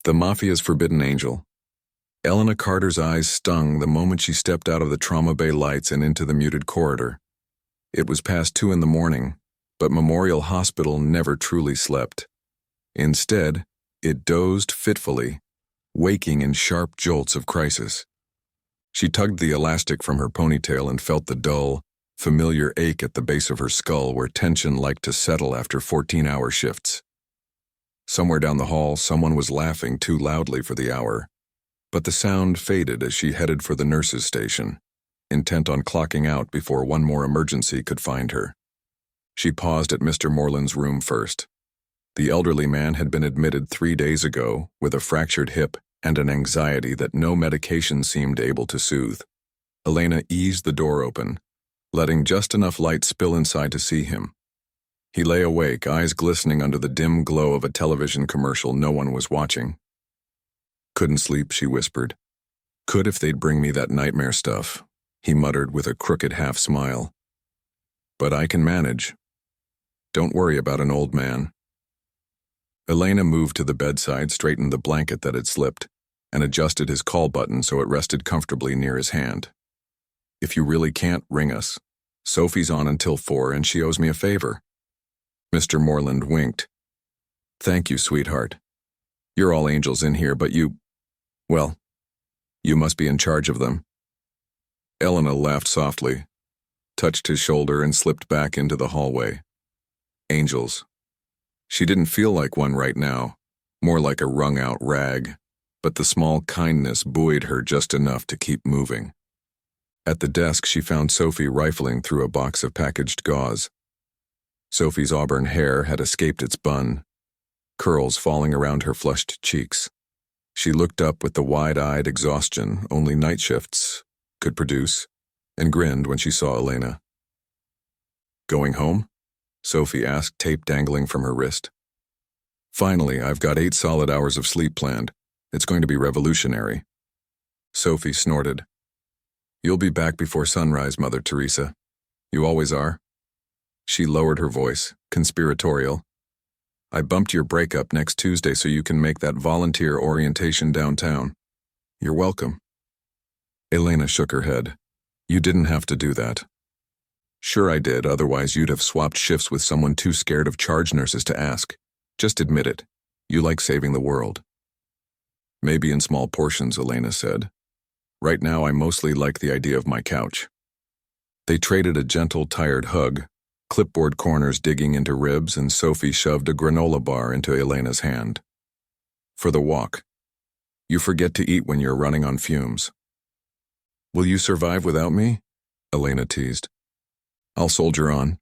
The Mafia's forbidden angel. Elena Carter's eyes stung the moment she stepped out of the trauma bay lights and into the muted corridor. It was past 2 in the morning, but Memorial Hospital never truly slept. Instead, it dozed fitfully, waking in sharp jolts of crisis. She tugged the elastic from her ponytail and felt the dull, familiar ache at the base of her skull where tension liked to settle after 14-hour shifts. Somewhere down the hall, someone was laughing too loudly for the hour, but the sound faded as she headed for the nurse's station, intent on clocking out before one more emergency could find her. She paused at Mr. Moreland's room first. The elderly man had been admitted 3 days ago with a fractured hip and an anxiety that no medication seemed able to soothe. Elena eased the door open, letting just enough light spill inside to see him. He lay awake, eyes glistening under the dim glow of a television commercial no one was watching. "Couldn't sleep," she whispered. "Could if they'd bring me that nightmare stuff," he muttered with a crooked half-smile. "But I can manage. Don't worry about an old man." Elena moved to the bedside, straightened the blanket that had slipped, and adjusted his call button so it rested comfortably near his hand. "If you really can't, ring us. Sophie's on until 4 and she owes me a favor." Mr. Moreland winked. "Thank you, sweetheart. You're all angels in here, but you must be in charge of them." Elena laughed softly, touched his shoulder and slipped back into the hallway. Angels. She didn't feel like one right now, more like a wrung-out rag, but the small kindness buoyed her just enough to keep moving. At the desk, she found Sophie rifling through a box of packaged gauze. Sophie's auburn hair had escaped its bun, curls falling around her flushed cheeks. She looked up with the wide-eyed exhaustion only night shifts could produce, and grinned when she saw Elena. "Going home?" Sophie asked, tape dangling from her wrist. "Finally, I've got 8 solid hours of sleep planned. It's going to be revolutionary." Sophie snorted. "You'll be back before sunrise, Mother Teresa. You always are." She lowered her voice, conspiratorial. "I bumped your breakup next Tuesday so you can make that volunteer orientation downtown. You're welcome." Elena shook her head. "You didn't have to do that." "Sure I did, otherwise you'd have swapped shifts with someone too scared of charge nurses to ask. Just admit it. You like saving the world." "Maybe in small portions," Elena said. "Right now I mostly like the idea of my couch." They traded a gentle, tired hug, clipboard corners digging into ribs, and Sophie shoved a granola bar into Elena's hand. "For the walk. You forget to eat when you're running on fumes." "Will you survive without me?" Elena teased. "I'll soldier on,"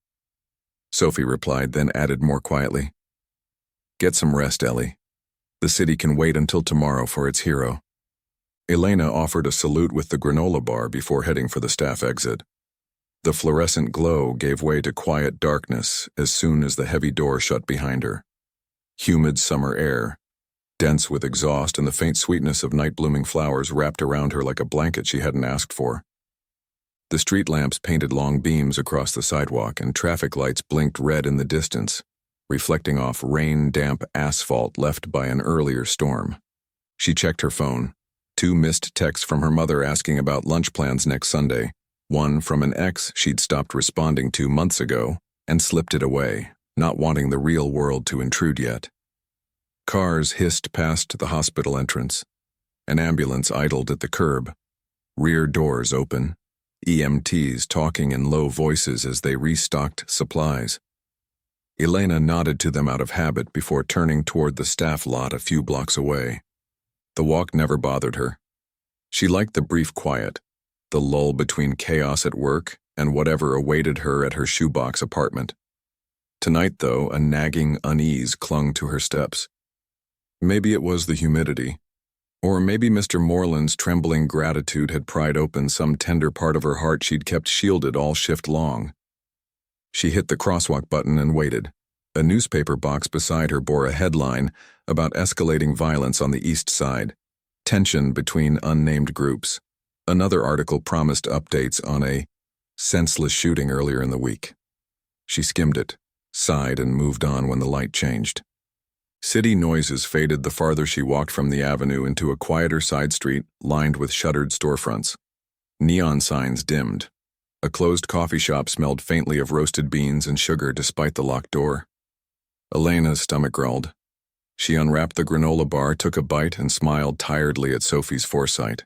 Sophie replied, then added more quietly. "Get some rest, Ellie. The city can wait until tomorrow for its hero." Elena offered a salute with the granola bar before heading for the staff exit. The fluorescent glow gave way to quiet darkness as soon as the heavy door shut behind her. Humid summer air, dense with exhaust and the faint sweetness of night-blooming flowers, wrapped around her like a blanket she hadn't asked for. The street lamps painted long beams across the sidewalk, and traffic lights blinked red in the distance, reflecting off rain-damp asphalt left by an earlier storm. She checked her phone. 2 missed texts from her mother asking about lunch plans next Sunday. One from an ex she'd stopped responding to months ago and slipped it away, not wanting the real world to intrude yet. Cars hissed past the hospital entrance. An ambulance idled at the curb. Rear doors open. EMTs talking in low voices as they restocked supplies. Elena nodded to them out of habit before turning toward the staff lot a few blocks away. The walk never bothered her. She liked the brief quiet, the lull between chaos at work and whatever awaited her at her shoebox apartment. Tonight, though, a nagging unease clung to her steps. Maybe it was the humidity, or maybe Mr. Moreland's trembling gratitude had pried open some tender part of her heart she'd kept shielded all shift long. She hit the crosswalk button and waited. A newspaper box beside her bore a headline about escalating violence on the east side, tension between unnamed groups. Another article promised updates on a senseless shooting earlier in the week. She skimmed it, sighed, and moved on when the light changed. City noises faded the farther she walked from the avenue into a quieter side street lined with shuttered storefronts. Neon signs dimmed. A closed coffee shop smelled faintly of roasted beans and sugar despite the locked door. Elena's stomach growled. She unwrapped the granola bar, took a bite, and smiled tiredly at Sophie's foresight.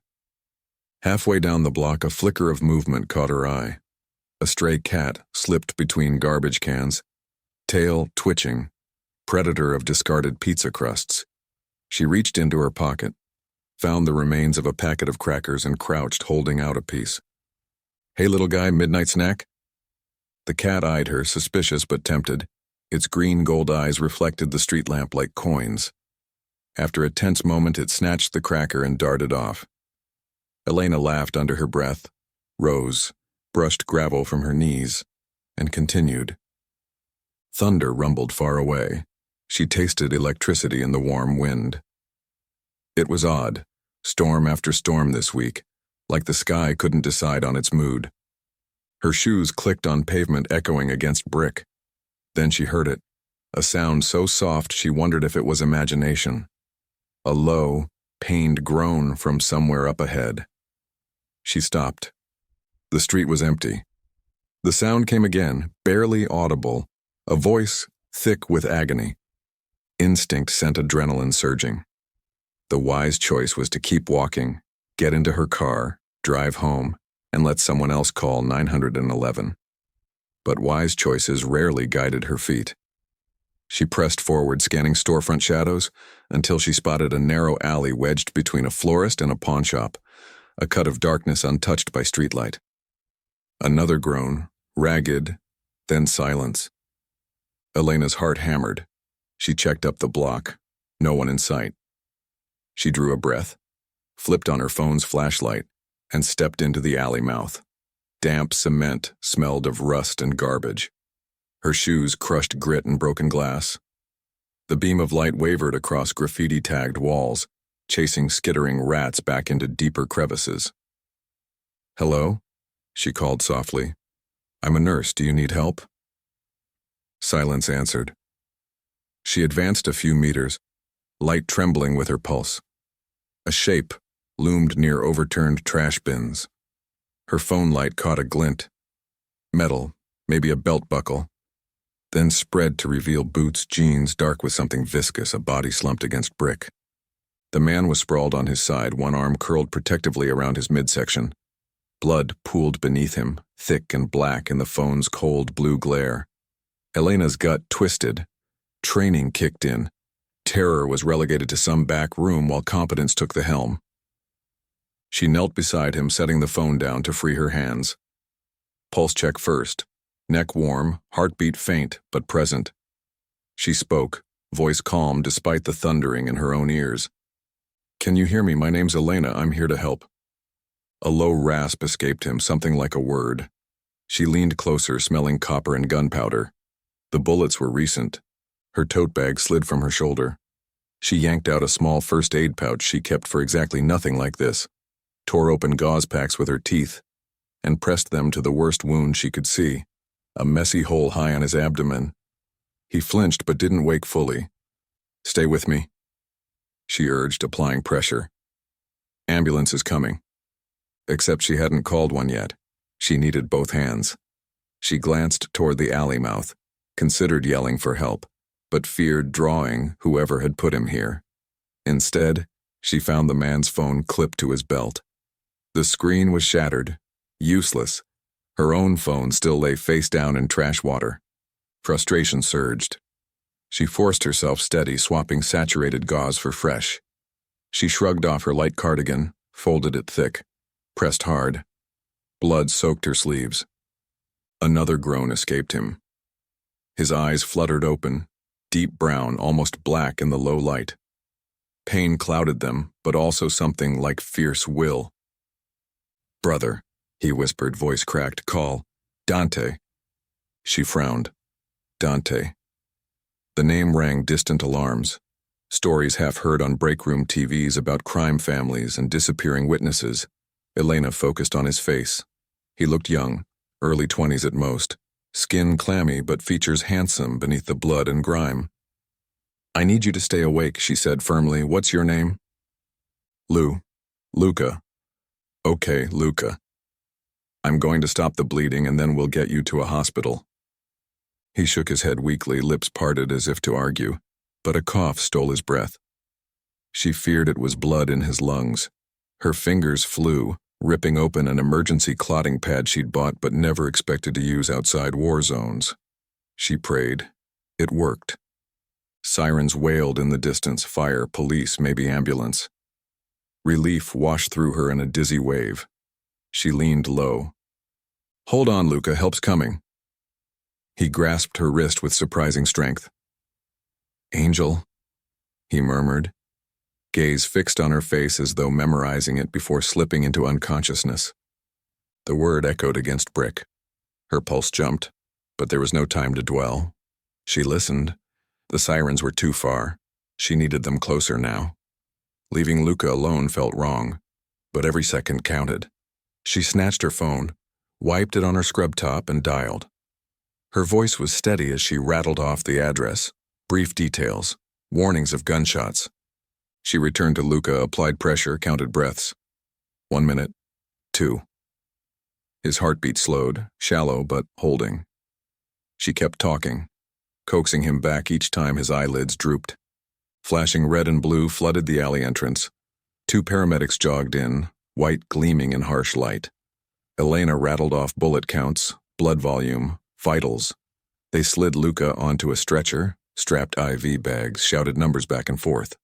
Halfway down the block, a flicker of movement caught her eye. A stray cat slipped between garbage cans, tail twitching, predator of discarded pizza crusts. She reached into her pocket, found the remains of a packet of crackers, and crouched, holding out a piece. "Hey, little guy, midnight snack?" The cat eyed her, suspicious but tempted. Its green gold eyes reflected the street lamp like coins. After a tense moment, it snatched the cracker and darted off. Elena laughed under her breath, rose, brushed gravel from her knees, and continued. Thunder rumbled far away. She tasted electricity in the warm wind. It was odd, storm after storm this week, like the sky couldn't decide on its mood. Her shoes clicked on pavement, echoing against brick. Then she heard it, a sound so soft she wondered if it was imagination. A low, pained groan from somewhere up ahead. She stopped. The street was empty. The sound came again, barely audible, a voice thick with agony. Instinct sent adrenaline surging. The wise choice was to keep walking, get into her car, drive home, and let someone else call 911. But wise choices rarely guided her feet. She pressed forward, scanning storefront shadows, until she spotted a narrow alley wedged between a florist and a pawnshop, a cut of darkness untouched by streetlight. Another groan, ragged, then silence. Elena's heart hammered. She checked up the block. No one in sight. She drew a breath, flipped on her phone's flashlight, and stepped into the alley mouth. Damp cement smelled of rust and garbage. Her shoes crushed grit and broken glass. The beam of light wavered across graffiti-tagged walls, chasing skittering rats back into deeper crevices. "Hello?" she called softly. "I'm a nurse. Do you need help?" Silence answered. She advanced a few meters, light trembling with her pulse. A shape loomed near overturned trash bins. Her phone light caught a glint. Metal, maybe a belt buckle, then spread to reveal boots, jeans, dark with something viscous, a body slumped against brick. The man was sprawled on his side, one arm curled protectively around his midsection. Blood pooled beneath him, thick and black in the phone's cold blue glare. Elena's gut twisted. Training kicked in. Terror was relegated to some back room while competence took the helm. She knelt beside him, setting the phone down to free her hands. Pulse check first. Neck warm, heartbeat faint but present. She spoke, voice calm despite the thundering in her own ears. "Can you hear me? My name's Elena. I'm here to help." A low rasp escaped him, something like a word. She leaned closer, smelling copper and gunpowder. The bullets were recent. Her tote bag slid from her shoulder. She yanked out a small first aid pouch she kept for exactly nothing like this, tore open gauze packs with her teeth, and pressed them to the worst wound she could see, a messy hole high on his abdomen. He flinched but didn't wake fully. "Stay with me," she urged, applying pressure. "Ambulance is coming." Except she hadn't called one yet. She needed both hands. She glanced toward the alley mouth, considered yelling for help, but feared drawing whoever had put him here. Instead, she found the man's phone clipped to his belt. The screen was shattered, useless. Her own phone still lay face down in trash water. Frustration surged. She forced herself steady, swapping saturated gauze for fresh. She shrugged off her light cardigan, folded it thick, pressed hard. Blood soaked her sleeves. Another groan escaped him. His eyes fluttered open, deep brown, almost black in the low light. Pain clouded them, but also something like fierce will. "Brother," he whispered, voice cracked. "Call Dante." She frowned. Dante. The name rang distant alarms. Stories half heard on breakroom TVs about crime families and disappearing witnesses. Elena focused on his face. He looked young, early 20s at most, skin clammy but features handsome beneath the blood and grime. I need you to stay awake, she said firmly. What's your name? Luca. Okay, Luca. I'm going to stop the bleeding and then we'll get you to a hospital. He shook his head weakly, lips parted as if to argue, but a cough stole his breath. She feared it was blood in his lungs. Her fingers flew, ripping open an emergency clotting pad she'd bought but never expected to use outside war zones. She prayed. It worked. Sirens wailed in the distance, fire, police, maybe ambulance. Relief washed through her in a dizzy wave. She leaned low. Hold on, Luca, help's coming. He grasped her wrist with surprising strength. Angel, he murmured, gaze fixed on her face as though memorizing it before slipping into unconsciousness. The word echoed against brick. Her pulse jumped, but there was no time to dwell. She listened. The sirens were too far. She needed them closer now. Leaving Luca alone felt wrong, but every second counted. She snatched her phone, wiped it on her scrub top, and dialed. Her voice was steady as she rattled off the address, brief details, warnings of gunshots. She returned to Luca, applied pressure, counted breaths. 1 minute, 2. His heartbeat slowed, shallow but holding. She kept talking, coaxing him back each time his eyelids drooped. Flashing red and blue flooded the alley entrance. 2 paramedics jogged in, white gleaming in harsh light. Elena rattled off bullet counts, blood volume, vitals. They slid Luca onto a stretcher, strapped IV bags, shouted numbers back and forth.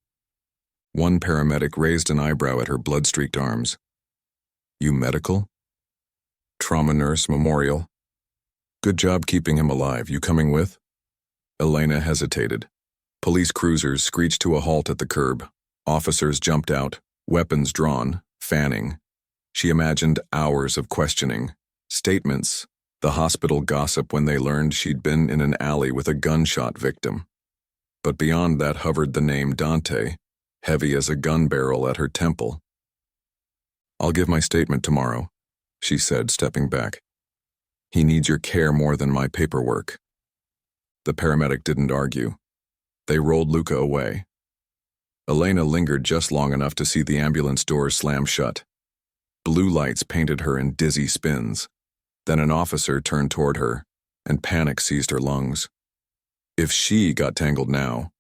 One paramedic raised an eyebrow at her blood-streaked arms. You medical? Trauma nurse, memorial. Good job keeping him alive. You coming with? Elena hesitated. Police cruisers screeched to a halt at the curb. Officers jumped out, weapons drawn, fanning. She imagined hours of questioning, statements, the hospital gossip when they learned she'd been in an alley with a gunshot victim. But beyond that hovered the name Dante, heavy as a gun barrel at her temple. I'll give my statement tomorrow, she said, stepping back. He needs your care more than my paperwork. The paramedic didn't argue. They rolled Luca away. Elena lingered just long enough to see the ambulance doors slam shut. Blue lights painted her in dizzy spins. Then an officer turned toward her, and panic seized her lungs. If she got tangled now,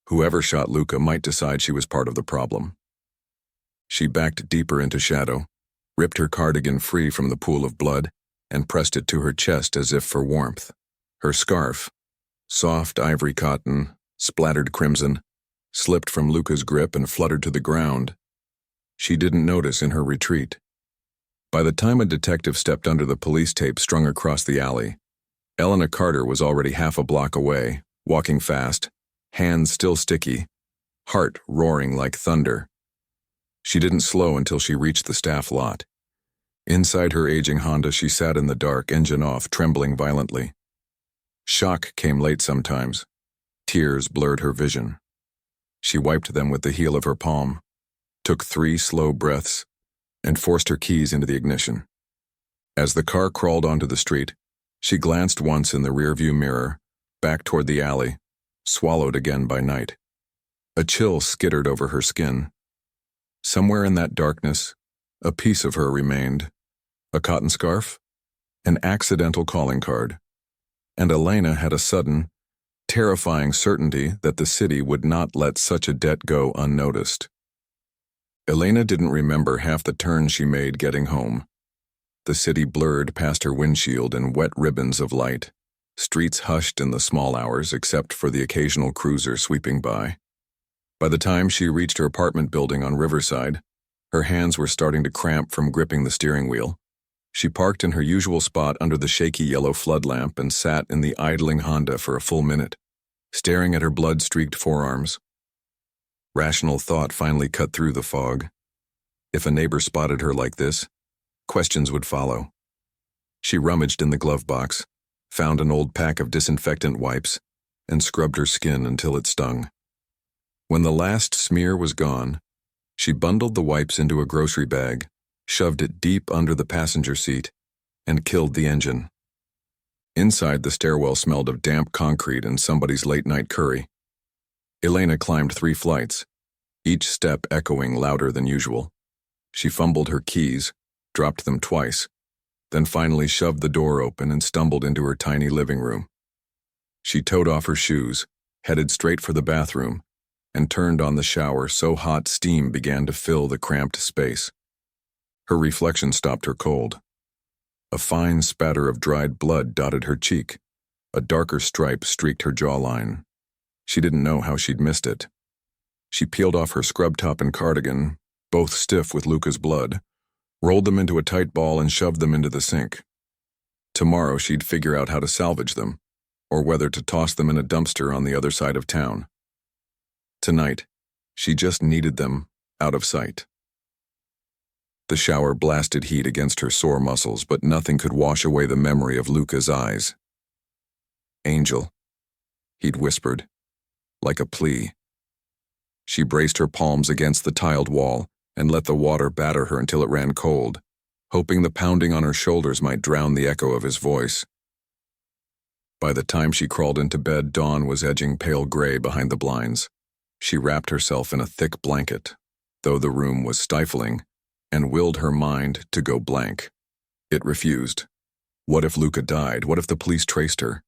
whoever shot Luca might decide she was part of the problem. She backed deeper into shadow, ripped her cardigan free from the pool of blood, and pressed it to her chest as if for warmth. Her scarf, soft ivory cotton, splattered crimson, slipped from Luca's grip and fluttered to the ground. She didn't notice in her retreat. By the time a detective stepped under the police tape strung across the alley, Elena Carter was already half a block away, walking fast, hands still sticky, heart roaring like thunder. She didn't slow until she reached the staff lot. Inside her aging Honda, she sat in the dark, engine off, trembling violently. Shock came late sometimes. Tears blurred her vision. She wiped them with the heel of her palm, took 3 slow breaths, and forced her keys into the ignition. As the car crawled onto the street, she glanced once in the rearview mirror, back toward the alley, swallowed again by night. A chill skittered over her skin. Somewhere in that darkness, a piece of her remained. A cotton scarf, an accidental calling card, and Elena had a sudden, terrifying certainty that the city would not let such a debt go unnoticed. Elena didn't remember half the turns she made getting home. The city blurred past her windshield in wet ribbons of light, streets hushed in the small hours except for the occasional cruiser sweeping by. By the time she reached her apartment building on Riverside, her hands were starting to cramp from gripping the steering wheel. She parked in her usual spot under the shaky yellow flood lamp and sat in the idling Honda for a full minute, staring at her blood-streaked forearms. Rational thought finally cut through the fog. If a neighbor spotted her like this, questions would follow. She rummaged in the glove box, found an old pack of disinfectant wipes, and scrubbed her skin until it stung. When the last smear was gone, she bundled the wipes into a grocery bag, shoved it deep under the passenger seat, and killed the engine. Inside, the stairwell smelled of damp concrete and somebody's late-night curry. Elena climbed 3 flights, each step echoing louder than usual. She fumbled her keys, dropped them twice, then finally shoved the door open and stumbled into her tiny living room. She toed off her shoes, headed straight for the bathroom, and turned on the shower so hot steam began to fill the cramped space. Her reflection stopped her cold. A fine spatter of dried blood dotted her cheek. A darker stripe streaked her jawline. She didn't know how she'd missed it. She peeled off her scrub top and cardigan, both stiff with Luca's blood, rolled them into a tight ball and shoved them into the sink. Tomorrow she'd figure out how to salvage them, or whether to toss them in a dumpster on the other side of town. Tonight, she just needed them out of sight. The shower blasted heat against her sore muscles, but nothing could wash away the memory of Luca's eyes. "Angel," he'd whispered, like a plea. She braced her palms against the tiled wall and let the water batter her until it ran cold, hoping the pounding on her shoulders might drown the echo of his voice. By the time she crawled into bed, dawn was edging pale gray behind the blinds. She wrapped herself in a thick blanket, though the room was stifling, and willed her mind to go blank. It refused. What if Luca died? What if the police traced her?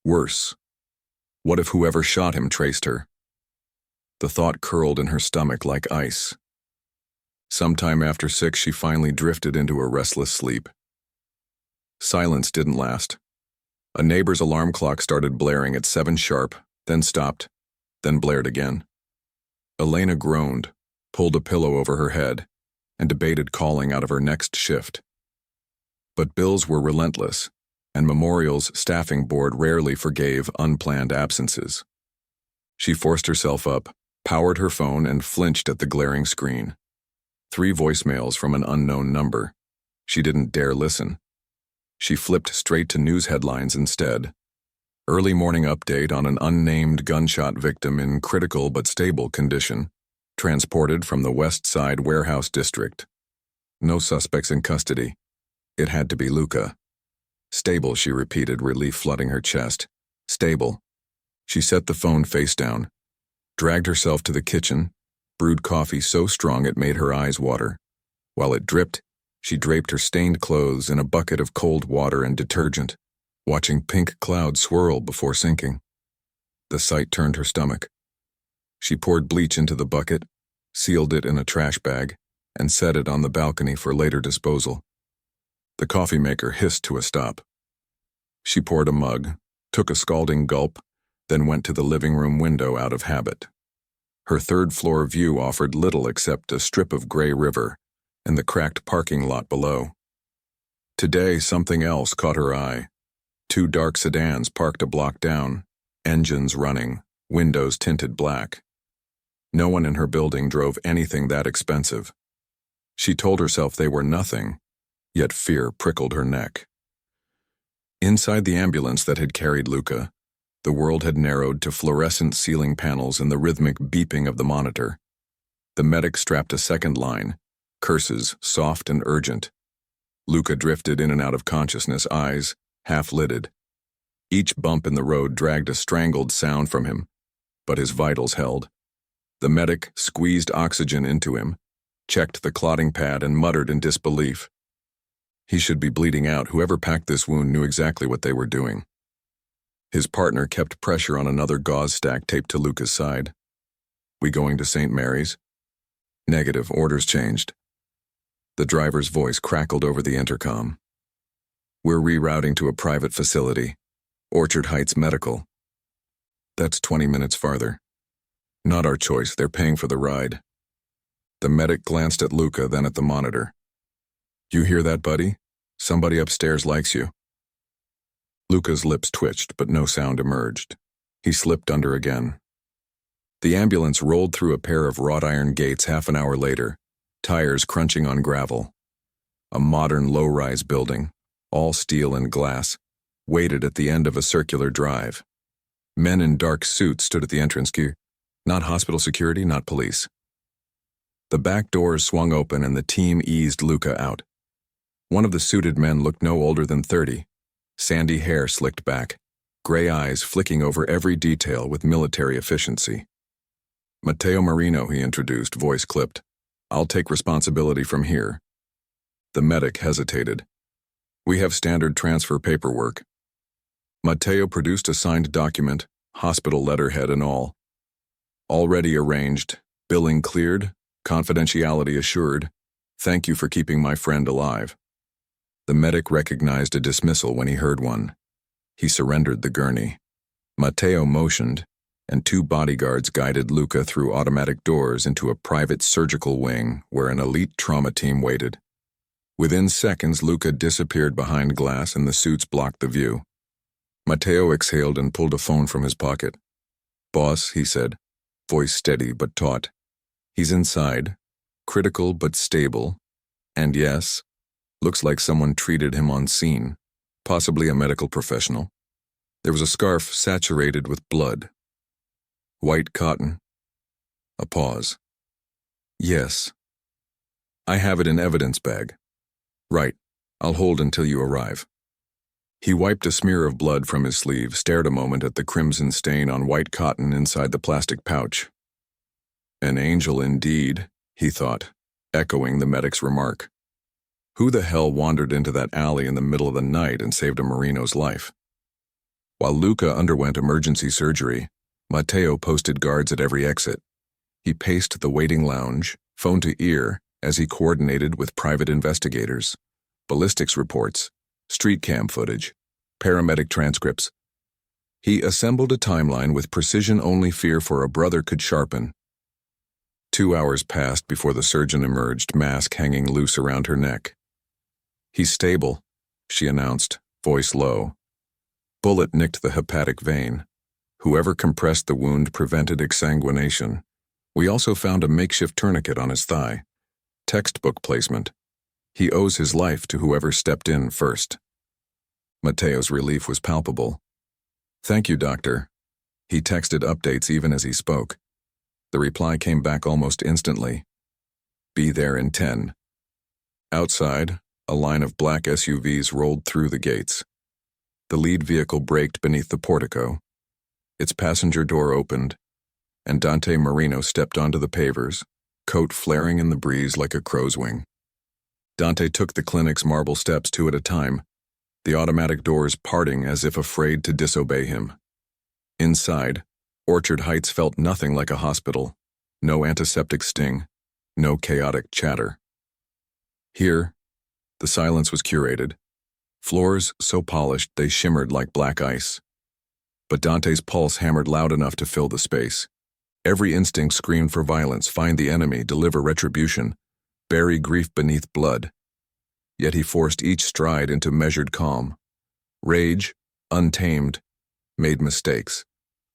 Worse, what if whoever shot him traced her? The thought curled in her stomach like ice. Sometime after 6, she finally drifted into a restless sleep. Silence didn't last. A neighbor's alarm clock started blaring at 7 sharp, then stopped, then blared again. Elena groaned, pulled a pillow over her head, and debated calling out of her next shift. But bills were relentless, and Memorial's staffing board rarely forgave unplanned absences. She forced herself up, powered her phone, and flinched at the glaring screen. 3 voicemails from an unknown number. She didn't dare listen. She flipped straight to news headlines instead. Early morning update on an unnamed gunshot victim in critical but stable condition, transported from the West Side warehouse district. No suspects in custody. It had to be Luca. Stable, she repeated, relief flooding her chest. Stable. She set the phone face down, dragged herself to the kitchen, brewed coffee so strong it made her eyes water. While it dripped, she draped her stained clothes in a bucket of cold water and detergent, watching pink clouds swirl before sinking. The sight turned her stomach. She poured bleach into the bucket, sealed it in a trash bag, and set it on the balcony for later disposal. The coffee maker hissed to a stop. She poured a mug, took a scalding gulp, then went to the living room window out of habit. Her third-floor view offered little except a strip of gray river and the cracked parking lot below. Today, something else caught her eye. 2 dark sedans parked a block down, engines running, windows tinted black. No one in her building drove anything that expensive. She told herself they were nothing, yet fear prickled her neck. Inside the ambulance that had carried Luca, the world had narrowed to fluorescent ceiling panels and the rhythmic beeping of the monitor. The medic strapped a second line, curses soft and urgent. Luca drifted in and out of consciousness, eyes half-lidded. Each bump in the road dragged a strangled sound from him, but his vitals held. The medic squeezed oxygen into him, checked the clotting pad, and muttered in disbelief. He should be bleeding out. Whoever packed this wound knew exactly what they were doing. His partner kept pressure on another gauze stack taped to Luca's side. "We going to St. Mary's?" "Negative, orders changed." The driver's voice crackled over the intercom. "We're rerouting to a private facility, Orchard Heights Medical." "That's 20 minutes farther." "Not our choice, they're paying for the ride." The medic glanced at Luca, then at the monitor. "You hear that, buddy? Somebody upstairs likes you." Luca's lips twitched, but no sound emerged. He slipped under again. The ambulance rolled through a pair of wrought iron gates half an hour later, tires crunching on gravel. A modern low-rise building, all steel and glass, waited at the end of a circular drive. Men in dark suits stood at the entrance queue. Not hospital security, not police. The back doors swung open and the team eased Luca out. One of the suited men looked no older than 30, sandy hair slicked back, gray eyes flicking over every detail with military efficiency. Matteo Marino, he introduced, voice clipped. I'll take responsibility from here. The medic hesitated. We have standard transfer paperwork. Matteo produced a signed document, hospital letterhead and all. Already arranged, billing cleared, confidentiality assured. Thank you for keeping my friend alive. The medic recognized a dismissal when he heard one. He surrendered the gurney. Matteo motioned, and 2 bodyguards guided Luca through automatic doors into a private surgical wing where an elite trauma team waited. Within seconds, Luca disappeared behind glass and the suits blocked the view. Matteo exhaled and pulled a phone from his pocket. Boss, he said, voice steady but taut. He's inside, critical but stable, and yes, looks like someone treated him on scene, possibly a medical professional. There was a scarf saturated with blood. White cotton. A pause. Yes. I have it in evidence bag. Right. I'll hold until you arrive. He wiped a smear of blood from his sleeve, stared a moment at the crimson stain on white cotton inside the plastic pouch. An angel indeed, he thought, echoing the medic's remark. Who the hell wandered into that alley in the middle of the night and saved a Marino's life? While Luca underwent emergency surgery, Matteo posted guards at every exit. He paced the waiting lounge, phone to ear, as he coordinated with private investigators, ballistics reports, street cam footage, paramedic transcripts. He assembled a timeline with precision only fear for a brother could sharpen. 2 hours passed before the surgeon emerged, mask hanging loose around her neck. He's stable, she announced, voice low. Bullet nicked the hepatic vein. Whoever compressed the wound prevented exsanguination. We also found a makeshift tourniquet on his thigh. Textbook placement. He owes his life to whoever stepped in first. Matteo's relief was palpable. Thank you, doctor. He texted updates even as he spoke. The reply came back almost instantly. Be there in 10. Outside, a line of black SUVs rolled through the gates. The lead vehicle braked beneath the portico. Its passenger door opened, and Dante Marino stepped onto the pavers, coat flaring in the breeze like a crow's wing. Dante took the clinic's marble steps 2 at a time, the automatic doors parting as if afraid to disobey him. Inside, Orchard Heights felt nothing like a hospital. No antiseptic sting, no chaotic chatter. Here, the silence was curated. Floors so polished they shimmered like black ice. But Dante's pulse hammered loud enough to fill the space. Every instinct screamed for violence, find the enemy, deliver retribution, bury grief beneath blood. Yet he forced each stride into measured calm. Rage, untamed, made mistakes,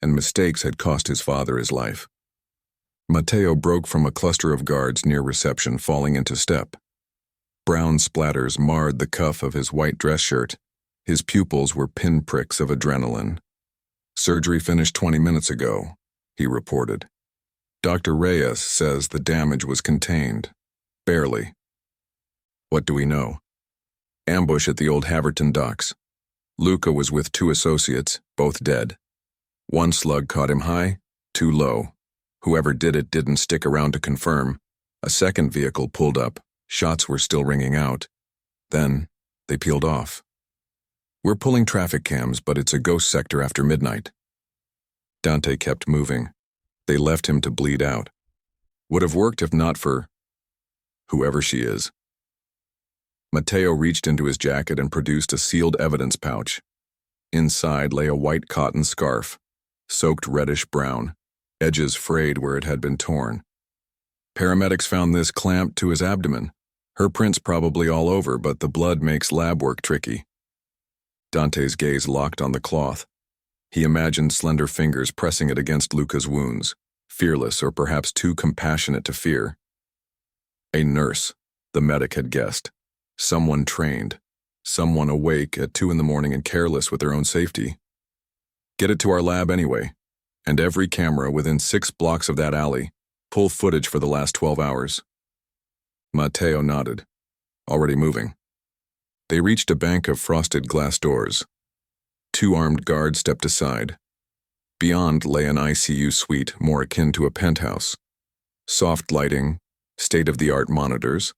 and mistakes had cost his father his life. Matteo broke from a cluster of guards near reception, falling into step. Brown splatters marred the cuff of his white dress shirt. His pupils were pinpricks of adrenaline. Surgery finished 20 minutes ago, he reported. Dr. Reyes says the damage was contained. Barely. What do we know? Ambush at the old Haverton docks. Luca was with 2 associates, both dead. 1 slug caught him high, 2 low. Whoever did it didn't stick around to confirm. A second vehicle pulled up. Shots were still ringing out. Then, they peeled off. We're pulling traffic cams, but it's a ghost sector after midnight. Dante kept moving. They left him to bleed out. Would have worked if not for whoever she is. Matteo reached into his jacket and produced a sealed evidence pouch. Inside lay a white cotton scarf, soaked reddish-brown, edges frayed where it had been torn. Paramedics found this clamped to his abdomen. Her print's probably all over, but the blood makes lab work tricky. Dante's gaze locked on the cloth. He imagined slender fingers pressing it against Luca's wounds, fearless or perhaps too compassionate to fear. A nurse, the medic had guessed. Someone trained. Someone awake at 2 a.m. and careless with their own safety. Get it to our lab anyway, and every camera within 6 blocks of that alley. Pull footage for the last 12 hours. Matteo nodded. Already moving. They reached a bank of frosted glass doors. Two armed guards stepped aside. Beyond lay an ICU suite more akin to a penthouse. Soft lighting, state-of-the-art monitors,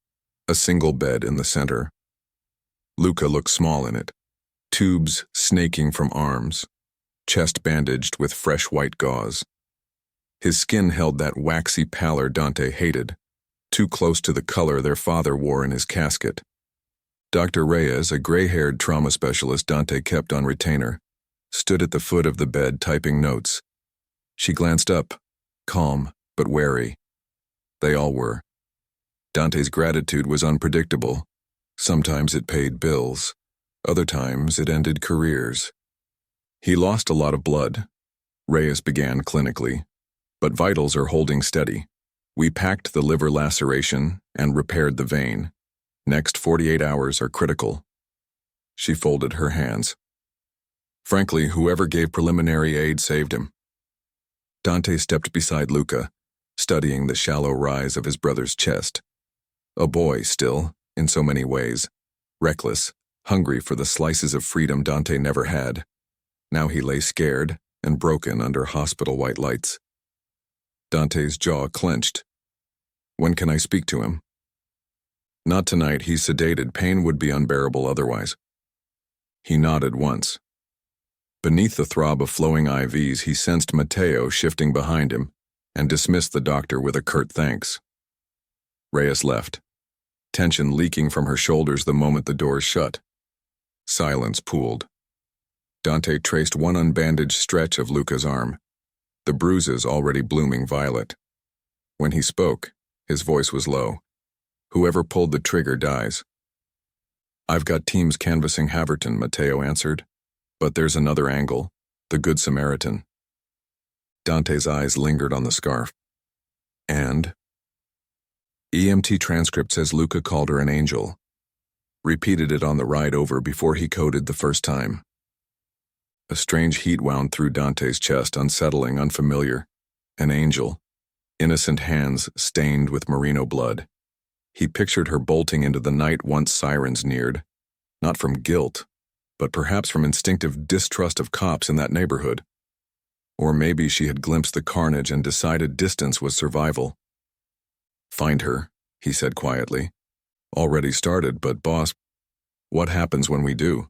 a single bed in the center. Luca looked small in it, tubes snaking from arms, chest bandaged with fresh white gauze. His skin held that waxy pallor Dante hated, too close to the color their father wore in his casket. Dr. Reyes, a gray-haired trauma specialist Dante kept on retainer, stood at the foot of the bed typing notes. She glanced up, calm but wary. They all were. Dante's gratitude was unpredictable. Sometimes it paid bills. Other times it ended careers. He lost a lot of blood. Reyes began clinically, but vitals are holding steady. We packed the liver laceration and repaired the vein. Next 48 hours are critical. She folded her hands. Frankly, whoever gave preliminary aid saved him. Dante stepped beside Luca, studying the shallow rise of his brother's chest. A boy still, in so many ways. Reckless, hungry for the slices of freedom Dante never had. Now he lay scared and broken under hospital white lights. Dante's jaw clenched. When can I speak to him? Not tonight, he's sedated. Pain would be unbearable otherwise. He nodded once. Beneath the throb of flowing IVs, he sensed Matteo shifting behind him and dismissed the doctor with a curt thanks. Reyes left, tension leaking from her shoulders the moment the doors shut. Silence pooled. Dante traced one unbandaged stretch of Luca's arm, the bruises already blooming violet. When he spoke, his voice was low. Whoever pulled the trigger dies. I've got teams canvassing Haverton, Matteo answered. But there's another angle, the Good Samaritan. Dante's eyes lingered on the scarf. And? EMT transcript says Luca called her an angel. Repeated it on the ride over before he coded the first time. A strange heat wound through Dante's chest, unsettling, unfamiliar. An angel. Innocent hands stained with merino blood. He pictured her bolting into the night once sirens neared, not from guilt, but perhaps from instinctive distrust of cops in that neighborhood. Or maybe she had glimpsed the carnage and decided distance was survival. Find her, he said quietly. Already started, but boss, what happens when we do?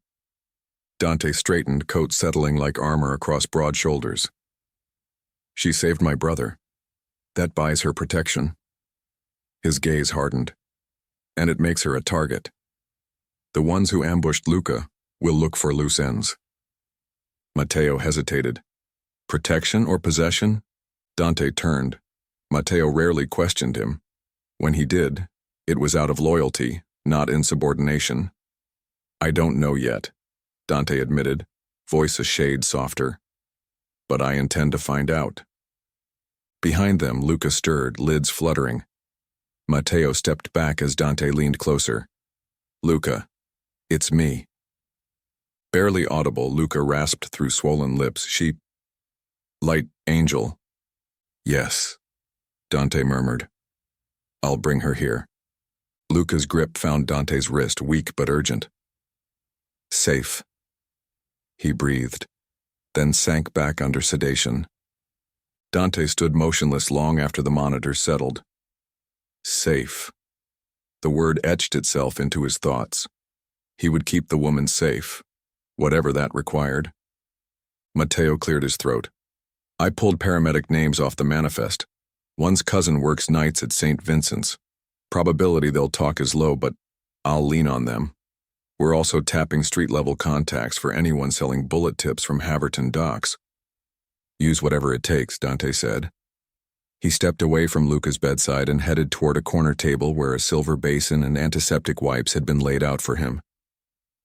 Dante straightened, coat settling like armor across broad shoulders. She saved my brother. That buys her protection. His gaze hardened. And it makes her a target. The ones who ambushed Luca will look for loose ends. Matteo hesitated. Protection or possession? Dante turned. Matteo rarely questioned him. When he did, it was out of loyalty, not insubordination. I don't know yet, Dante admitted, voice a shade softer. But I intend to find out. Behind them, Luca stirred, lids fluttering. Matteo stepped back as Dante leaned closer. Luca, it's me. Barely audible, Luca rasped through swollen lips. She... Light angel. Yes, Dante murmured. I'll bring her here. Luca's grip found Dante's wrist, weak but urgent. Safe. He breathed, then sank back under sedation. Dante stood motionless long after the monitor settled. Safe. The word etched itself into his thoughts. He would keep the woman safe, whatever that required. Matteo cleared his throat. I pulled paramedic names off the manifest. One's cousin works nights at St. Vincent's. Probability they'll talk is low, but I'll lean on them. We're also tapping street-level contacts for anyone selling bullet tips from Haverton docks. Use whatever it takes, Dante said. He stepped away from Luca's bedside and headed toward a corner table where a silver basin and antiseptic wipes had been laid out for him.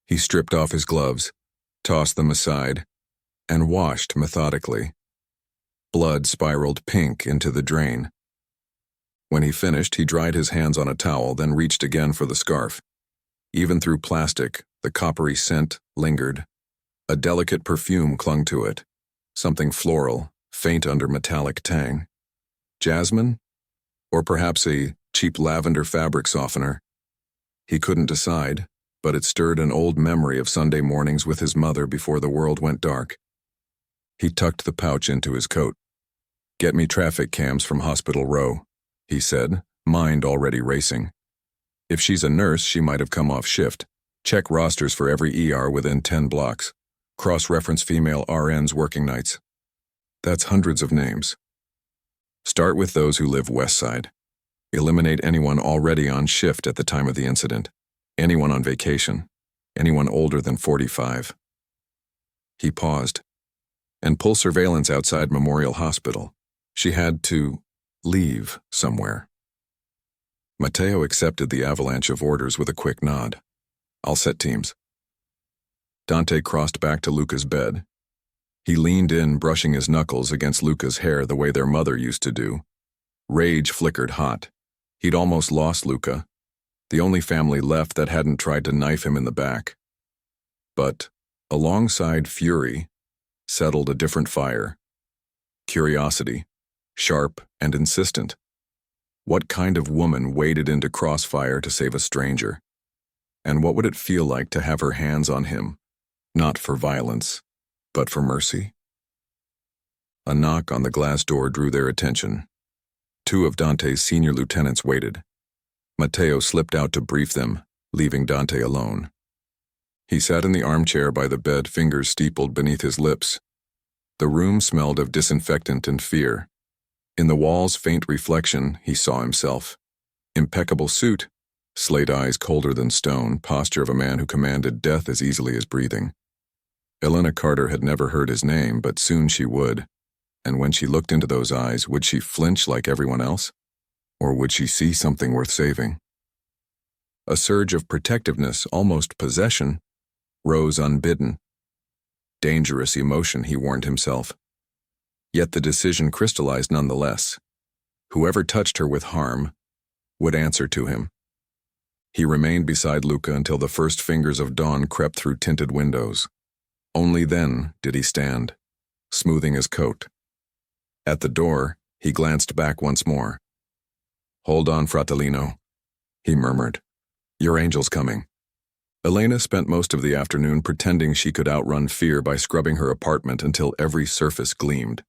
He stripped off his gloves, tossed them aside, and washed methodically. Blood spiraled pink into the drain. When he finished, he dried his hands on a towel, then reached again for the scarf. Even through plastic, the coppery scent lingered. A delicate perfume clung to it, something floral, faint under metallic tang. Jasmine? Or perhaps a cheap lavender fabric softener? He couldn't decide, but it stirred an old memory of Sunday mornings with his mother before the world went dark. He tucked the pouch into his coat. "Get me traffic cams from Hospital Row," he said, mind already racing. If she's a nurse, she might have come off shift. Check rosters for every ER within 10 blocks. Cross-reference female RNs working nights. That's hundreds of names. Start with those who live west side. Eliminate anyone already on shift at the time of the incident. Anyone on vacation. Anyone older than 45. He paused. And pull surveillance outside Memorial Hospital. She had to leave somewhere. Matteo accepted the avalanche of orders with a quick nod. "I'll set teams." Dante crossed back to Luca's bed. He leaned in, brushing his knuckles against Luca's hair the way their mother used to do. Rage flickered hot. He'd almost lost Luca, the only family left that hadn't tried to knife him in the back. But, alongside fury, settled a different fire. Curiosity, sharp and insistent. What kind of woman waded into crossfire to save a stranger? And what would it feel like to have her hands on him, not for violence, but for mercy? A knock on the glass door drew their attention. 2 of Dante's senior lieutenants waited. Matteo slipped out to brief them, leaving Dante alone. He sat in the armchair by the bed, fingers steepled beneath his lips. The room smelled of disinfectant and fear. In the wall's faint reflection, he saw himself. Impeccable suit, slate eyes colder than stone, posture of a man who commanded death as easily as breathing. Elena Carter had never heard his name, but soon she would. And when she looked into those eyes, would she flinch like everyone else? Or would she see something worth saving? A surge of protectiveness, almost possession, rose unbidden. Dangerous emotion, he warned himself. Yet the decision crystallized nonetheless. Whoever touched her with harm would answer to him. He remained beside Luca until the first fingers of dawn crept through tinted windows. Only then did he stand, smoothing his coat. At the door, he glanced back once more. "Hold on, fratellino," he murmured. "Your angel's coming." Elena spent most of the afternoon pretending she could outrun fear by scrubbing her apartment until every surface gleamed.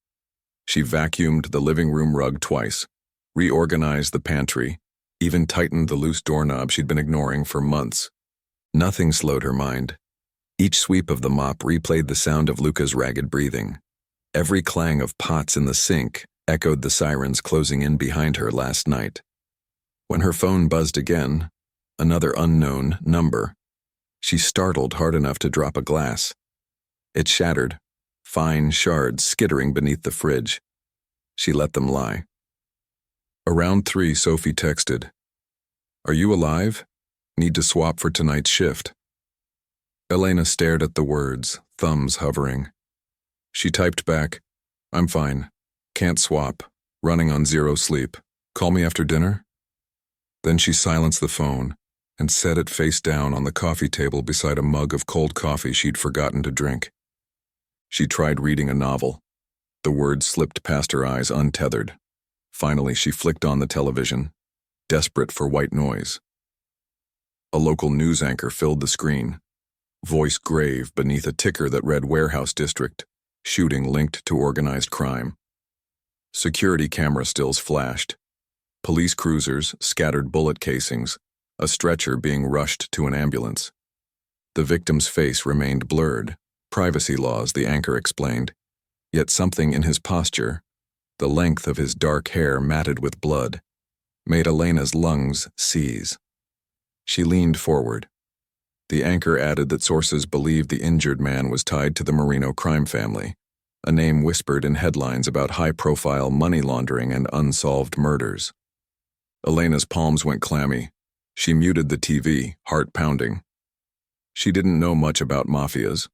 She vacuumed the living room rug twice, reorganized the pantry, even tightened the loose doorknob she'd been ignoring for months. Nothing slowed her mind. Each sweep of the mop replayed the sound of Luca's ragged breathing. Every clang of pots in the sink echoed the sirens closing in behind her last night. When her phone buzzed again, another unknown number, she startled hard enough to drop a glass. It shattered, fine shards skittering beneath the fridge. She let them lie. Around 3, Sophie texted, "Are you alive? Need to swap for tonight's shift." Elena stared at the words, thumbs hovering. She typed back, "I'm fine. Can't swap. Running on 0 sleep. Call me after dinner?" Then she silenced the phone and set it face down on the coffee table beside a mug of cold coffee she'd forgotten to drink. She tried reading a novel. The words slipped past her eyes untethered. Finally, she flicked on the television, desperate for white noise. A local news anchor filled the screen, voice grave beneath a ticker that read Warehouse District, shooting linked to organized crime. Security camera stills flashed. Police cruisers scattered bullet casings, a stretcher being rushed to an ambulance. The victim's face remained blurred. Privacy laws, the anchor explained. Yet something in his posture, the length of his dark hair matted with blood, made Elena's lungs seize. She leaned forward. The anchor added that sources believed the injured man was tied to the Marino crime family, a name whispered in headlines about high-profile money laundering and unsolved murders. Elena's palms went clammy. She muted the TV, heart pounding. She didn't know much about mafias.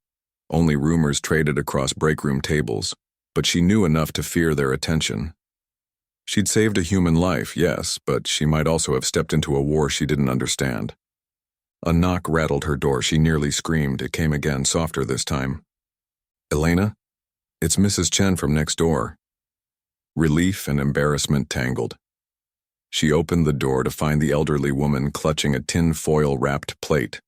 Only rumors traded across breakroom tables, but she knew enough to fear their attention. She'd saved a human life, yes, but she might also have stepped into a war she didn't understand. A knock rattled her door. She nearly screamed. It came again, softer this time. "Elena? It's Mrs. Chen from next door." Relief and embarrassment tangled. She opened the door to find the elderly woman clutching a tin foil-wrapped plate.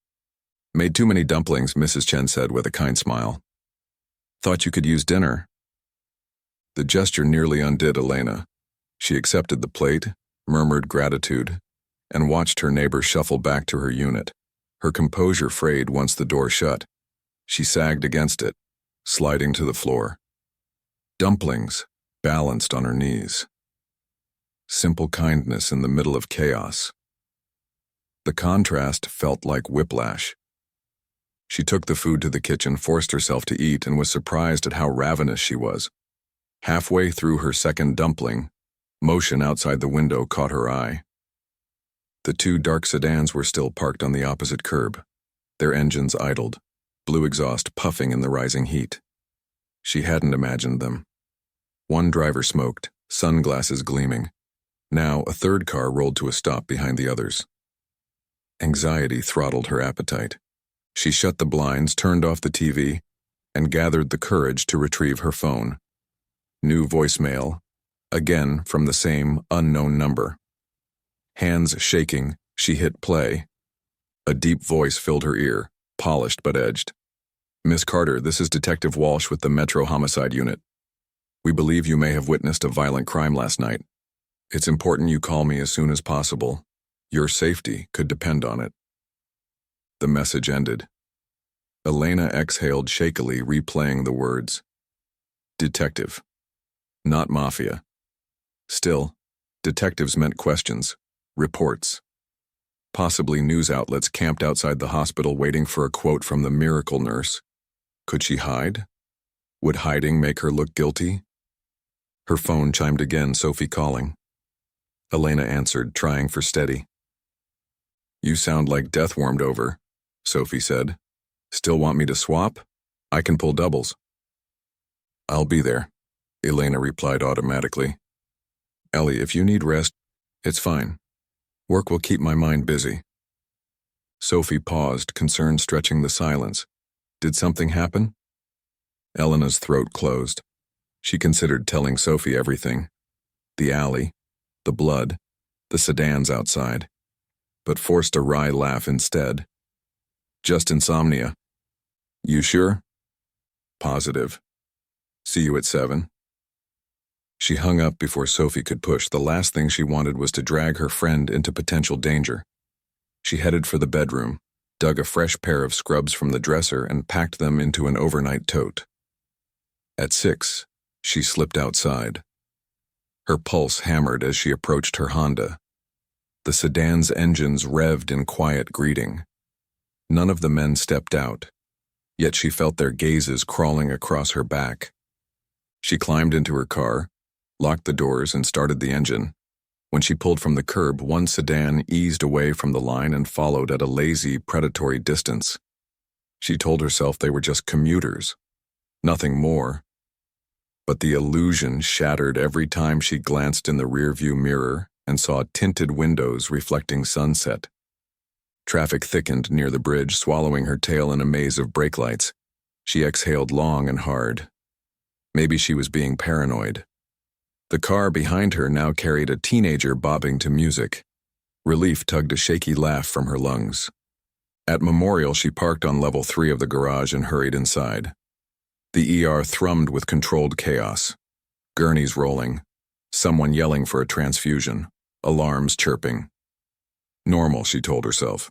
Made too many dumplings, Mrs. Chen said with a kind smile. Thought you could use dinner. The gesture nearly undid Elena. She accepted the plate, murmured gratitude, and watched her neighbor shuffle back to her unit. Her composure frayed once the door shut. She sagged against it, sliding to the floor. Dumplings balanced on her knees. Simple kindness in the middle of chaos. The contrast felt like whiplash. She took the food to the kitchen, forced herself to eat, and was surprised at how ravenous she was. Halfway through her second dumpling, motion outside the window caught her eye. The two dark sedans were still parked on the opposite curb, their engines idled, blue exhaust puffing in the rising heat. She hadn't imagined them. One driver smoked, sunglasses gleaming. Now a third car rolled to a stop behind the others. Anxiety throttled her appetite. She shut the blinds, turned off the TV, and gathered the courage to retrieve her phone. New voicemail, again from the same unknown number. Hands shaking, she hit play. A deep voice filled her ear, polished but edged. Miss Carter, this is Detective Walsh with the Metro Homicide Unit. We believe you may have witnessed a violent crime last night. It's important you call me as soon as possible. Your safety could depend on it. The message ended. Elena exhaled shakily, replaying the words. Detective. Not Mafia. Still, detectives meant questions, reports. Possibly news outlets camped outside the hospital waiting for a quote from the miracle nurse. Could she hide? Would hiding make her look guilty? Her phone chimed again, Sophie calling. Elena answered, trying for steady. You sound like death warmed over, Sophie said. Still want me to swap? I can pull doubles. I'll be there, Elena replied automatically. Ellie, if you need rest, it's fine. Work will keep my mind busy. Sophie paused, concern stretching the silence. Did something happen? Elena's throat closed. She considered telling Sophie everything. The alley, the blood, the sedans outside, but forced a wry laugh instead. Just insomnia. You sure? Positive. See you at 7. She hung up before Sophie could push. The last thing she wanted was to drag her friend into potential danger. She headed for the bedroom, dug a fresh pair of scrubs from the dresser, and packed them into an overnight tote. At 6, she slipped outside. Her pulse hammered as she approached her Honda. The sedan's engines revved in quiet greeting. None of the men stepped out, yet she felt their gazes crawling across her back. She climbed into her car, locked the doors, and started the engine. When she pulled from the curb, one sedan eased away from the line and followed at a lazy, predatory distance. She told herself they were just commuters, nothing more. But the illusion shattered every time she glanced in the rearview mirror and saw tinted windows reflecting sunset. Traffic thickened near the bridge, swallowing her tail in a maze of brake lights. She exhaled long and hard. Maybe she was being paranoid. The car behind her now carried a teenager bobbing to music. Relief tugged a shaky laugh from her lungs. At Memorial, she parked on level 3 of the garage and hurried inside. The ER thrummed with controlled chaos. Gurneys rolling. Someone yelling for a transfusion. Alarms chirping. Normal, she told herself.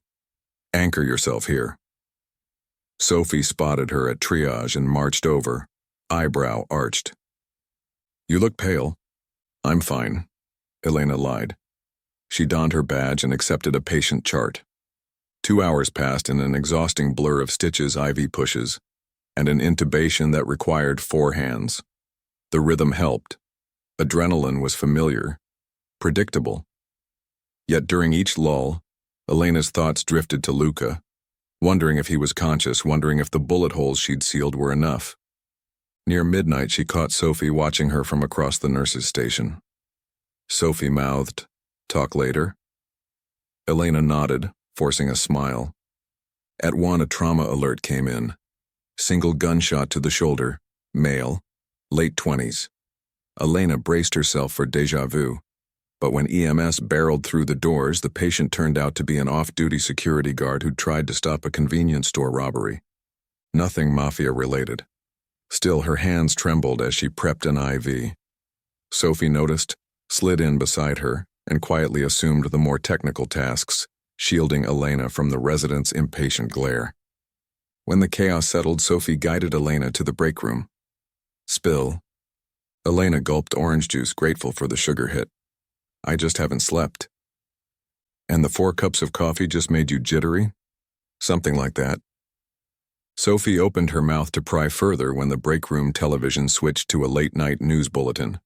Anchor yourself here. Sophie spotted her at triage and marched over, eyebrow arched. You look pale. I'm fine, Elena lied. She donned her badge and accepted a patient chart. 2 hours passed in an exhausting blur of stitches, IV pushes, and an intubation that required 4 hands. The rhythm helped. Adrenaline was familiar, predictable. Yet during each lull, Elena's thoughts drifted to Luca, wondering if he was conscious, wondering if the bullet holes she'd sealed were enough. Near midnight, she caught Sophie watching her from across the nurse's station. Sophie mouthed, "Talk later?" Elena nodded, forcing a smile. At 1, a trauma alert came in. Single gunshot to the shoulder, male, late 20s. Elena braced herself for déjà vu, But when EMS barreled through the doors, the patient turned out to be an off-duty security guard who'd tried to stop a convenience store robbery. Nothing Mafia-related. Still, her hands trembled as she prepped an IV. Sophie noticed, slid in beside her, and quietly assumed the more technical tasks, shielding Elena from the residents' impatient glare. When the chaos settled, Sophie guided Elena to the break room. Spill. Elena gulped orange juice, grateful for the sugar hit. I just haven't slept. And the 4 cups of coffee just made you jittery? Something like that. Sophie opened her mouth to pry further when the break room television switched to a late-night news bulletin.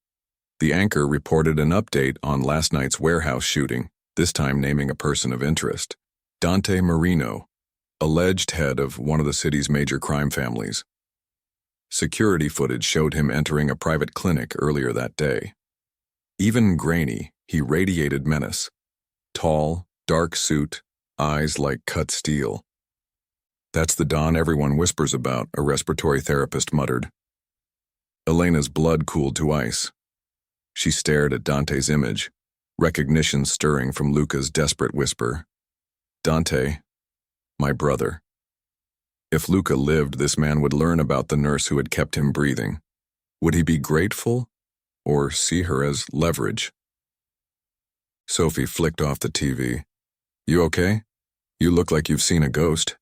The anchor reported an update on last night's warehouse shooting, this time naming a person of interest. Dante Marino, alleged head of one of the city's major crime families. Security footage showed him entering a private clinic earlier that day. Even grainy, he radiated menace. Tall, dark suit, eyes like cut steel. That's the Don everyone whispers about, a respiratory therapist muttered. Elena's blood cooled to ice. She stared at Dante's image, recognition stirring from Luca's desperate whisper. Dante, my brother. If Luca lived, this man would learn about the nurse who had kept him breathing. Would he be grateful, or see her as leverage? Sophie flicked off the TV. You okay? You look like you've seen a ghost.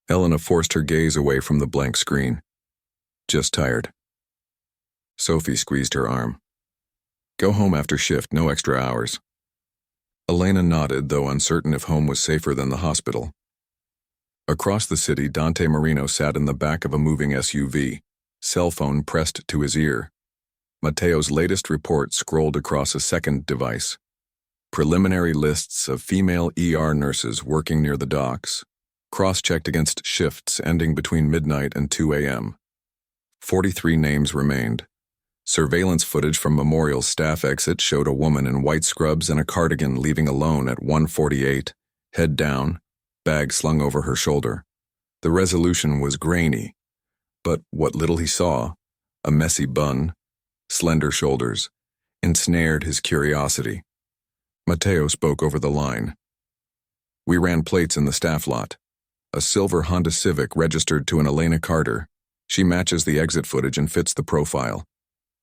Elena forced her gaze away from the blank screen. Just tired. Sophie squeezed her arm. Go home after shift, no extra hours. Elena nodded, though uncertain if home was safer than the hospital. Across the city, Dante Marino sat in the back of a moving SUV, cell phone pressed to his ear. Matteo's latest report scrolled across a second device. Preliminary lists of female ER nurses working near the docks, cross-checked against shifts ending between midnight and 2 a.m. 43 names remained. Surveillance footage from Memorial's staff exit showed a woman in white scrubs and a cardigan leaving alone at 1:48, head down, bag slung over her shoulder. The resolution was grainy, but what little he saw, a messy bun, slender shoulders, ensnared his curiosity. Matteo spoke over the line. We ran plates in the staff lot. A silver Honda Civic registered to an Elena Carter. She matches the exit footage and fits the profile.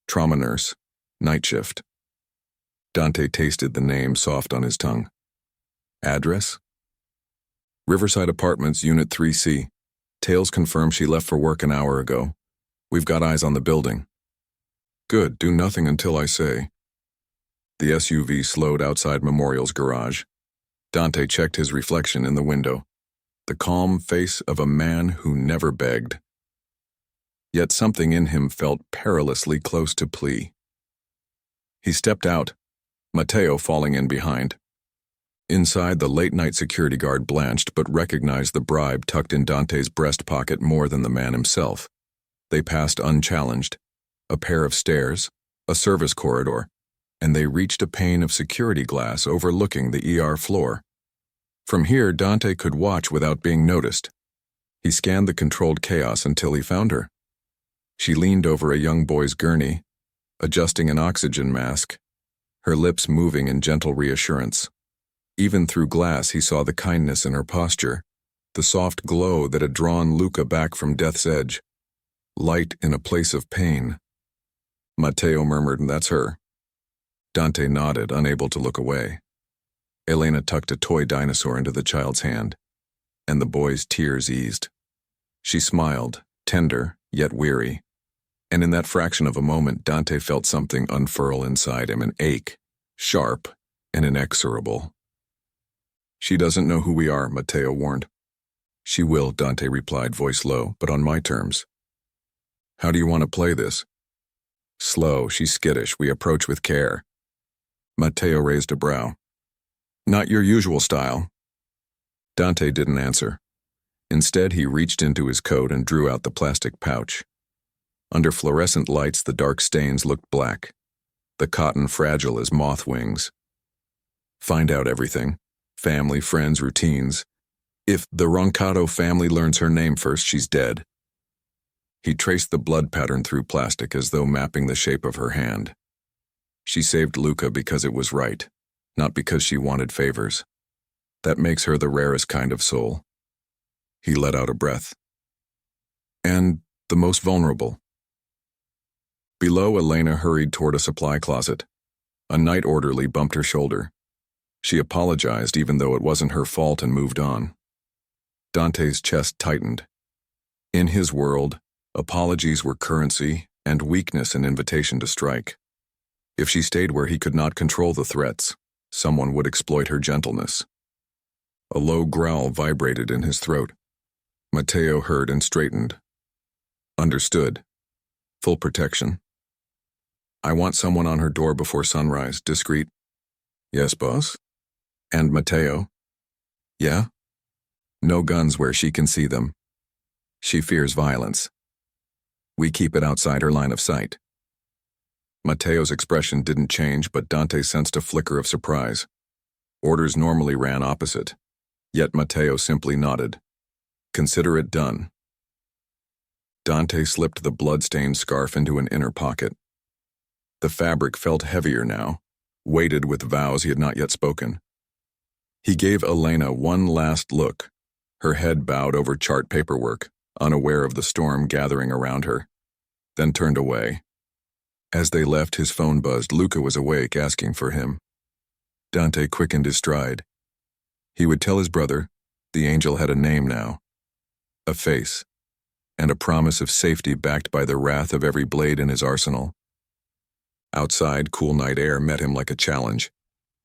Trauma nurse, night shift. Dante tasted the name soft on his tongue. Address? Riverside Apartments, Unit 3C. Tales confirm she left for work an hour ago. We've got eyes on the building. Good, do nothing until I say. The SUV slowed outside Memorial's garage. Dante checked his reflection in the window. The calm face of a man who never begged. Yet something in him felt perilously close to plea. He stepped out, Matteo falling in behind. Inside, the late-night security guard blanched but recognized the bribe tucked in Dante's breast pocket more than the man himself. They passed unchallenged. A pair of stairs, a service corridor, and they reached a pane of security glass overlooking the ER floor. From here, Dante could watch without being noticed. He scanned the controlled chaos until he found her. She leaned over a young boy's gurney, adjusting an oxygen mask, her lips moving in gentle reassurance. Even through glass, he saw the kindness in her posture, the soft glow that had drawn Luca back from death's edge. Light in a place of pain. Matteo murmured, "That's her." Dante nodded, unable to look away. Elena tucked a toy dinosaur into the child's hand, and the boy's tears eased. She smiled, tender, yet weary, and in that fraction of a moment, Dante felt something unfurl inside him, an ache, sharp and inexorable. She doesn't know who we are, Matteo warned. She will, Dante replied, voice low, but on my terms. How do you want to play this? Slow, she's skittish, we approach with care. Matteo raised a brow. Not your usual style. Dante didn't answer. Instead, he reached into his coat and drew out the plastic pouch. Under fluorescent lights, the dark stains looked black, the cotton fragile as moth wings. Find out everything. Family, friends, routines. If the Ronado family learns her name first, she's dead. He traced the blood pattern through plastic as though mapping the shape of her hand. She saved Luca because it was right, not because she wanted favors. That makes her the rarest kind of soul. He let out a breath. And the most vulnerable. Below, Elena hurried toward a supply closet. A night orderly bumped her shoulder. She apologized even though it wasn't her fault and moved on. Dante's chest tightened. In his world, apologies were currency and weakness an invitation to strike. If she stayed where he could not control the threats, someone would exploit her gentleness. A low growl vibrated in his throat. Matteo heard and straightened. Understood. Full protection. I want someone on her door before sunrise, discreet. Yes, boss? And Matteo? Yeah? No guns where she can see them. She fears violence. We keep it outside her line of sight. Matteo's expression didn't change, but Dante sensed a flicker of surprise. Orders normally ran opposite, yet Matteo simply nodded. Consider it done. Dante slipped the blood-stained scarf into an inner pocket. The fabric felt heavier now, weighted with vows he had not yet spoken. He gave Elena one last look, her head bowed over chart paperwork, unaware of the storm gathering around her, then turned away. As they left, his phone buzzed. Luca was awake, asking for him. Dante quickened his stride. He would tell his brother the angel had a name now, a face, and a promise of safety backed by the wrath of every blade in his arsenal. Outside, cool night air met him like a challenge.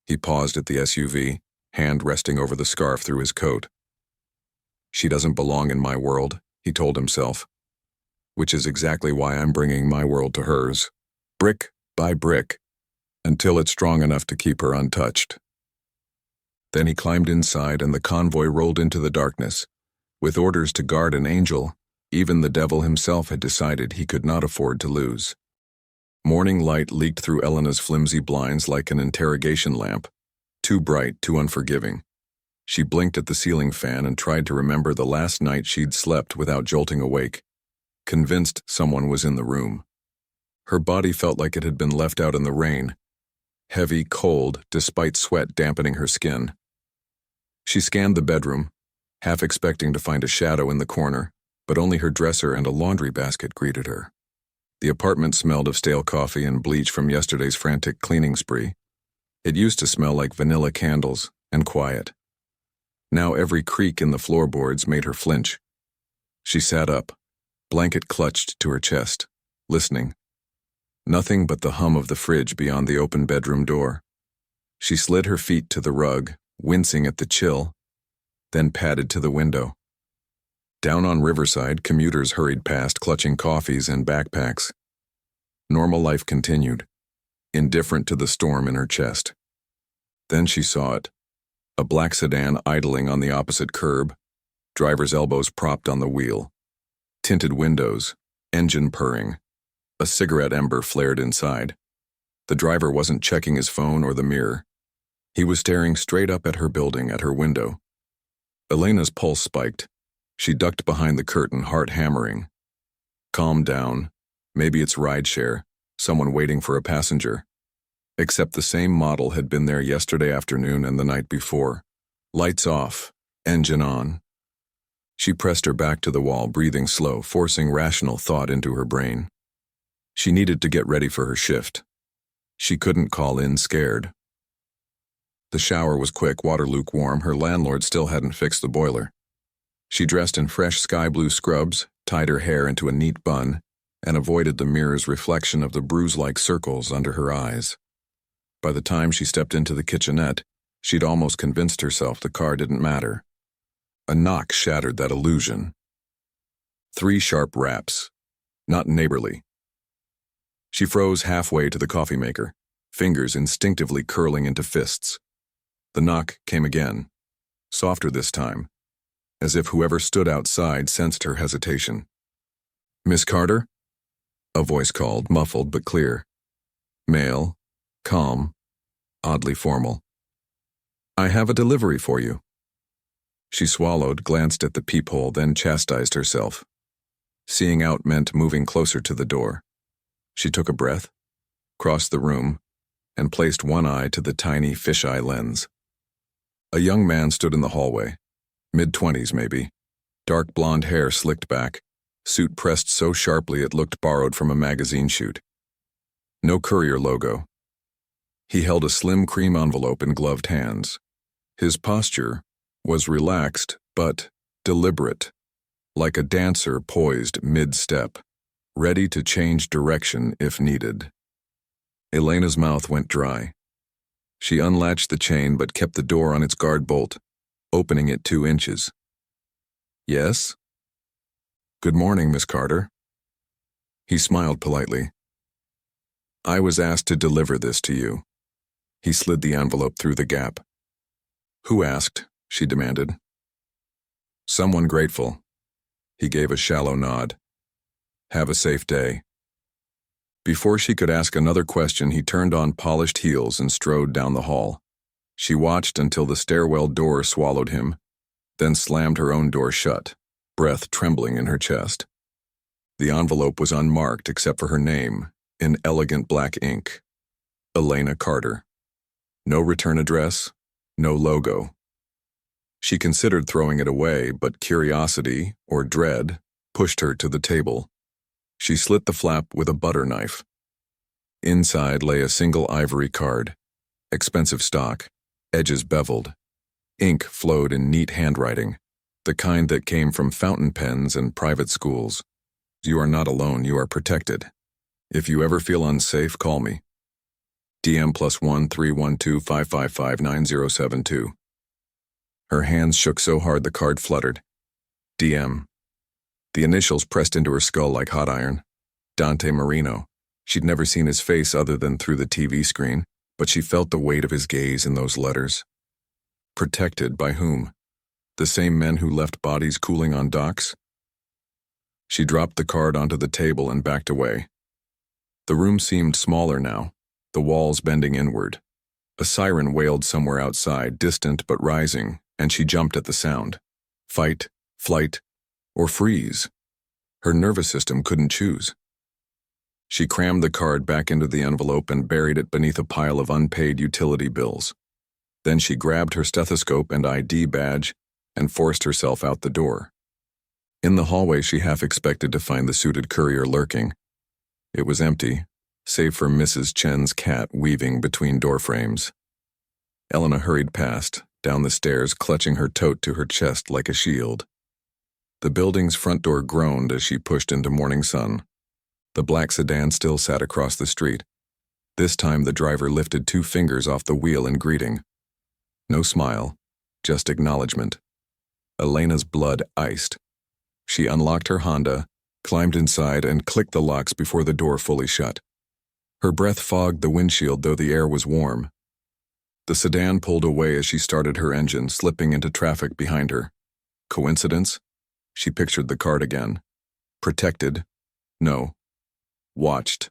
He paused at the SUV, hand resting over the scarf through his coat. She doesn't belong in my world, he told himself, which is exactly why I'm bringing my world to hers, brick by brick, until it's strong enough to keep her untouched. Then he climbed inside and the convoy rolled into the darkness. With orders to guard an angel, even the devil himself had decided he could not afford to lose. Morning light leaked through Elena's flimsy blinds like an interrogation lamp, too bright, too unforgiving. She blinked at the ceiling fan and tried to remember the last night she'd slept without jolting awake, convinced someone was in the room. Her body felt like it had been left out in the rain, heavy, cold, despite sweat dampening her skin. She scanned the bedroom, half expecting to find a shadow in the corner, but only her dresser and a laundry basket greeted her. The apartment smelled of stale coffee and bleach from yesterday's frantic cleaning spree. It used to smell like vanilla candles and quiet. Now every creak in the floorboards made her flinch. She sat up, blanket clutched to her chest, listening. Nothing but the hum of the fridge beyond the open bedroom door. She slid her feet to the rug, wincing at the chill, then padded to the window. Down on Riverside, commuters hurried past, clutching coffees and backpacks. Normal life continued, indifferent to the storm in her chest. Then she saw it, a black sedan idling on the opposite curb, driver's elbows propped on the wheel. Tinted windows, engine purring. A cigarette ember flared inside. The driver wasn't checking his phone or the mirror. He was staring straight up at her building, at her window. Elena's pulse spiked. She ducked behind the curtain, heart hammering. Calm down. Maybe it's rideshare, someone waiting for a passenger. Except the same model had been there yesterday afternoon and the night before. Lights off, engine on. She pressed her back to the wall, breathing slow, forcing rational thought into her brain. She needed to get ready for her shift. She couldn't call in scared. The shower was quick, water lukewarm. Her landlord still hadn't fixed the boiler. She dressed in fresh sky blue scrubs, tied her hair into a neat bun, and avoided the mirror's reflection of the bruise-like circles under her eyes. By the time she stepped into the kitchenette, she'd almost convinced herself the car didn't matter. A knock shattered that illusion. 3 sharp raps, not neighborly. She froze halfway to the coffee maker, fingers instinctively curling into fists. The knock came again, softer this time, as if whoever stood outside sensed her hesitation. "Miss Carter?" A voice called, muffled but clear. Male, calm, oddly formal. "I have a delivery for you." She swallowed, glanced at the peephole, then chastised herself. Seeing out meant moving closer to the door. She took a breath, crossed the room, and placed one eye to the tiny fisheye lens. A young man stood in the hallway, mid-20s maybe, dark blonde hair slicked back, suit pressed so sharply it looked borrowed from a magazine shoot. No courier logo. He held a slim cream envelope in gloved hands. His posture was relaxed but deliberate, like a dancer poised mid-step, ready to change direction if needed. Elena's mouth went dry. She unlatched the chain but kept the door on its guard bolt, opening it 2 inches. Yes? Good morning, Miss Carter. He smiled politely. I was asked to deliver this to you. He slid the envelope through the gap. Who asked? She demanded. Someone grateful. He gave a shallow nod. Have a safe day. Before she could ask another question, he turned on polished heels and strode down the hall. She watched until the stairwell door swallowed him, then slammed her own door shut, breath trembling in her chest. The envelope was unmarked except for her name, in elegant black ink. Elena Carter. No return address, no logo. She considered throwing it away, but curiosity, or dread, pushed her to the table. She slit the flap with a butter knife. Inside lay a single ivory card, expensive stock, edges beveled. Ink flowed in neat handwriting, the kind that came from fountain pens and private schools. You are not alone, you are protected. If you ever feel unsafe, call me. DM +1 312 555 9072. Her hands shook so hard the card fluttered. DM. The initials pressed into her skull like hot iron. Dante Marino. She'd never seen his face other than through the TV screen, but she felt the weight of his gaze in those letters. Protected by whom? The same men who left bodies cooling on docks? She dropped the card onto the table and backed away. The room seemed smaller now, the walls bending inward. A siren wailed somewhere outside, distant but rising, and she jumped at the sound. Fight, flight, or freeze. Her nervous system couldn't choose. She crammed the card back into the envelope and buried it beneath a pile of unpaid utility bills. Then she grabbed her stethoscope and ID badge and forced herself out the door. In the hallway, she half expected to find the suited courier lurking. It was empty, save for Mrs. Chen's cat weaving between doorframes. Elena hurried past, down the stairs, clutching her tote to her chest like a shield. The building's front door groaned as she pushed into morning sun. The black sedan still sat across the street. This time the driver lifted 2 fingers off the wheel in greeting. No smile, just acknowledgement. Elena's blood iced. She unlocked her Honda, climbed inside, and clicked the locks before the door fully shut. Her breath fogged the windshield, though the air was warm. The sedan pulled away as she started her engine, slipping into traffic behind her. Coincidence? She pictured the card again. Protected? No. Watched.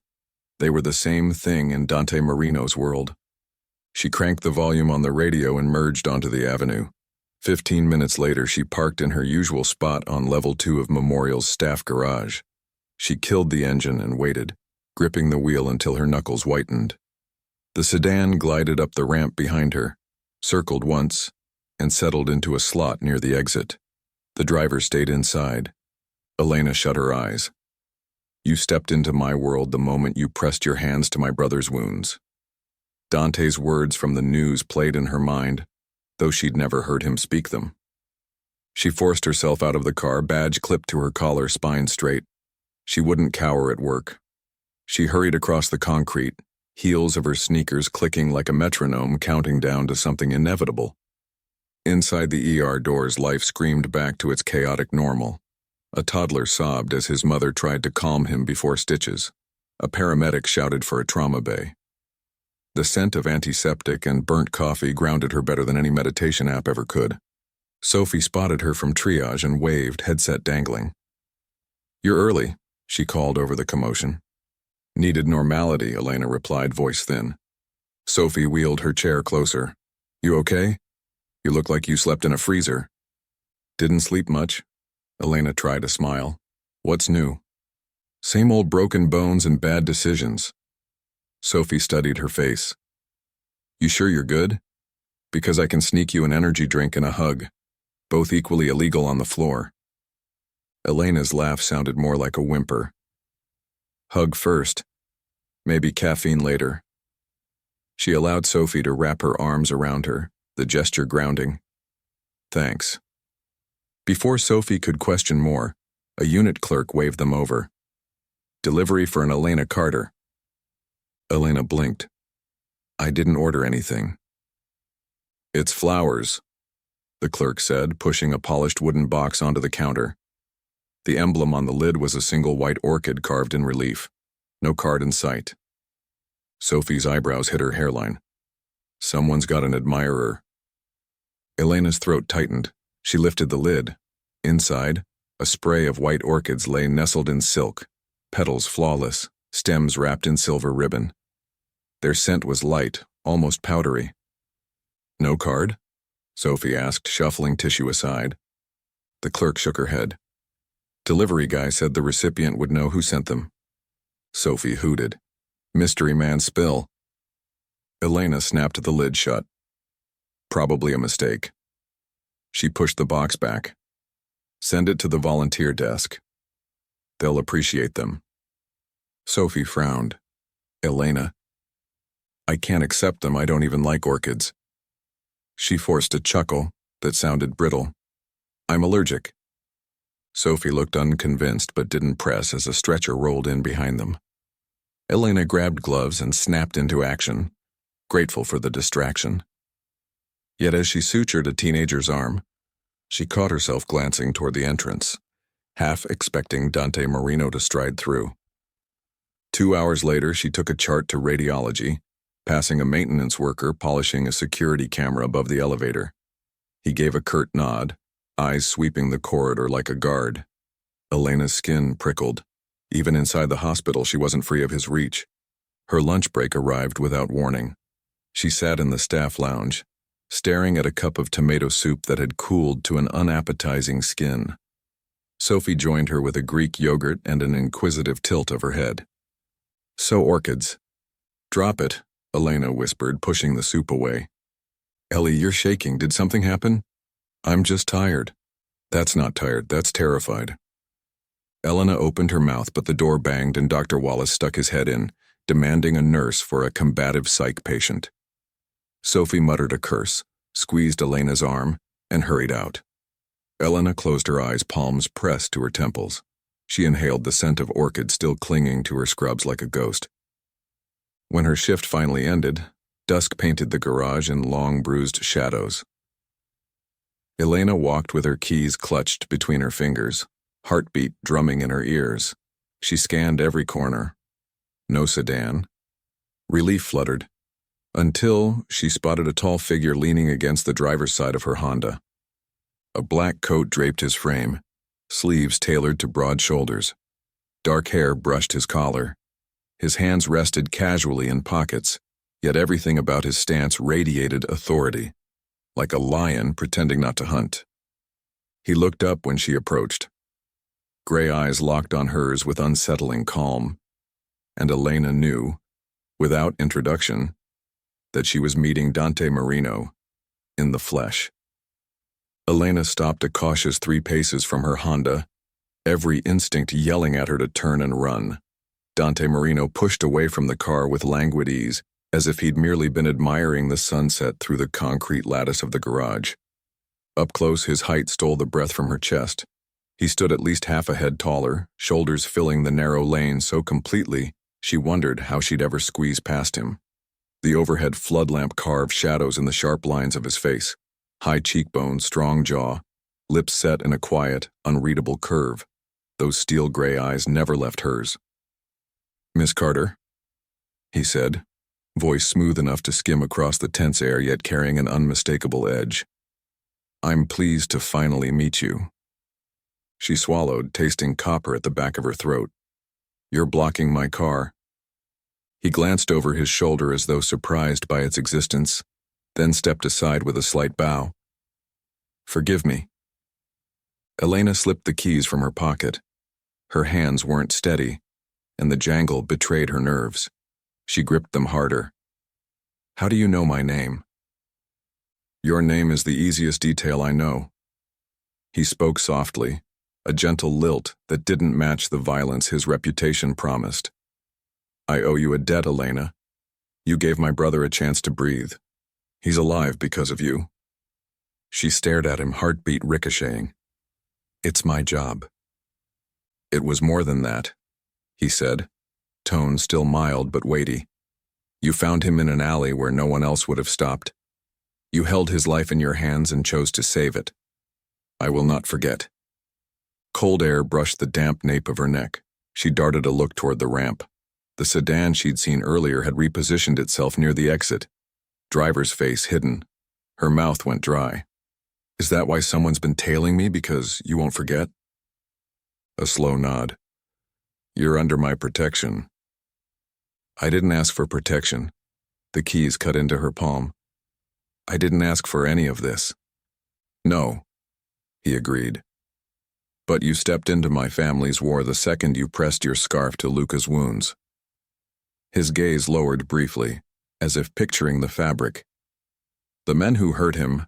They were the same thing in Dante Marino's world. She cranked the volume on the radio and merged onto the avenue. 15 minutes later, she parked in her usual spot on level 2 of Memorial's staff garage. She killed the engine and waited, gripping the wheel until her knuckles whitened. The sedan glided up the ramp behind her, circled once, and settled into a slot near the exit. The driver stayed inside. Elena shut her eyes. You stepped into my world the moment you pressed your hands to my brother's wounds. Dante's words from the news played in her mind, though she'd never heard him speak them. She forced herself out of the car, badge clipped to her collar, spine straight. She wouldn't cower at work. She hurried across the concrete, heels of her sneakers clicking like a metronome, counting down to something inevitable. Inside the ER doors, life screamed back to its chaotic normal. A toddler sobbed as his mother tried to calm him before stitches. A paramedic shouted for a trauma bay. The scent of antiseptic and burnt coffee grounded her better than any meditation app ever could. Sophie spotted her from triage and waved, headset dangling. You're early, she called over the commotion. Needed normality, Elena replied, voice thin. Sophie wheeled her chair closer. You okay? You look like you slept in a freezer. Didn't sleep much. Elena tried a smile. What's new? Same old broken bones and bad decisions. Sophie studied her face. You sure you're good? Because I can sneak you an energy drink and a hug, both equally illegal on the floor. Elena's laugh sounded more like a whimper. Hug first, maybe caffeine later. She allowed Sophie to wrap her arms around her, the gesture grounding. Thanks. Before Sophie could question more, a unit clerk waved them over. Delivery for an Elena Carter. Elena blinked. I didn't order anything. It's flowers, the clerk said, pushing a polished wooden box onto the counter. The emblem on the lid was a single white orchid carved in relief. No card in sight. Sophie's eyebrows hit her hairline. Someone's got an admirer. Elena's throat tightened. She lifted the lid. Inside, a spray of white orchids lay nestled in silk, petals flawless, stems wrapped in silver ribbon. Their scent was light, almost powdery. No card? Sophie asked, shuffling tissue aside. The clerk shook her head. Delivery guy said the recipient would know who sent them. Sophie hooted. Mystery man spill. Elena snapped the lid shut. Probably a mistake. She pushed the box back. Send it to the volunteer desk. They'll appreciate them. Sophie frowned. Elena. I can't accept them. I don't even like orchids. She forced a chuckle that sounded brittle. I'm allergic. Sophie looked unconvinced but didn't press as a stretcher rolled in behind them. Elena grabbed gloves and snapped into action, grateful for the distraction. Yet as she sutured a teenager's arm, she caught herself glancing toward the entrance, half expecting Dante Marino to stride through. 2 hours later, she took a chart to radiology, passing a maintenance worker polishing a security camera above the elevator. He gave a curt nod, eyes sweeping the corridor like a guard. Elena's skin prickled. Even inside the hospital, she wasn't free of his reach. Her lunch break arrived without warning. She sat in the staff lounge, staring at a cup of tomato soup that had cooled to an unappetizing skin. Sophie joined her with a Greek yogurt and an inquisitive tilt of her head. So orchids. Drop it, Elena whispered, pushing the soup away. Ellie, you're shaking. Did something happen? I'm just tired. That's not tired, that's terrified. Elena opened her mouth, but the door banged and Dr. Wallace stuck his head in, demanding a nurse for a combative psych patient. Sophie muttered a curse, squeezed Elena's arm, and hurried out. Elena closed her eyes, palms pressed to her temples. She inhaled the scent of orchid still clinging to her scrubs like a ghost. When her shift finally ended, dusk painted the garage in long bruised shadows. Elena walked with her keys clutched between her fingers, heartbeat drumming in her ears. She scanned every corner. No sedan. Relief fluttered, until she spotted a tall figure leaning against the driver's side of her Honda. A black coat draped his frame, sleeves tailored to broad shoulders. Dark hair brushed his collar. His hands rested casually in pockets, yet everything about his stance radiated authority, like a lion pretending not to hunt. He looked up when she approached. Gray eyes locked on hers with unsettling calm, and Elena knew, without introduction, that she was meeting Dante Marino in the flesh. Elena stopped a cautious 3 paces from her Honda, every instinct yelling at her to turn and run. Dante Marino pushed away from the car with languid ease, as if he'd merely been admiring the sunset through the concrete lattice of the garage. Up close, his height stole the breath from her chest. He stood at least half a head taller, shoulders filling the narrow lane so completely she wondered how she'd ever squeeze past him. The overhead flood lamp carved shadows in the sharp lines of his face. High cheekbones, strong jaw, lips set in a quiet, unreadable curve. Those steel gray eyes never left hers. "Miss Carter," he said, voice smooth enough to skim across the tense air yet carrying an unmistakable edge. "I'm pleased to finally meet you." She swallowed, tasting copper at the back of her throat. "You're blocking my car." He glanced over his shoulder as though surprised by its existence, then stepped aside with a slight bow. "Forgive me." Elena slipped the keys from her pocket. Her hands weren't steady, and the jangle betrayed her nerves. She gripped them harder. How do you know my name? Your name is the easiest detail I know. He spoke softly, a gentle lilt that didn't match the violence his reputation promised. I owe you a debt, Elena. You gave my brother a chance to breathe. He's alive because of you. She stared at him, heartbeat ricocheting. It's my job. It was more than that, he said, tone still mild but weighty. You found him in an alley where no one else would have stopped. You held his life in your hands and chose to save it. I will not forget. Cold air brushed the damp nape of her neck. She darted a look toward the ramp. The sedan she'd seen earlier had repositioned itself near the exit, driver's face hidden. Her mouth went dry. Is that why someone's been tailing me, because you won't forget? A slow nod. You're under my protection. I didn't ask for protection. The keys cut into her palm. I didn't ask for any of this. No, he agreed. But you stepped into my family's war the second you pressed your scarf to Luca's wounds. His gaze lowered briefly, as if picturing the fabric. The men who hurt him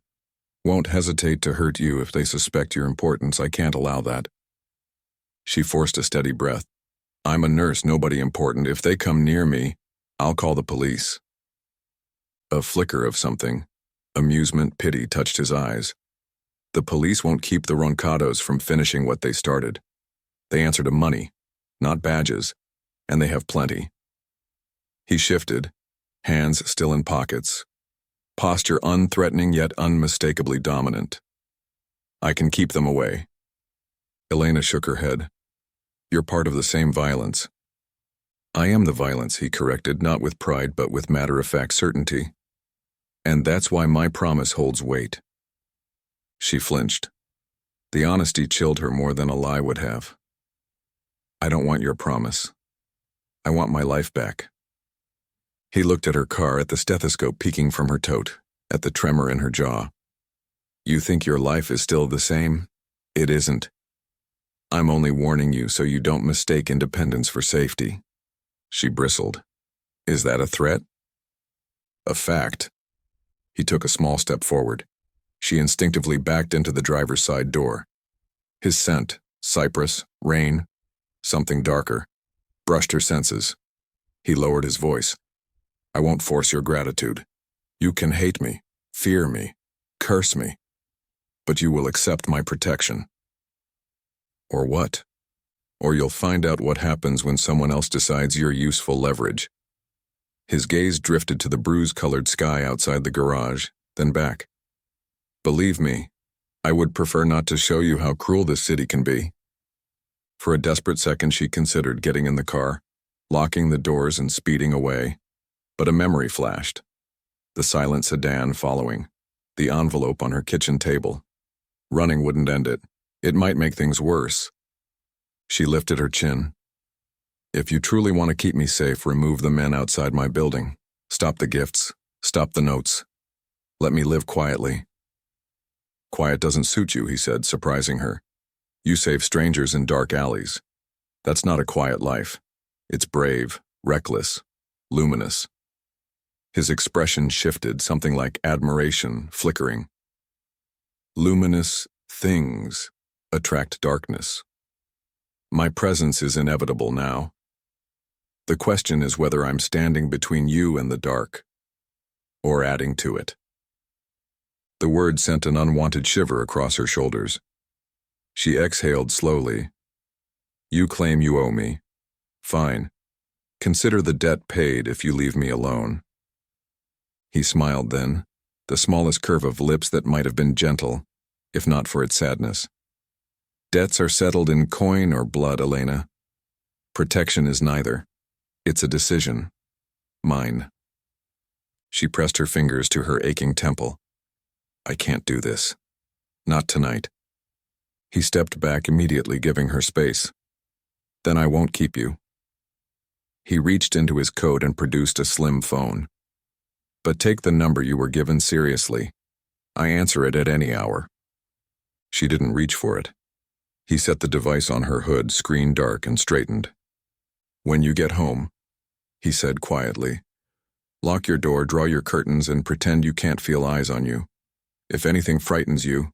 won't hesitate to hurt you if they suspect your importance. I can't allow that. She forced a steady breath. I'm a nurse, nobody important. If they come near me, I'll call the police. A flicker of something, amusement, pity, touched his eyes. The police won't keep the Roncados from finishing what they started. They answer to money, not badges, and they have plenty. He shifted, hands still in pockets, posture unthreatening yet unmistakably dominant. I can keep them away. Elena shook her head. You're part of the same violence. I am the violence, he corrected, not with pride but with matter-of-fact certainty. And that's why my promise holds weight. She flinched. The honesty chilled her more than a lie would have. I don't want your promise. I want my life back. He looked at her car, at the stethoscope peeking from her tote, at the tremor in her jaw. You think your life is still the same? It isn't. I'm only warning you so you don't mistake independence for safety. She bristled. Is that a threat? A fact. He took a small step forward. She instinctively backed into the driver's side door. His scent, cypress, rain, something darker, brushed her senses. He lowered his voice. I won't force your gratitude. You can hate me, fear me, curse me, but you will accept my protection. Or what? Or you'll find out what happens when someone else decides you're useful leverage. His gaze drifted to the bruise-colored sky outside the garage, then back. Believe me, I would prefer not to show you how cruel this city can be. For a desperate second she considered getting in the car, locking the doors and speeding away. But a memory flashed. The silent sedan following, the envelope on her kitchen table. Running wouldn't end it. It might make things worse. She lifted her chin. If you truly want to keep me safe, remove the men outside my building. Stop the gifts. Stop the notes. Let me live quietly. Quiet doesn't suit you, he said, surprising her. You save strangers in dark alleys. That's not a quiet life. It's brave, reckless, luminous. His expression shifted, something like admiration, flickering. Luminous things attract darkness. My presence is inevitable now. The question is whether I'm standing between you and the dark, or adding to it. The word sent an unwanted shiver across her shoulders. She exhaled slowly. You claim you owe me. Fine. Consider the debt paid if you leave me alone. He smiled then, the smallest curve of lips that might have been gentle, if not for its sadness. Debts are settled in coin or blood, Elena. Protection is neither. It's a decision. Mine. She pressed her fingers to her aching temple. I can't do this. Not tonight. He stepped back immediately, giving her space. Then I won't keep you. He reached into his coat and produced a slim phone. But take the number you were given seriously. I answer it at any hour. She didn't reach for it. He set the device on her hood, screen dark, and straightened. When you get home, he said quietly, Lock your door, draw your curtains, and pretend you can't feel eyes on you. If anything frightens you,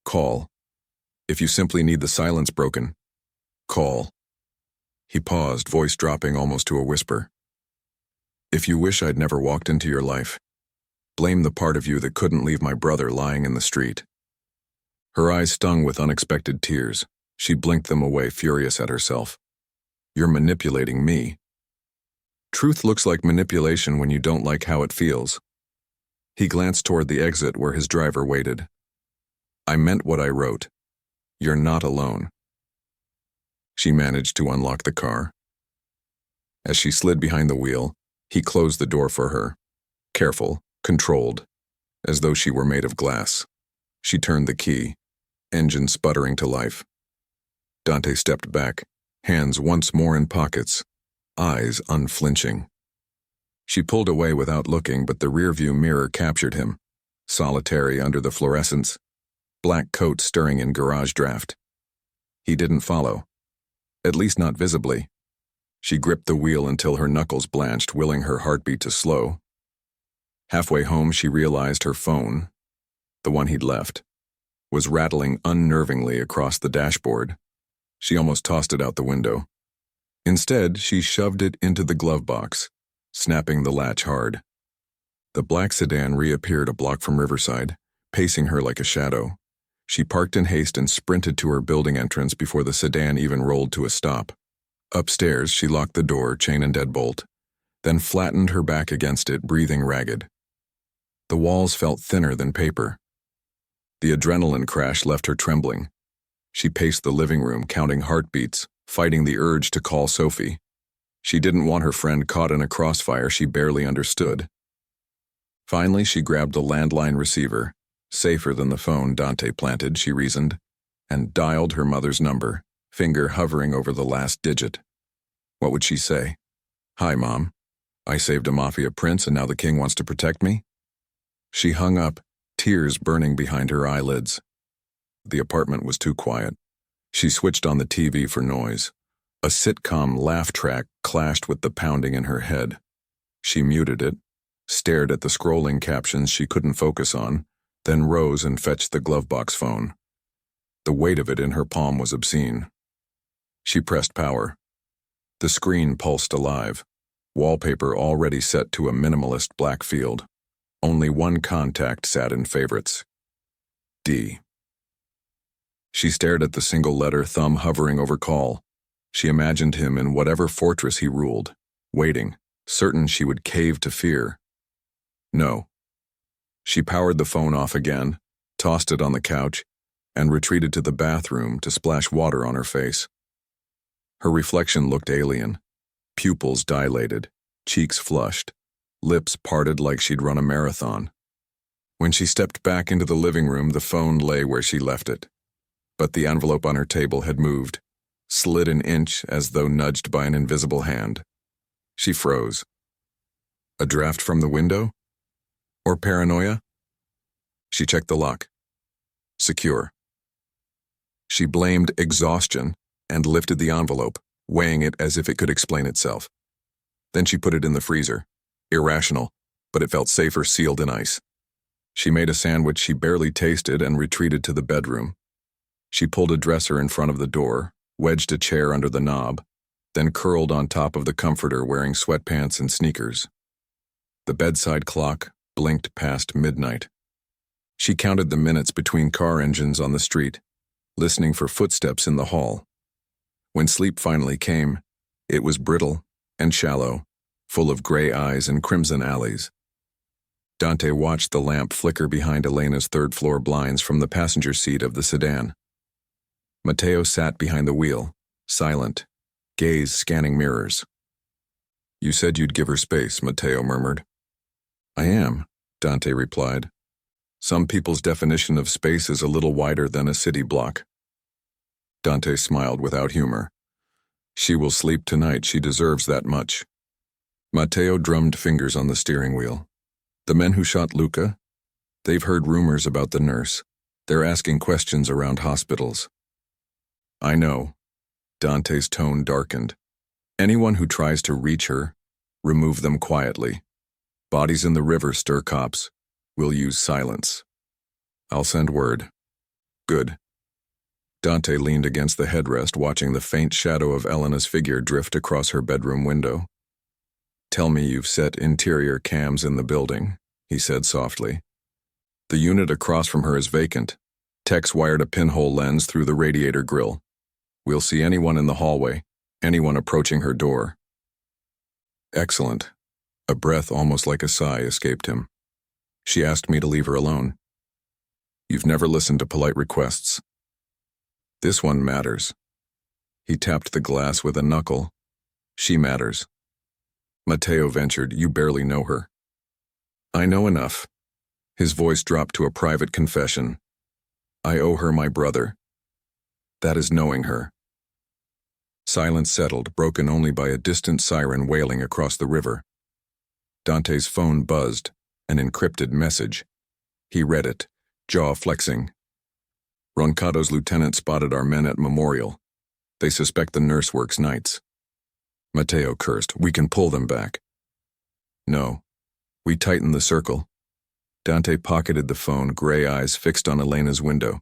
call. If you simply need the silence broken, call. He paused, voice dropping almost to a whisper. If you wish I'd never walked into your life, blame the part of you that couldn't leave my brother lying in the street. Her eyes stung with unexpected tears. She blinked them away, furious at herself. You're manipulating me. Truth looks like manipulation when you don't like how it feels. He glanced toward the exit where his driver waited. I meant what I wrote. You're not alone. She managed to unlock the car. As she slid behind the wheel, he closed the door for her. Careful, controlled, as though she were made of glass. She turned the key, engine sputtering to life. Dante stepped back, hands once more in pockets, eyes unflinching. She pulled away without looking, but the rearview mirror captured him, solitary under the fluorescence, black coat stirring in garage draft. He didn't follow, at least not visibly. She gripped the wheel until her knuckles blanched, willing her heartbeat to slow. Halfway home, she realized her phone, the one he'd left, was rattling unnervingly across the dashboard. She almost tossed it out the window. Instead, she shoved it into the glove box, snapping the latch hard. The black sedan reappeared a block from Riverside, pacing her like a shadow. She parked in haste and sprinted to her building entrance before the sedan even rolled to a stop. Upstairs, she locked the door, chain and deadbolt, then flattened her back against it, breathing ragged. The walls felt thinner than paper. The adrenaline crash left her trembling. She paced the living room, counting heartbeats, fighting the urge to call Sophie. She didn't want her friend caught in a crossfire she barely understood. Finally, she grabbed the landline receiver, safer than the phone Dante planted, she reasoned, and dialed her mother's number, finger hovering over the last digit. What would she say? Hi, Mom. I saved a Mafia prince and now the king wants to protect me? She hung up, tears burning behind her eyelids. The apartment was too quiet. She switched on the TV for noise. A sitcom laugh track clashed with the pounding in her head. She muted it, stared at the scrolling captions she couldn't focus on, then rose and fetched the glovebox phone. The weight of it in her palm was obscene. She pressed power. The screen pulsed alive, wallpaper already set to a minimalist black field. Only one contact sat in favorites. D. She stared at the single letter, thumb hovering over call. She imagined him in whatever fortress he ruled, waiting, certain she would cave to fear. No. She powered the phone off again, tossed it on the couch, and retreated to the bathroom to splash water on her face. Her reflection looked alien, pupils dilated, cheeks flushed, lips parted like she'd run a marathon. When she stepped back into the living room, the phone lay where she left it. But the envelope on her table had moved, slid an inch as though nudged by an invisible hand. She froze. A draft from the window? Or paranoia? She checked the lock. Secure. She blamed exhaustion and lifted the envelope, weighing it as if it could explain itself. Then she put it in the freezer. Irrational, but it felt safer sealed in ice. She made a sandwich she barely tasted and retreated to the bedroom. She pulled a dresser in front of the door, wedged a chair under the knob, then curled on top of the comforter wearing sweatpants and sneakers. The bedside clock blinked past midnight. She counted the minutes between car engines on the street, listening for footsteps in the hall. When sleep finally came, it was brittle and shallow, full of gray eyes and crimson alleys. Dante watched the lamp flicker behind Elena's third-floor blinds from the passenger seat of the sedan. Matteo sat behind the wheel, silent, gaze scanning mirrors. You said you'd give her space, Matteo murmured. I am, Dante replied. Some people's definition of space is a little wider than a city block. Dante smiled without humor. She will sleep tonight, she deserves that much. Matteo drummed fingers on the steering wheel. The men who shot Luca? They've heard rumors about the nurse. They're asking questions around hospitals. I know. Dante's tone darkened. Anyone who tries to reach her, remove them quietly. Bodies in the river stir cops. We'll use silence. I'll send word. Good. Dante leaned against the headrest, watching the faint shadow of Elena's figure drift across her bedroom window. Tell me you've set interior cams in the building, he said softly. The unit across from her is vacant. Tex wired a pinhole lens through the radiator grill. We'll see anyone in the hallway, anyone approaching her door. Excellent. A breath almost like a sigh escaped him. She asked me to leave her alone. You've never listened to polite requests. This one matters. He tapped the glass with a knuckle. She matters. Mateo ventured, you barely know her. I know enough. His voice dropped to a private confession. I owe her my brother. That is knowing her. Silence settled, broken only by a distant siren wailing across the river. Dante's phone buzzed, an encrypted message. He read it, jaw flexing. Roncado's lieutenant spotted our men at Memorial. They suspect the nurse works nights. Mateo cursed. We can pull them back. No. We tighten the circle. Dante pocketed the phone, gray eyes fixed on Elena's window.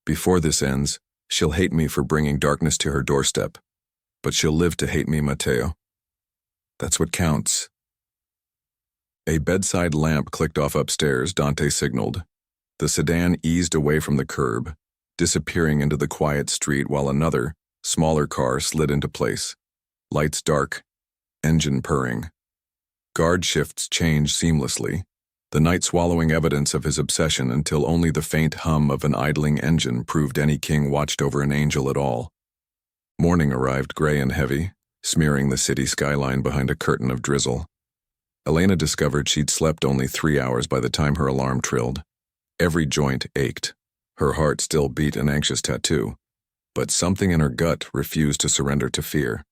Before this ends, she'll hate me for bringing darkness to her doorstep. But she'll live to hate me, Mateo. That's what counts. A bedside lamp clicked off upstairs, Dante signaled. The sedan eased away from the curb, disappearing into the quiet street while another, smaller car slid into place. Lights dark, engine purring. Guard shifts changed seamlessly, the night swallowing evidence of his obsession until only the faint hum of an idling engine proved any king watched over an angel at all. Morning arrived gray and heavy, smearing the city skyline behind a curtain of drizzle. Elena discovered she'd slept only 3 hours by the time her alarm trilled. Every joint ached. Her heart still beat an anxious tattoo, but something in her gut refused to surrender to fear.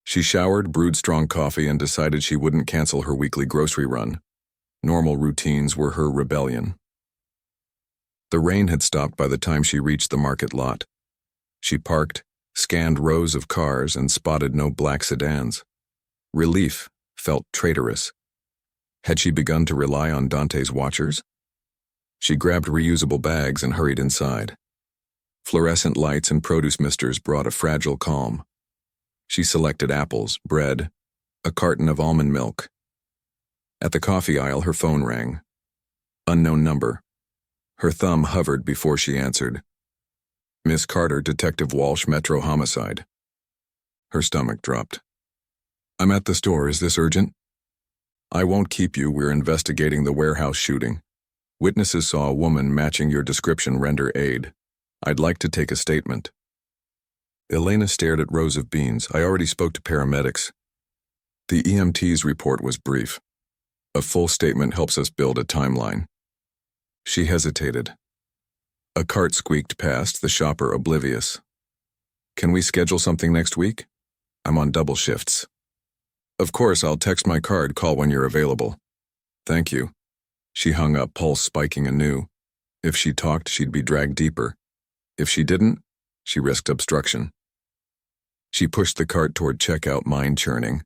She showered, brewed strong coffee, and decided she wouldn't cancel her weekly grocery run. Normal routines were her rebellion. The rain had stopped by the time she reached the market lot. She parked, scanned rows of cars, and spotted no black sedans. Relief felt traitorous. Had she begun to rely on Dante's watchers? She grabbed reusable bags and hurried inside. Fluorescent lights and produce misters brought a fragile calm. She selected apples, bread, a carton of almond milk. At the coffee aisle, her phone rang. Unknown number. Her thumb hovered before she answered. Miss Carter, Detective Walsh, Metro Homicide. Her stomach dropped. I'm at the store. Is this urgent? I won't keep you. We're investigating the warehouse shooting. Witnesses saw a woman matching your description render aid. I'd like to take a statement. Elena stared at rows of beans. I already spoke to paramedics. The EMT's report was brief. A full statement helps us build a timeline. She hesitated. A cart squeaked past, the shopper oblivious. Can we schedule something next week? I'm on double shifts. Of course, I'll text my card, call when you're available. Thank you. She hung up, pulse spiking anew. If she talked, she'd be dragged deeper. If she didn't, she risked obstruction. She pushed the cart toward checkout, mind churning.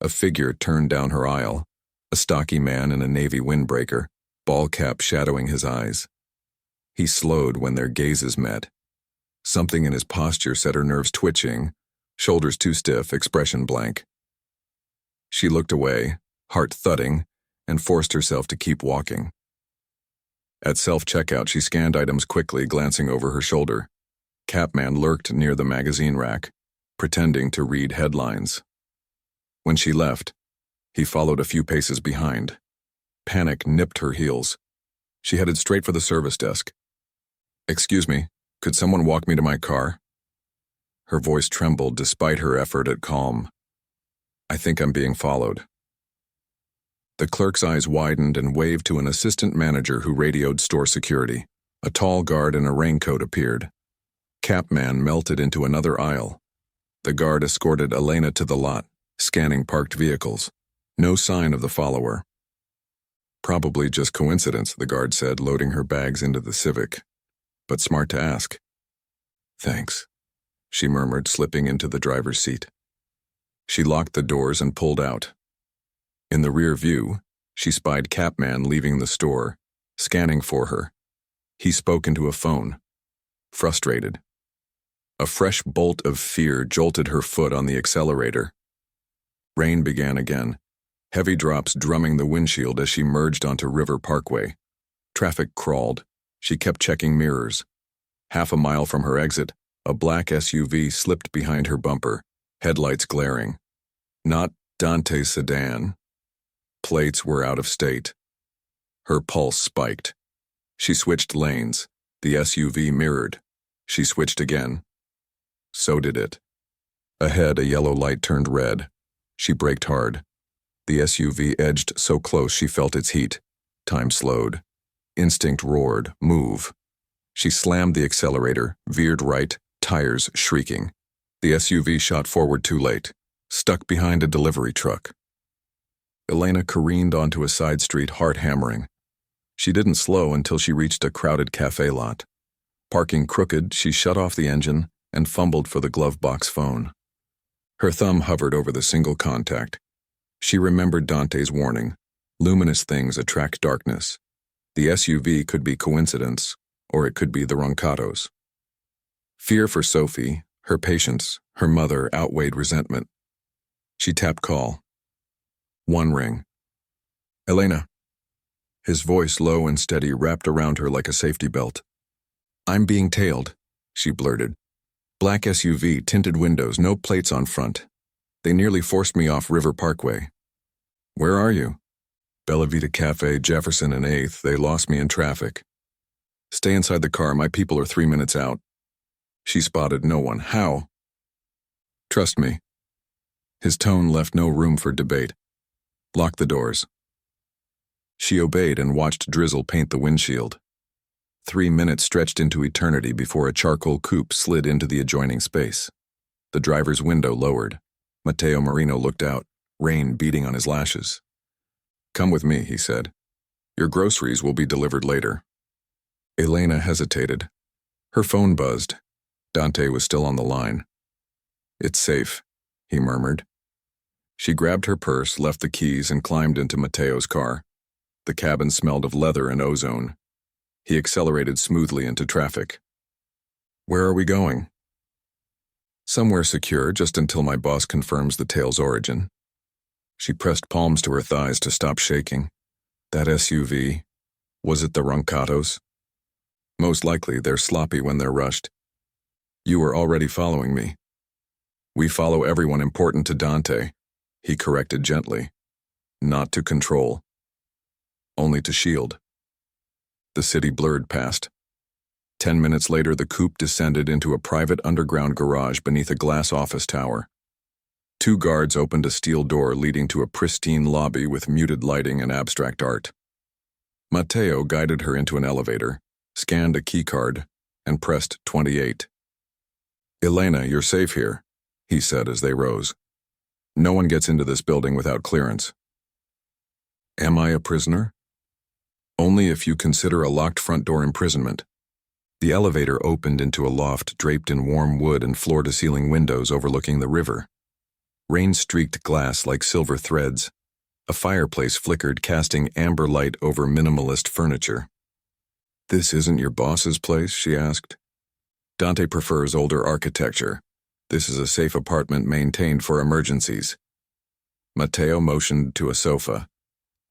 A figure turned down her aisle, a stocky man in a navy windbreaker, ball cap shadowing his eyes. He slowed when their gazes met. Something in his posture set her nerves twitching, shoulders too stiff, expression blank. She looked away, heart thudding, and forced herself to keep walking. At self-checkout, she scanned items quickly, glancing over her shoulder. Capman lurked near the magazine rack, pretending to read headlines. When she left, he followed a few paces behind. Panic nipped her heels. She headed straight for the service desk. Excuse me, could someone walk me to my car? Her voice trembled despite her effort at calm. I think I'm being followed. The clerk's eyes widened and waved to an assistant manager who radioed store security. A tall guard in a raincoat appeared. Capman melted into another aisle. The guard escorted Elena to the lot, scanning parked vehicles. No sign of the follower. Probably just coincidence, the guard said, loading her bags into the Civic. But smart to ask. Thanks, she murmured, slipping into the driver's seat. She locked the doors and pulled out. In the rear view, She spied Capman leaving the store, scanning for her. He spoke into a phone. Frustrated. A fresh bolt of fear jolted her foot on the accelerator. Rain began again, heavy drops drumming the windshield as she merged onto River Parkway. Traffic crawled. She kept checking mirrors. Half a mile from her exit, a black SUV slipped behind her bumper, headlights glaring. Not Dante's sedan. Plates were out of state. Her pulse spiked. She switched lanes. The SUV mirrored. She switched again. So did it. Ahead, a yellow light turned red. She braked hard. The SUV edged so close she felt its heat. Time slowed. Instinct roared, move. She slammed the accelerator, veered right, tires shrieking. The SUV shot forward too late, stuck behind a delivery truck. Elena careened onto a side street, heart hammering. She didn't slow until she reached a crowded cafe lot. Parking crooked, she shut off the engine and fumbled for the glove box phone. Her thumb hovered over the single contact. She remembered Dante's warning. Luminous things attract darkness. The SUV could be coincidence, or it could be the Roncados. Fear for Sophie, her patience, her mother outweighed resentment. She tapped call. One ring. Elena. His voice, low and steady, wrapped around her like a safety belt. I'm being tailed, she blurted. Black SUV, tinted windows, no plates on front. They nearly forced me off River Parkway. Where are you? Bella Vita Cafe, Jefferson and 8th. They lost me in traffic. Stay inside the car. My people are 3 minutes out. She spotted no one. How? Trust me. His tone left no room for debate. Lock the doors. She obeyed and watched drizzle paint the windshield. 3 minutes stretched into eternity before a charcoal coupe slid into the adjoining space. The driver's window lowered. Luca Marino looked out, rain beating on his lashes. Come with me, he said. Your groceries will be delivered later. Elena hesitated. Her phone buzzed. Dante was still on the line. It's safe, he murmured. She grabbed her purse, left the keys, and climbed into Mateo's car. The cabin smelled of leather and ozone. He accelerated smoothly into traffic. Where are we going? Somewhere secure, just until my boss confirms the tale's origin. She pressed palms to her thighs to stop shaking. That SUV, was it the Roncados? Most likely, they're sloppy when they're rushed. You were already following me. We follow everyone important to Dante, he corrected gently. Not to control. Only to shield. The city blurred past. 10 minutes later, the coupe descended into a private underground garage beneath a glass office tower. 2 guards opened a steel door leading to a pristine lobby with muted lighting and abstract art. Mateo guided her into an elevator, scanned a keycard, and pressed 28. Elena, you're safe here, he said as they rose. No one gets into this building without clearance. Am I a prisoner? Only if you consider a locked front door imprisonment. The elevator opened into a loft draped in warm wood and floor-to-ceiling windows overlooking the river. Rain-streaked glass like silver threads. A fireplace flickered, casting amber light over minimalist furniture. This isn't your boss's place, she asked. Dante prefers older architecture. This is a safe apartment maintained for emergencies. Mateo motioned to a sofa.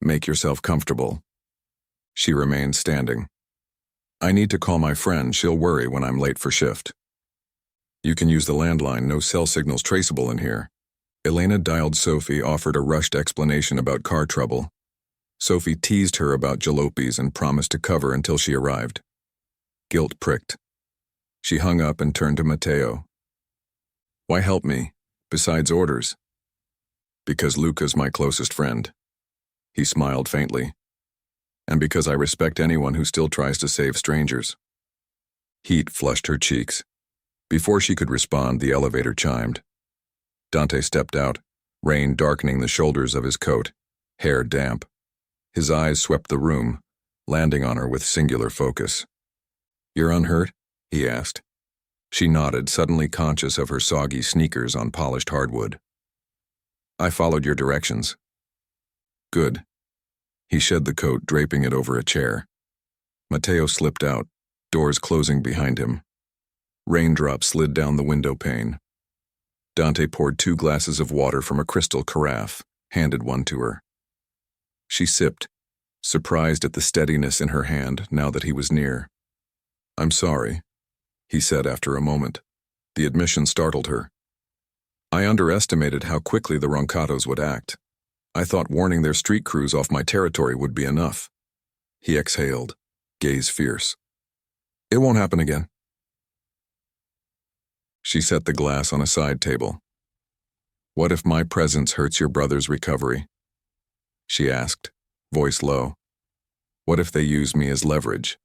Make yourself comfortable. She remained standing. I need to call my friend. She'll worry when I'm late for shift. You can use the landline. No cell signals traceable in here. Elena dialed Sophie, offered a rushed explanation about car trouble. Sophie teased her about jalopies and promised to cover until she arrived. Guilt pricked. She hung up and turned to Mateo. Why help me, besides orders? Because Luca's my closest friend. He smiled faintly. And because I respect anyone who still tries to save strangers. Heat flushed her cheeks. Before she could respond, the elevator chimed. Dante stepped out, rain darkening the shoulders of his coat, hair damp. His eyes swept the room, landing on her with singular focus. You're unhurt? He asked. She nodded, suddenly conscious of her soggy sneakers on polished hardwood. I followed your directions. Good. He shed the coat, draping it over a chair. Matteo slipped out, doors closing behind him. Raindrops slid down the window pane. Dante poured 2 glasses of water from a crystal carafe, handed one to her. She sipped, surprised at the steadiness in her hand now that he was near. "I'm sorry," he said after a moment. The admission startled her. "I underestimated how quickly the Roncados would act. I thought warning their street crews off my territory would be enough." He exhaled, gaze fierce. "It won't happen again." She set the glass on a side table. "What if my presence hurts your brother's recovery?" she asked, voice low. "What if they use me as leverage?"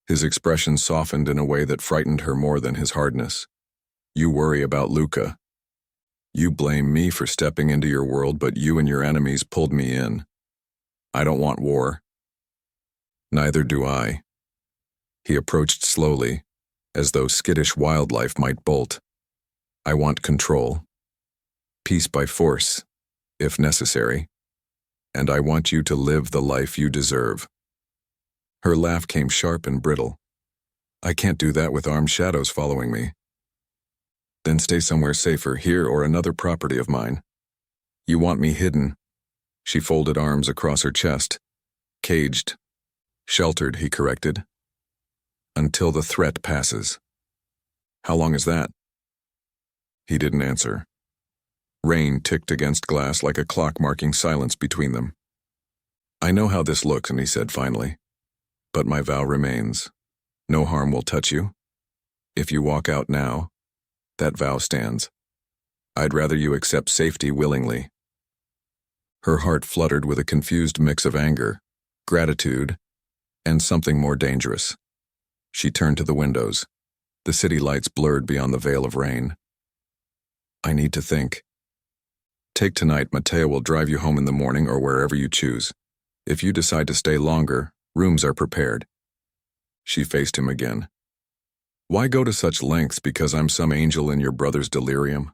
His expression softened in a way that frightened her more than his hardness. "You worry about Luca. You blame me for stepping into your world, but you and your enemies pulled me in. I don't want war." "Neither do I." He approached slowly, as though skittish wildlife might bolt. "I want control. Peace by force, if necessary. And I want you to live the life you deserve." Her laugh came sharp and brittle. "I can't do that with armed shadows following me." "Then stay somewhere safer, here or another property of mine." "You want me hidden." She folded arms across her chest. "Caged. Sheltered," he corrected. "Until the threat passes." "How long is that?" He didn't answer. Rain ticked against glass like a clock, marking silence between them. "I know how this looks," and he said finally. "But my vow remains. No harm will touch you. If you walk out now, that vow stands. I'd rather you accept safety willingly." Her heart fluttered with a confused mix of anger, gratitude, and something more dangerous. She turned to the windows. The city lights blurred beyond the veil of rain. "I need to think. Take tonight. Matteo will drive you home in the morning or wherever you choose. If you decide to stay longer, rooms are prepared." She faced him again. "Why go to such lengths because I'm some angel in your brother's delirium?"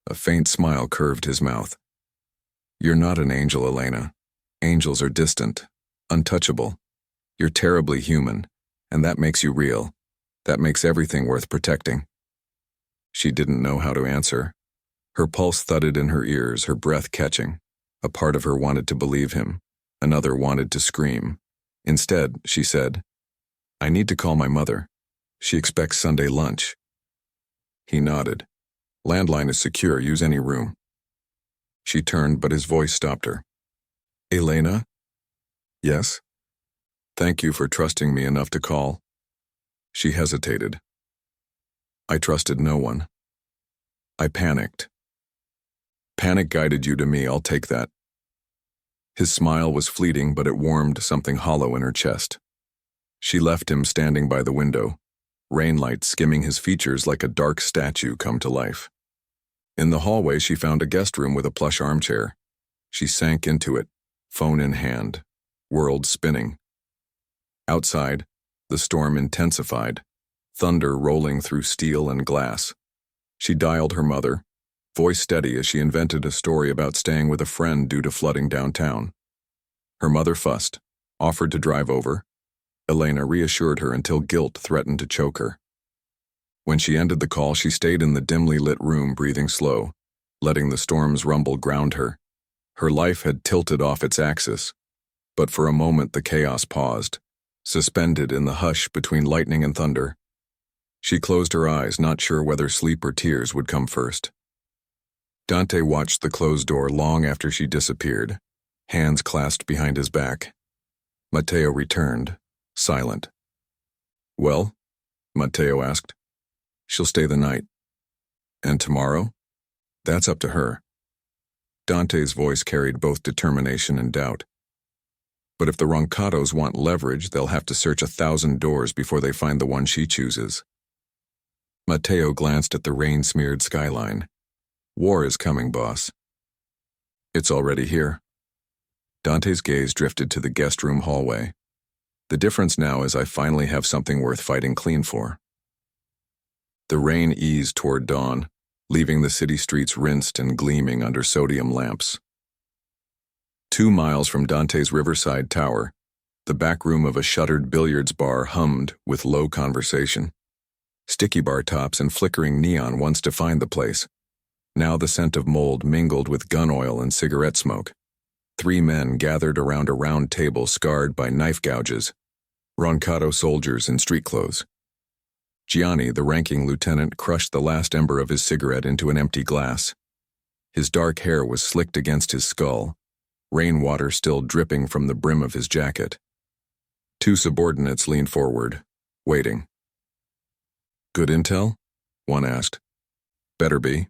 A faint smile curved his mouth. "You're not an angel, Elena. Angels are distant, untouchable. You're terribly human, and that makes you real. That makes everything worth protecting." She didn't know how to answer. Her pulse thudded in her ears, her breath catching. A part of her wanted to believe him. Another wanted to scream. Instead, she said, "I need to call my mother. She expects Sunday lunch." He nodded. "Landline is secure. Use any room." She turned, but his voice stopped her. "Elena?" "Yes?" "Thank you for trusting me enough to call." She hesitated. "I trusted no one. I panicked." "Panic guided you to me, I'll take that." His smile was fleeting, but it warmed something hollow in her chest. She left him standing by the window, rainlight skimming his features like a dark statue come to life. In the hallway, she found a guest room with a plush armchair. She sank into it, phone in hand, world spinning. Outside, the storm intensified, thunder rolling through steel and glass. She dialed her mother, voice steady as she invented a story about staying with a friend due to flooding downtown. Her mother fussed, offered to drive over. Elena reassured her until guilt threatened to choke her. When she ended the call, she stayed in the dimly lit room, breathing slow, letting the storm's rumble ground her. Her life had tilted off its axis, but for a moment the chaos paused, suspended in the hush between lightning and thunder. She closed her eyes, not sure whether sleep or tears would come first. Dante watched the closed door long after she disappeared, hands clasped behind his back. Matteo returned, silent. "Well?" Matteo asked. "She'll stay the night." "And tomorrow?" "That's up to her." Dante's voice carried both determination and doubt. "But if the Roncados want leverage, they'll have to search 1,000 doors before they find the one she chooses." Matteo glanced at the rain-smeared skyline. "War is coming, boss." "It's already here." Dante's gaze drifted to the guest room hallway. "The difference now is I finally have something worth fighting clean for." The rain eased toward dawn, leaving the city streets rinsed and gleaming under sodium lamps. 2 miles from Dante's riverside tower, the back room of a shuttered billiards bar hummed with low conversation. Sticky bar tops and flickering neon once defined the place. Now the scent of mold mingled with gun oil and cigarette smoke. 3 men gathered around a round table scarred by knife gouges. Ronado soldiers in street clothes. Gianni, the ranking lieutenant, crushed the last ember of his cigarette into an empty glass. His dark hair was slicked against his skull, rainwater still dripping from the brim of his jacket. 2 subordinates leaned forward, waiting. "Good intel?" one asked. "Better be,"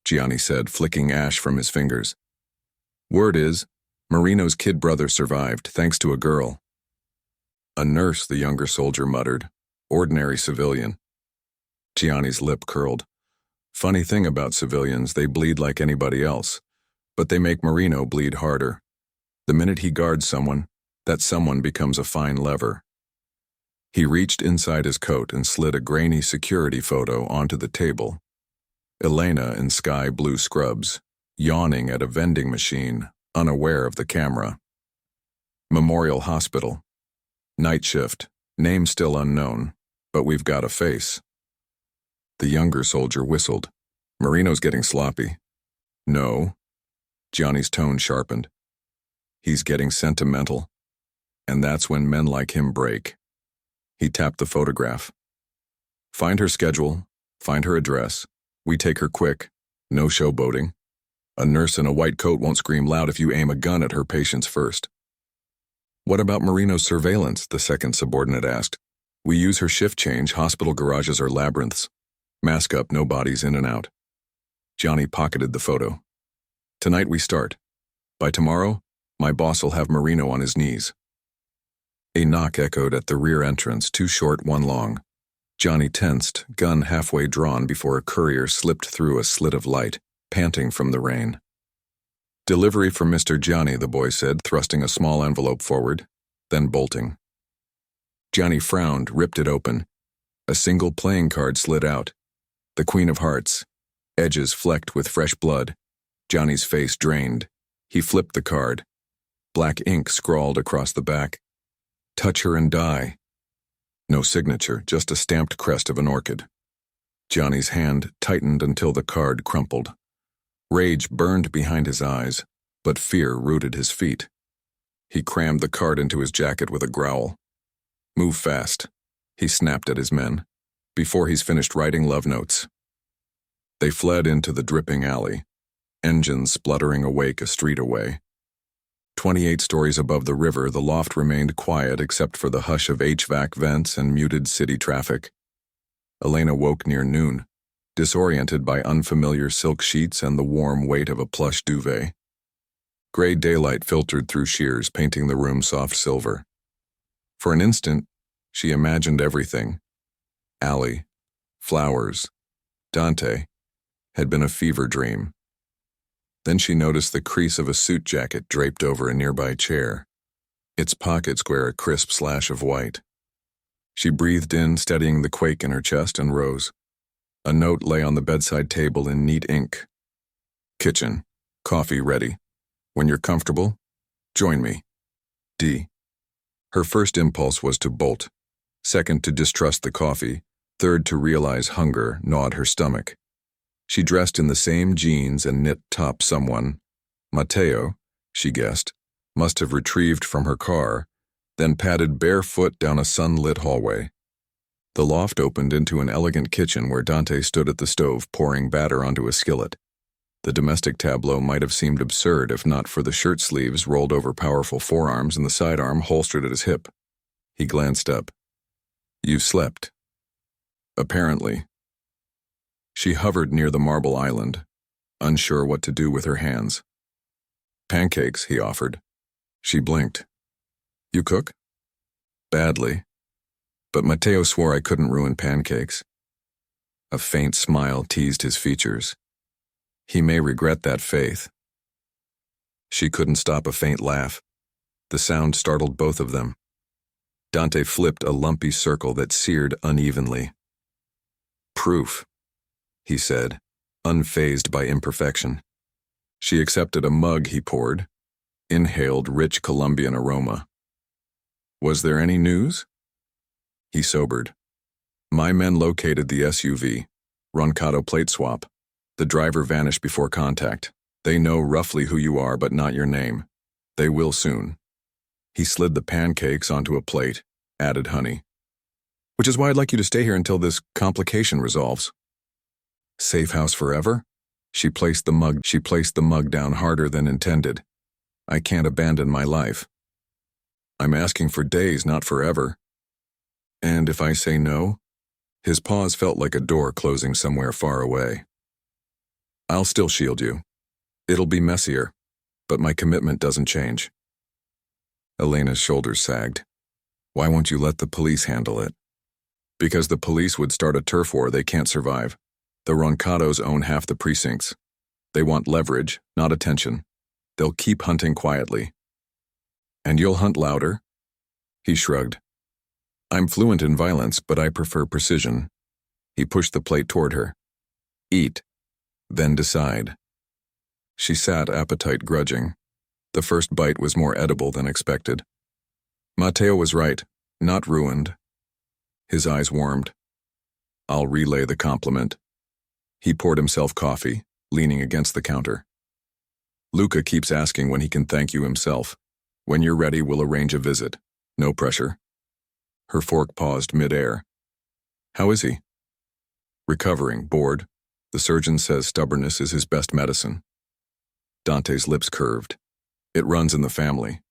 Gianni said, flicking ash from his fingers. "Word is, Marino's kid brother survived, thanks to a girl." "A nurse," the younger soldier muttered. "Ordinary civilian." Gianni's lip curled. "Funny thing about civilians, they bleed like anybody else, but they make Marino bleed harder. The minute he guards someone, that someone becomes a fine lever." He reached inside his coat and slid a grainy security photo onto the table. Elena in sky blue scrubs, yawning at a vending machine, unaware of the camera. Memorial Hospital. Night shift, name still unknown, but we've got a face. The younger soldier whistled. "Marino's getting sloppy." "No." Gianni's tone sharpened. "He's getting sentimental. And that's when men like him break." He tapped the photograph. "Find her schedule, find her address. We take her quick. No showboating. A nurse in a white coat won't scream loud if you aim a gun at her patients first." "What about Marino's surveillance?" the second subordinate asked. "We use her shift change. Hospital garages are labyrinths. Mask up, no bodies in and out." Gianni pocketed the photo. "Tonight we start. By tomorrow, my boss will have Marino on his knees." A knock echoed at the rear entrance, 2 short, 1 long. Gianni tensed, gun halfway drawn before a courier slipped through a slit of light, panting from the rain. "Delivery from Mr. Gianni," the boy said, thrusting a small envelope forward, then bolting. Gianni frowned, ripped it open. A single playing card slid out. The Queen of Hearts, edges flecked with fresh blood. Gianni's face drained. He flipped the card. Black ink scrawled across the back. "Touch her and die." No signature, just a stamped crest of an orchid. Gianni's hand tightened until the card crumpled. Rage burned behind his eyes, but fear rooted his feet. He crammed the card into his jacket with a growl. "Move fast," he snapped at his men, "before he's finished writing love notes." They fled into the dripping alley, engines spluttering awake a street away. 28 stories above the river, the loft remained quiet except for the hush of HVAC vents and muted city traffic. Elena woke near noon, disoriented by unfamiliar silk sheets and the warm weight of a plush duvet. Gray daylight filtered through shears, painting the room soft silver. For an instant, she imagined everything. Allie, flowers, Dante, had been a fever dream. Then she noticed the crease of a suit jacket draped over a nearby chair, its pocket square a crisp slash of white. She breathed in, steadying the quake in her chest, and rose. A note lay on the bedside table in neat ink. "Kitchen. Coffee ready. When you're comfortable, join me. D." Her first impulse was to bolt, second to distrust the coffee, third to realize hunger gnawed her stomach. She dressed in the same jeans and knit top someone, Matteo, she guessed, must have retrieved from her car, then padded barefoot down a sunlit hallway. The loft opened into an elegant kitchen where Dante stood at the stove pouring batter onto a skillet. The domestic tableau might have seemed absurd if not for the shirt sleeves rolled over powerful forearms and the sidearm holstered at his hip. He glanced up. "You've slept." "Apparently." She hovered near the marble island, unsure what to do with her hands. "Pancakes," he offered. She blinked. "You cook?" "Badly. But Matteo swore I couldn't ruin pancakes." A faint smile teased his features. "He may regret that faith." She couldn't stop a faint laugh. The sound startled both of them. Dante flipped a lumpy circle that seared unevenly. "Proof," he said, unfazed by imperfection. She accepted a mug he poured, inhaled rich Colombian aroma. Was there any news? He sobered. My men located the SUV. Ronado plate swap. The driver vanished before contact. They know roughly who you are, but not your name. They will soon. He slid the pancakes onto a plate, added honey. Which is why I'd like you to stay here until this complication resolves. Safe house forever? She placed the mug down harder than intended. I can't abandon my life. I'm asking for days, not forever. And if I say no? His pause felt like a door closing somewhere far away. I'll still shield you. It'll be messier, but my commitment doesn't change. Elena's shoulders sagged. Why won't you let the police handle it? Because the police would start a turf war they can't survive. The Roncados own half the precincts. They want leverage, not attention. They'll keep hunting quietly. And you'll hunt louder? He shrugged. I'm fluent in violence, but I prefer precision. He pushed the plate toward her. Eat, then decide. She sat, appetite grudging. The first bite was more edible than expected. Mateo was right, not ruined. His eyes warmed. I'll relay the compliment. He poured himself coffee, leaning against the counter. Luca keeps asking when he can thank you himself. When you're ready, we'll arrange a visit. No pressure. Her fork paused mid-air. How is he? Recovering, bored. The surgeon says stubbornness is his best medicine. Dante's lips curved. It runs in the family.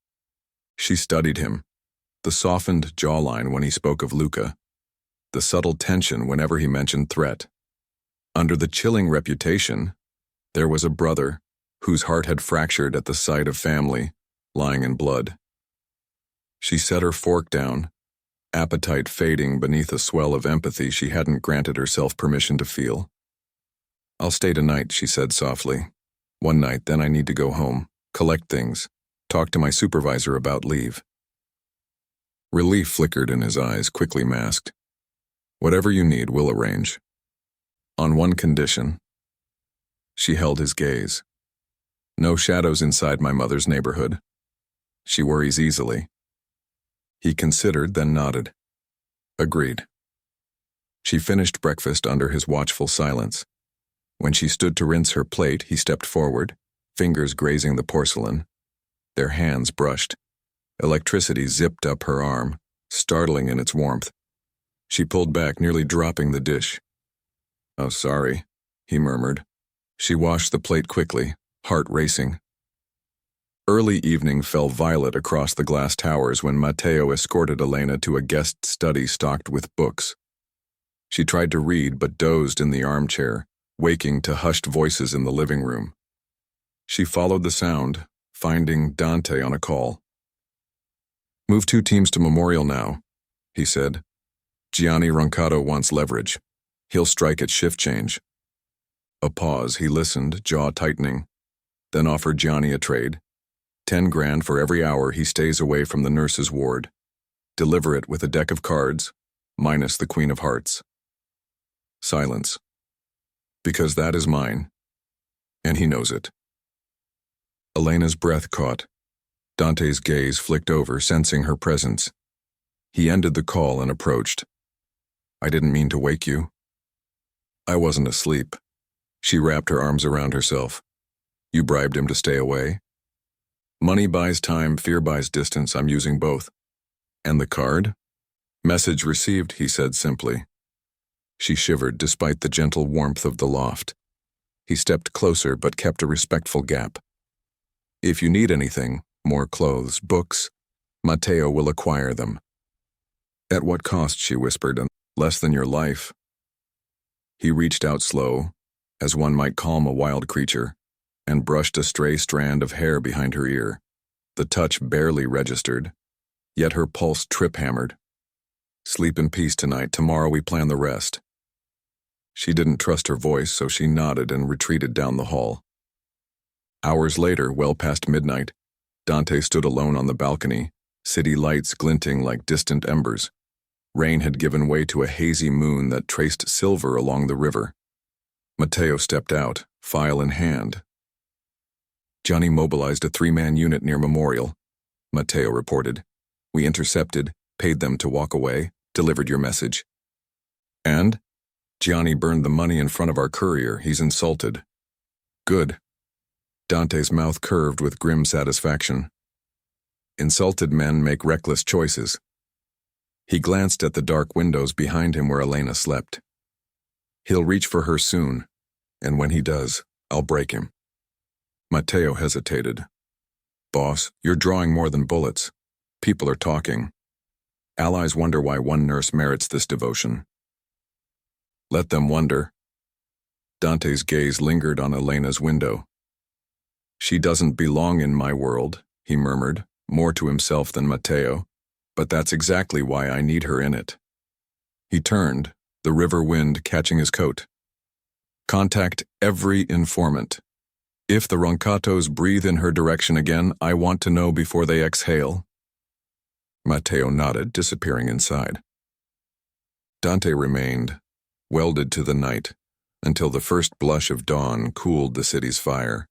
She studied him. The softened jawline when he spoke of Luca. The subtle tension whenever he mentioned threat. Under the chilling reputation, there was a brother whose heart had fractured at the sight of family, lying in blood. She set her fork down, appetite fading beneath a swell of empathy she hadn't granted herself permission to feel. I'll stay tonight, she said softly. One night, then I need to go home, collect things, talk to my supervisor about leave. Relief flickered in his eyes, quickly masked. Whatever you need, we'll arrange. On one condition. She held his gaze. No shadows inside my mother's neighborhood. She worries easily. He considered, then nodded. Agreed. She finished breakfast under his watchful silence. When she stood to rinse her plate, he stepped forward, fingers grazing the porcelain. Their hands brushed. Electricity zipped up her arm, startling in its warmth. She pulled back, nearly dropping the dish. Oh, sorry, he murmured. She washed the plate quickly, heart racing. Early evening fell violet across the glass towers when Mateo escorted Elena to a guest study stocked with books. She tried to read but dozed in the armchair, waking to hushed voices in the living room. She followed the sound, finding Dante on a call. Move 2 teams to Memorial now, he said. Gianni Roncato wants leverage. He'll strike at shift change. A pause, he listened, jaw tightening, then offered Gianni a trade. 10 grand for every hour he stays away from the nurse's ward. Deliver it with a deck of cards, minus the Queen of Hearts. Silence. Because that is mine, and he knows it. Elena's breath caught. Dante's gaze flicked over, sensing her presence. He ended the call and approached. I didn't mean to wake you. I wasn't asleep. She wrapped her arms around herself. You bribed him to stay away? Money buys time, fear buys distance. I'm using both. And the card? Message received, he said simply. She shivered despite the gentle warmth of the loft. He stepped closer but kept a respectful gap. If you need anything, more clothes, books, Mateo will acquire them. At what cost, she whispered, and less than your life. He reached out slow, as one might calm a wild creature, and brushed a stray strand of hair behind her ear. The touch barely registered, yet her pulse trip-hammered. Sleep in peace tonight, tomorrow we plan the rest. She didn't trust her voice, so she nodded and retreated down the hall. Hours later, well past midnight, Dante stood alone on the balcony, city lights glinting like distant embers. Rain had given way to a hazy moon that traced silver along the river. Mateo stepped out, file in hand. Johnny mobilized a 3-man unit near Memorial, Matteo reported. We intercepted, paid them to walk away, delivered your message. And? Gianni burned the money in front of our courier. He's insulted. Good. Dante's mouth curved with grim satisfaction. Insulted men make reckless choices. He glanced at the dark windows behind him where Elena slept. He'll reach for her soon, and when he does, I'll break him. Matteo hesitated. Boss, you're drawing more than bullets. People are talking. Allies wonder why one nurse merits this devotion. Let them wonder. Dante's gaze lingered on Elena's window. She doesn't belong in my world, he murmured, more to himself than Matteo, but that's exactly why I need her in it. He turned, the river wind catching his coat. Contact every informant. If the Roncatos breathe in her direction again, I want to know before they exhale. Matteo nodded, disappearing inside. Dante remained, welded to the night, until the first blush of dawn cooled the city's fire.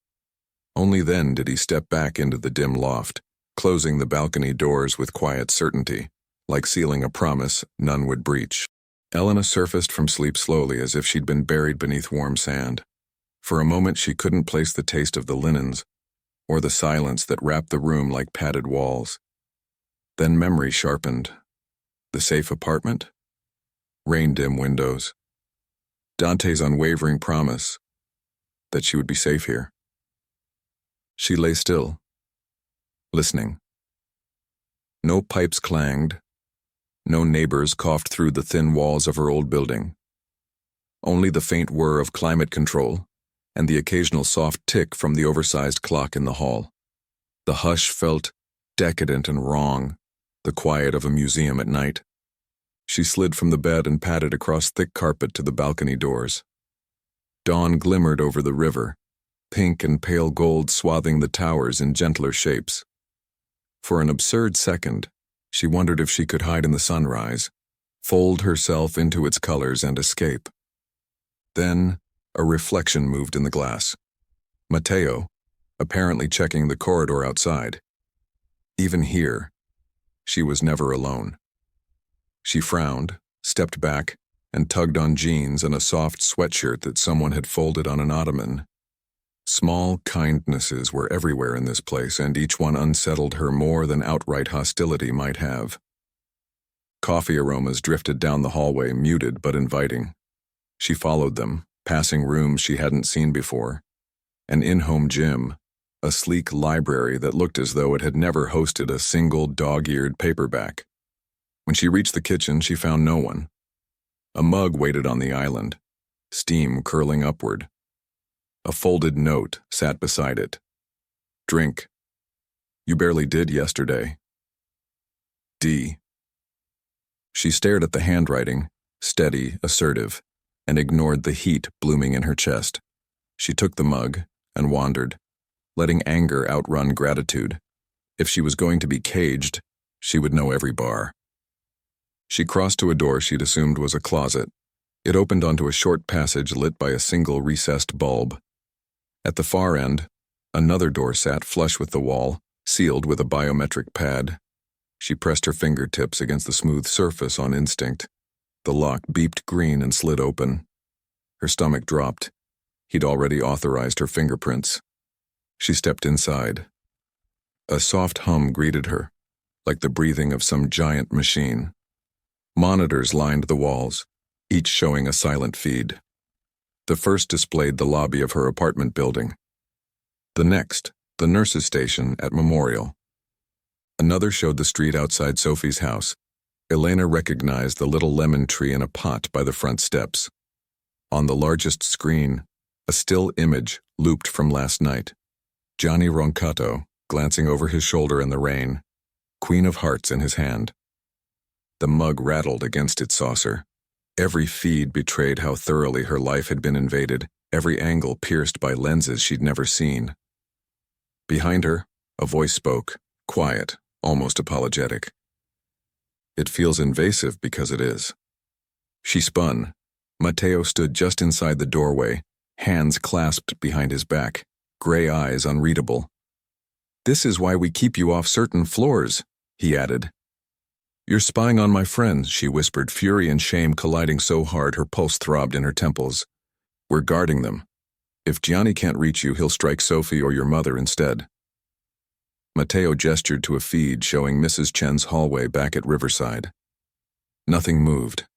Only then did he step back into the dim loft, closing the balcony doors with quiet certainty, like sealing a promise none would breach. Elena surfaced from sleep slowly as if she'd been buried beneath warm sand. For a moment she couldn't place the taste of the linens, or the silence that wrapped the room like padded walls. Then memory sharpened. The safe apartment? Rain-dim windows. Dante's unwavering promise that she would be safe here. She lay still, listening. No pipes clanged. No neighbors coughed through the thin walls of her old building. Only the faint whir of climate control and the occasional soft tick from the oversized clock in the hall. The hush felt decadent and wrong, the quiet of a museum at night. She slid from the bed and padded across thick carpet to the balcony doors. Dawn glimmered over the river, pink and pale gold swathing the towers in gentler shapes. For an absurd second, she wondered if she could hide in the sunrise, fold herself into its colors and escape. Then, a reflection moved in the glass. Matteo, apparently checking the corridor outside. Even here, she was never alone. She frowned, stepped back, and tugged on jeans and a soft sweatshirt that someone had folded on an ottoman. Small kindnesses were everywhere in this place, and each one unsettled her more than outright hostility might have. Coffee aromas drifted down the hallway, muted but inviting. She followed them, passing rooms she hadn't seen before. An in-home gym, a sleek library that looked as though it had never hosted a single dog-eared paperback. When she reached the kitchen, she found no one. A mug waited on the island, steam curling upward. A folded note sat beside it. Drink. You barely did yesterday. D. She stared at the handwriting, steady, assertive, and ignored the heat blooming in her chest. She took the mug and wandered, letting anger outrun gratitude. If she was going to be caged, she would know every bar. She crossed to a door she'd assumed was a closet. It opened onto a short passage lit by a single recessed bulb. At the far end, another door sat flush with the wall, sealed with a biometric pad. She pressed her fingertips against the smooth surface on instinct. The lock beeped green and slid open. Her stomach dropped. He'd already authorized her fingerprints. She stepped inside. A soft hum greeted her, like the breathing of some giant machine. Monitors lined the walls, each showing a silent feed. The first displayed the lobby of her apartment building. The next, the nurse's station at Memorial. Another showed the street outside Sophie's house. Elena recognized the little lemon tree in a pot by the front steps. On the largest screen, a still image looped from last night. Gianni Roncato, glancing over his shoulder in the rain, Queen of Hearts in his hand. The mug rattled against its saucer. Every feed betrayed how thoroughly her life had been invaded, every angle pierced by lenses she'd never seen. Behind her, a voice spoke, quiet, almost apologetic. It feels invasive because it is. She spun. Matteo stood just inside the doorway, hands clasped behind his back, gray eyes unreadable. "This is why we keep you off certain floors," he added. "You're spying on my friends," she whispered, fury and shame colliding so hard her pulse throbbed in her temples. "We're guarding them. If Gianni can't reach you, he'll strike Sophie or your mother instead." Matteo gestured to a feed showing Mrs. Chen's hallway back at Riverside. Nothing moved,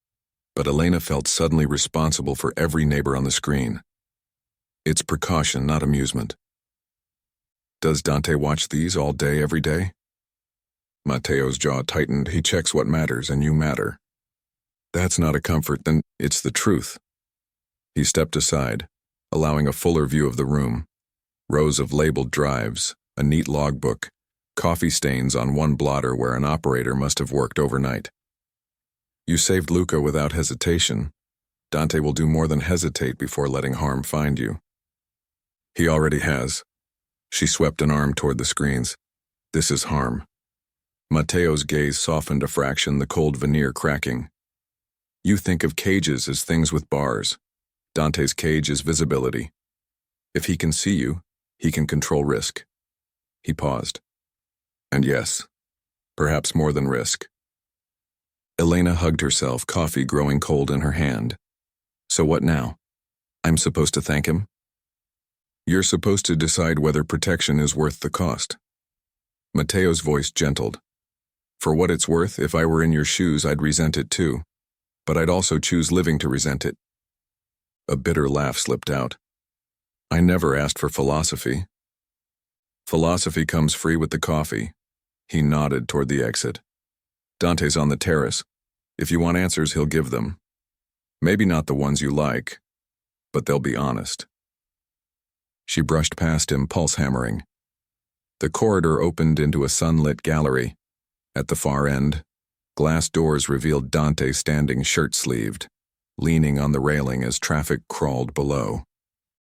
but Elena felt suddenly responsible for every neighbor on the screen. It's precaution, not amusement. "Does Dante watch these all day, every day?" Matteo's jaw tightened. "He checks what matters, and you matter." "That's not a comfort, then it's the truth." He stepped aside, allowing a fuller view of the room. Rows of labeled drives, a neat logbook, coffee stains on one blotter where an operator must have worked overnight. "You saved Luca without hesitation. Dante will do more than hesitate before letting harm find you." "He already has." She swept an arm toward the screens. "This is harm." Matteo's gaze softened a fraction, the cold veneer cracking. "You think of cages as things with bars. Dante's cage is visibility. If he can see you, he can control risk." He paused. "And yes, perhaps more than risk." Elena hugged herself, coffee growing cold in her hand. "So what now? I'm supposed to thank him?" "You're supposed to decide whether protection is worth the cost." Matteo's voice gentled. "For what it's worth, if I were in your shoes, I'd resent it too. But I'd also choose living to resent it." A bitter laugh slipped out. "I never asked for philosophy." "Philosophy comes free with the coffee." He nodded toward the exit. "Dante's on the terrace. If you want answers, he'll give them. Maybe not the ones you like, but they'll be honest." She brushed past him, pulse hammering. The corridor opened into a sunlit gallery. At the far end, glass doors revealed Dante standing shirt-sleeved, leaning on the railing as traffic crawled below.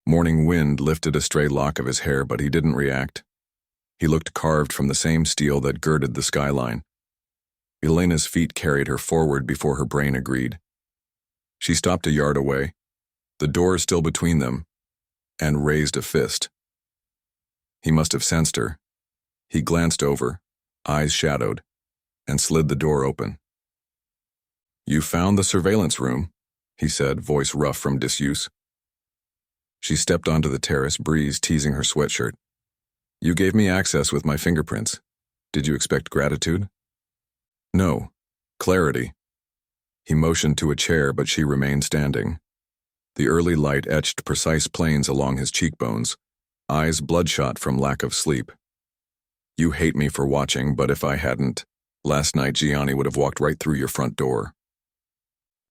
Morning wind lifted a stray lock of his hair, but he didn't react. He looked carved from the same steel that girded the skyline. Elena's feet carried her forward before her brain agreed. She stopped a yard away, the door still between them, and raised a fist. He must have sensed her. He glanced over, eyes shadowed, and slid the door open. "You found the surveillance room," he said, voice rough from disuse. She stepped onto the terrace, breeze teasing her sweatshirt. "You gave me access with my fingerprints. Did you expect gratitude?" "No. Clarity." He motioned to a chair, but she remained standing. The early light etched precise planes along his cheekbones, eyes bloodshot from lack of sleep. "You hate me for watching, but if I hadn't, last night Gianni would have walked right through your front door."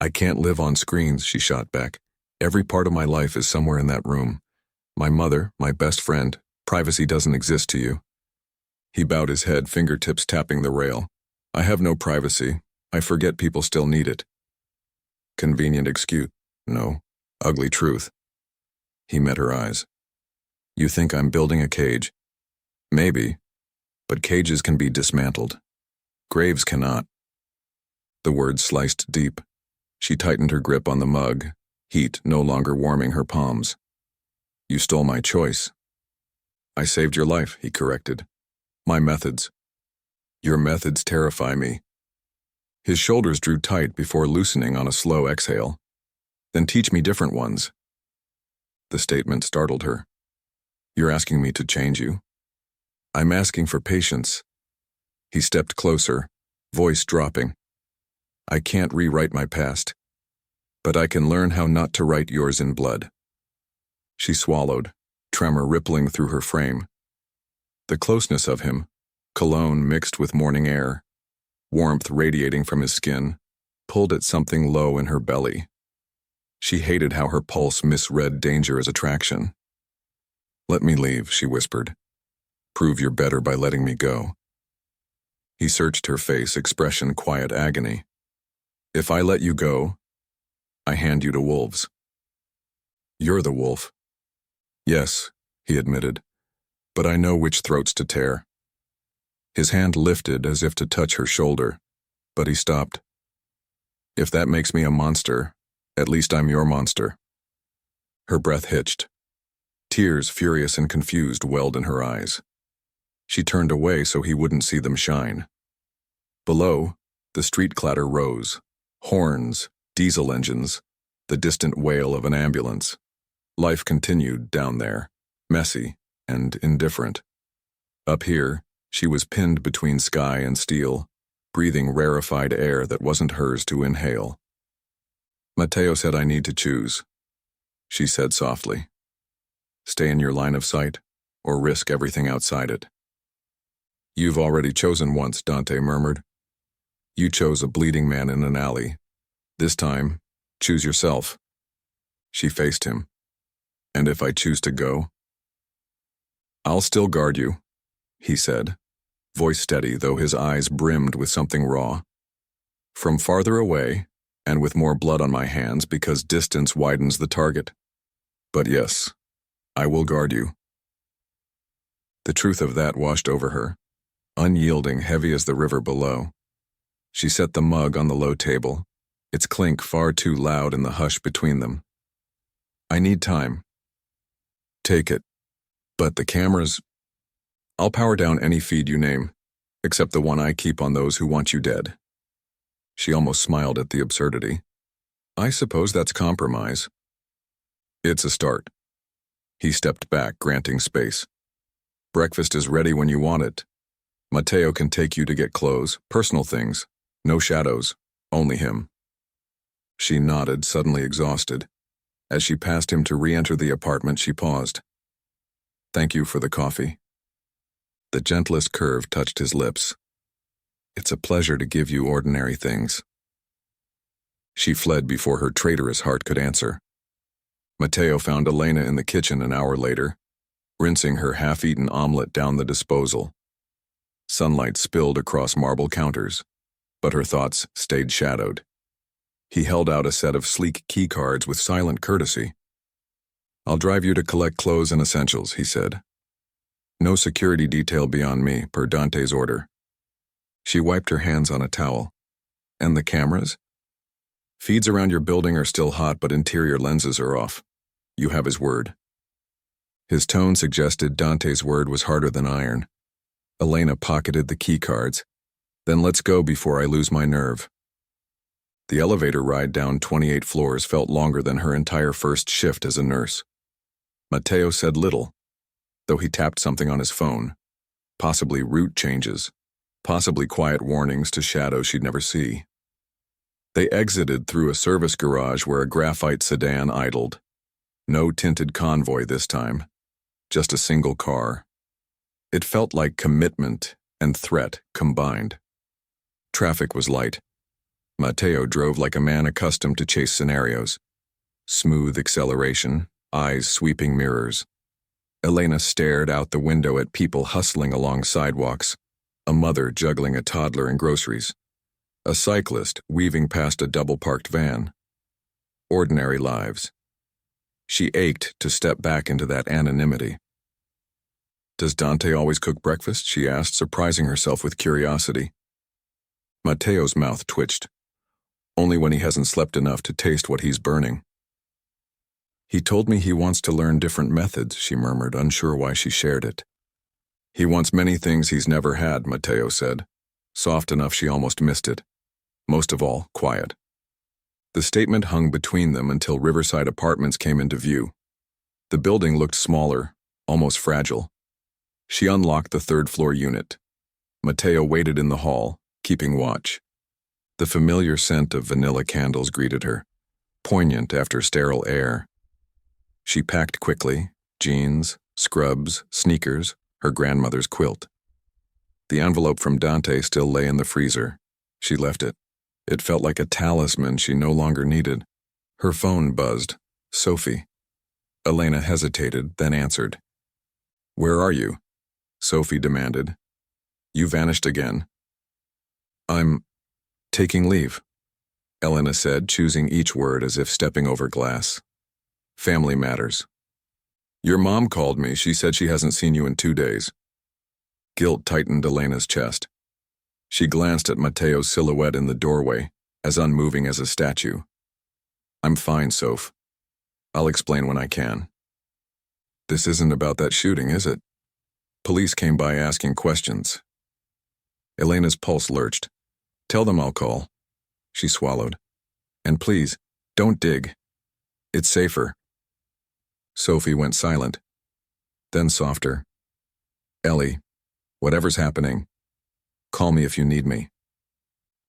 "I can't live on screens," she shot back. "Every part of my life is somewhere in that room. My mother, my best friend. Privacy doesn't exist to you." He bowed his head, fingertips tapping the rail. "I have no privacy. I forget people still need it." Convenient excuse. No. Ugly truth. He met her eyes. "You think I'm building a cage?" "Maybe. But cages can be dismantled. Graves cannot." The words sliced deep. She tightened her grip on the mug, heat no longer warming her palms. "You stole my choice." "I saved your life," he corrected. "My methods." "Your methods terrify me." His shoulders drew tight before loosening on a slow exhale. "Then teach me different ones." The statement startled her. "You're asking me to change you?" "I'm asking for patience." He stepped closer, voice dropping. "I can't rewrite my past, but I can learn how not to write yours in blood." She swallowed, tremor rippling through her frame. The closeness of him, cologne mixed with morning air, warmth radiating from his skin, pulled at something low in her belly. She hated how her pulse misread danger as attraction. "Let me leave," she whispered. "Prove you're better by letting me go." He searched her face, expression quiet agony. "If I let you go, I hand you to wolves." "You're the wolf." "Yes," he admitted, "but I know which throats to tear." His hand lifted as if to touch her shoulder, but he stopped. "If that makes me a monster, at least I'm your monster." Her breath hitched. Tears, furious and confused, welled in her eyes. She turned away so he wouldn't see them shine. Below, the street clatter rose. Horns, diesel engines, the distant wail of an ambulance. Life continued down there, messy and indifferent. Up here, she was pinned between sky and steel, breathing rarefied air that wasn't hers to inhale. Matteo said, "I need to choose," she said softly. "Stay in your line of sight, or risk everything outside it." "You've already chosen once," Dante murmured. "You chose a bleeding man in an alley. This time, choose yourself." She faced him. "And if I choose to go?" "I'll still guard you," he said, voice steady though his eyes brimmed with something raw. "From farther away, and with more blood on my hands because distance widens the target. But yes, I will guard you." The truth of that washed over her, unyielding, heavy as the river below. She set the mug on the low table, its clink far too loud in the hush between them. "I need time." "Take it. But the cameras—" "I'll power down any feed you name, except the one I keep on those who want you dead." She almost smiled at the absurdity. "I suppose that's compromise." "It's a start." He stepped back, granting space. "Breakfast is ready when you want it. Matteo can take you to get clothes, personal things. No shadows, only him." She nodded, suddenly exhausted. As she passed him to re-enter the apartment, she paused. "Thank you for the coffee." The gentlest curve touched his lips. "It's a pleasure to give you ordinary things." She fled before her traitorous heart could answer. Matteo found Elena in the kitchen an hour later, rinsing her half-eaten omelet down the disposal. Sunlight spilled across marble counters, but her thoughts stayed shadowed. He held out a set of sleek key cards with silent courtesy. "I'll drive you to collect clothes and essentials," he said. "No security detail beyond me, per Dante's order." She wiped her hands on a towel. "And the cameras?" "Feeds around your building are still hot, but interior lenses are off. You have his word." His tone suggested Dante's word was harder than iron. Elena pocketed the key cards. "Then let's go before I lose my nerve." The elevator ride down 28 floors felt longer than her entire first shift as a nurse. Matteo said little, though he tapped something on his phone. Possibly route changes. Possibly quiet warnings to shadows she'd never see. They exited through a service garage where a graphite sedan idled. No tinted convoy this time. Just a single car. It felt like commitment and threat combined. Traffic was light. Matteo drove like a man accustomed to chase scenarios. Smooth acceleration, eyes sweeping mirrors. Elena stared out the window at people hustling along sidewalks, a mother juggling a toddler and groceries, a cyclist weaving past a double-parked van. Ordinary lives. She ached to step back into that anonymity. "Does Dante always cook breakfast?" she asked, surprising herself with curiosity. Matteo's mouth twitched. "Only when he hasn't slept enough to taste what he's burning." "He told me he wants to learn different methods," she murmured, unsure why she shared it. "He wants many things he's never had," Matteo said, soft enough she almost missed it. Most of all, quiet. The statement hung between them until Riverside Apartments came into view. The building looked smaller, almost fragile. She unlocked the third-floor unit. Matteo waited in the hall, keeping watch. The familiar scent of vanilla candles greeted her, poignant after sterile air. She packed quickly, jeans, scrubs, sneakers, her grandmother's quilt. The envelope from Dante still lay in the freezer. She left it. It felt like a talisman she no longer needed. Her phone buzzed. Sophie. Elena hesitated, then answered. "Where are you?" Sophie demanded. "You vanished again." "I'm taking leave," Elena said, choosing each word as if stepping over glass. "Family matters." "Your mom called me. She said she hasn't seen you in 2 days." Guilt tightened Elena's chest. She glanced at Matteo's silhouette in the doorway, as unmoving as a statue. "I'm fine, Soph. I'll explain when I can." This isn't about that shooting, is it? Police came by asking questions. Elena's pulse lurched. Tell them I'll call. She swallowed. And please, don't dig. It's safer. Sophie went silent. Then softer. Ellie, whatever's happening, call me if you need me.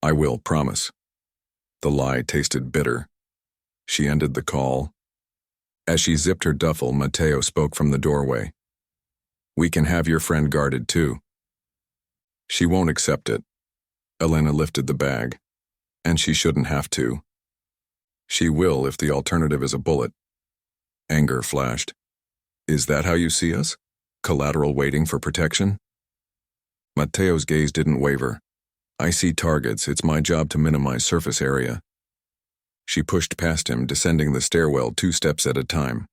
I will, promise. The lie tasted bitter. She ended the call. As she zipped her duffel, Matteo spoke from the doorway. We can have your friend guarded too. She won't accept it. Elena lifted the bag. And she shouldn't have to. She will if the alternative is a bullet. Anger flashed. Is that how you see us? Collateral waiting for protection? Matteo's gaze didn't waver. I see targets. It's my job to minimize surface area. She pushed past him, descending the stairwell 2 steps at a time.